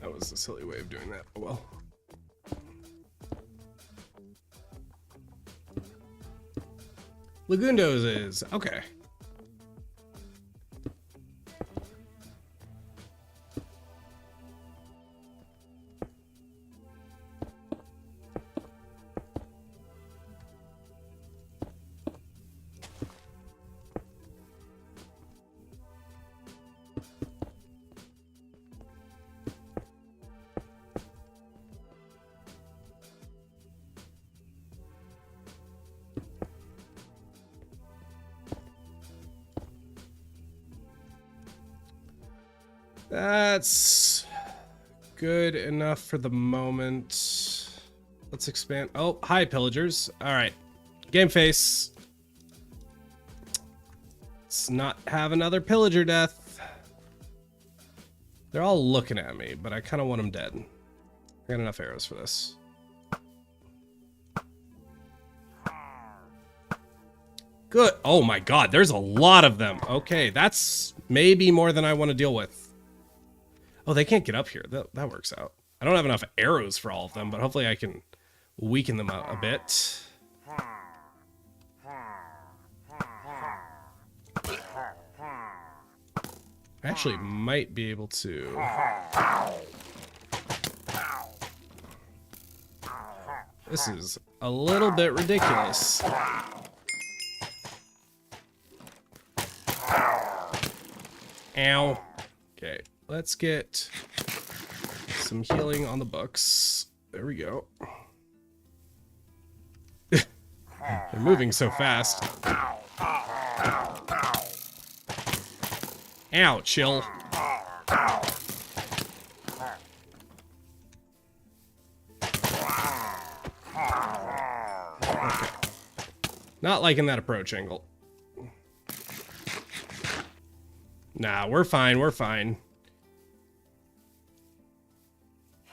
That was a silly way of doing that, but well. Lagundo's is okay. That's good enough for the moment. Let's expand. Oh, hi, pillagers. All right. Game face. Let's not have another pillager death. They're all looking at me, but I kind of want them dead. I got enough arrows for this. Good. Oh my god, there's a lot of them. Okay, that's maybe more than I want to deal with. Oh, they can't get up here. That works out. I don't have enough arrows for all of them, but hopefully I can weaken them out a bit. I actually might be able to... This is a little bit ridiculous. Ow. Okay. Let's get some healing on the books. There we go. They're moving so fast. Ow, chill. Okay. Not liking that approach angle. Nah, we're fine, we're fine.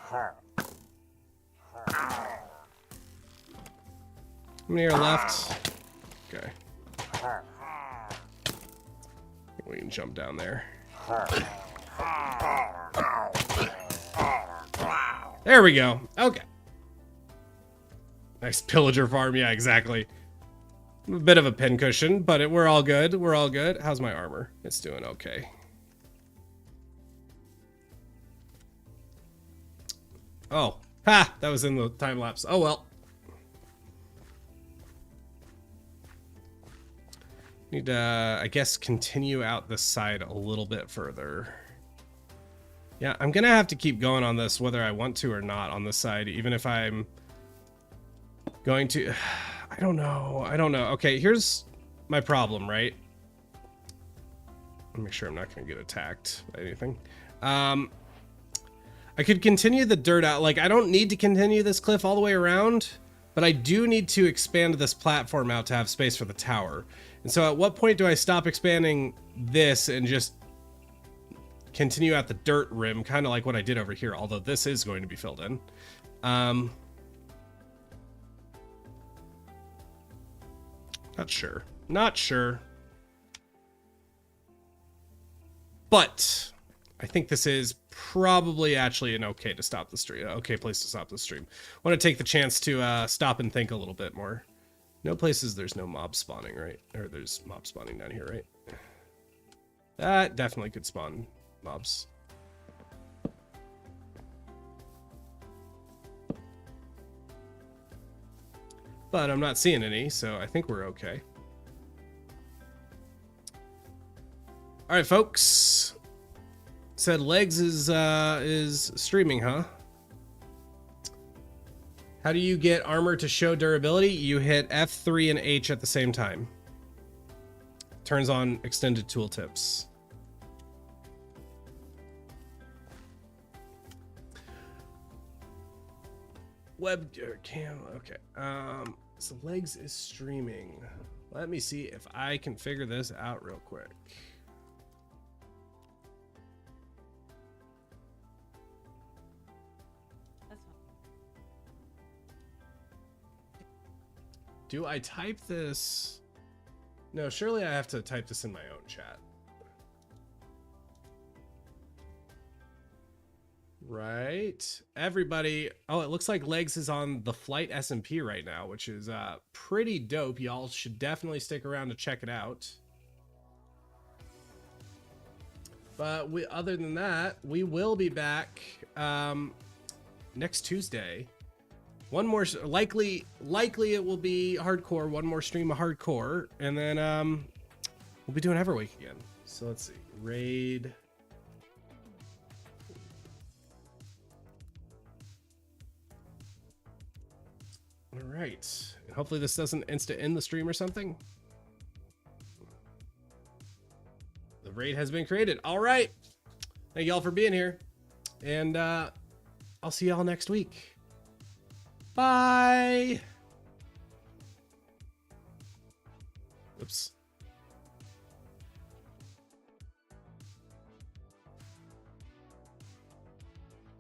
How many are left? Okay. We can jump down there. There we go. Okay. Nice pillager farm. Yeah, exactly. A bit of a pincushion, but we're all good. We're all good. How's my armor? It's doing okay. Oh. Ha! That was in the time lapse. Oh well. Need to, I guess, continue out this side a little bit further. Yeah, I'm gonna have to keep going on this whether I want to or not on this side, even if I'm going to... I don't know. Okay, here's my problem, right? Let me make sure I'm not gonna get attacked by anything. I I could continue the dirt out. Like, I don't need to continue this cliff all the way around, but I do need to expand this platform out to have space for the tower. And so at what point do I stop expanding this and just continue at the dirt rim, kind of like what I did over here, although this is going to be filled in. Not sure. But I think this is probably actually an okay to stop the stream. Okay place to stop the stream. I want to take the chance to stop and think a little bit more. No places there's no mob spawning, right? Or there's mob spawning down here, right? That definitely could spawn mobs. But I'm not seeing any, so I think we're okay. All right, folks. Said Legs is streaming, huh? How do you get armor to show durability? You hit F3 and H at the same time. Turns on extended tooltips. Web cam. Okay. So Legs is streaming. Let me see if I can figure this out real quick. Do I type this? No, surely I have to type this in my own chat. Right. Everybody. Oh, it looks like Legs is on the Flight SMP right now, which is pretty dope. Y'all should definitely stick around to check it out. But other than that, we will be back next Tuesday. One more, likely it will be hardcore. One more stream of hardcore, and then we'll be doing Everweek again. So let's see, raid. All right, and hopefully this doesn't end the stream or something. The raid has been created. All right, thank y'all for being here, and I'll see y'all next week. Bye. Oops.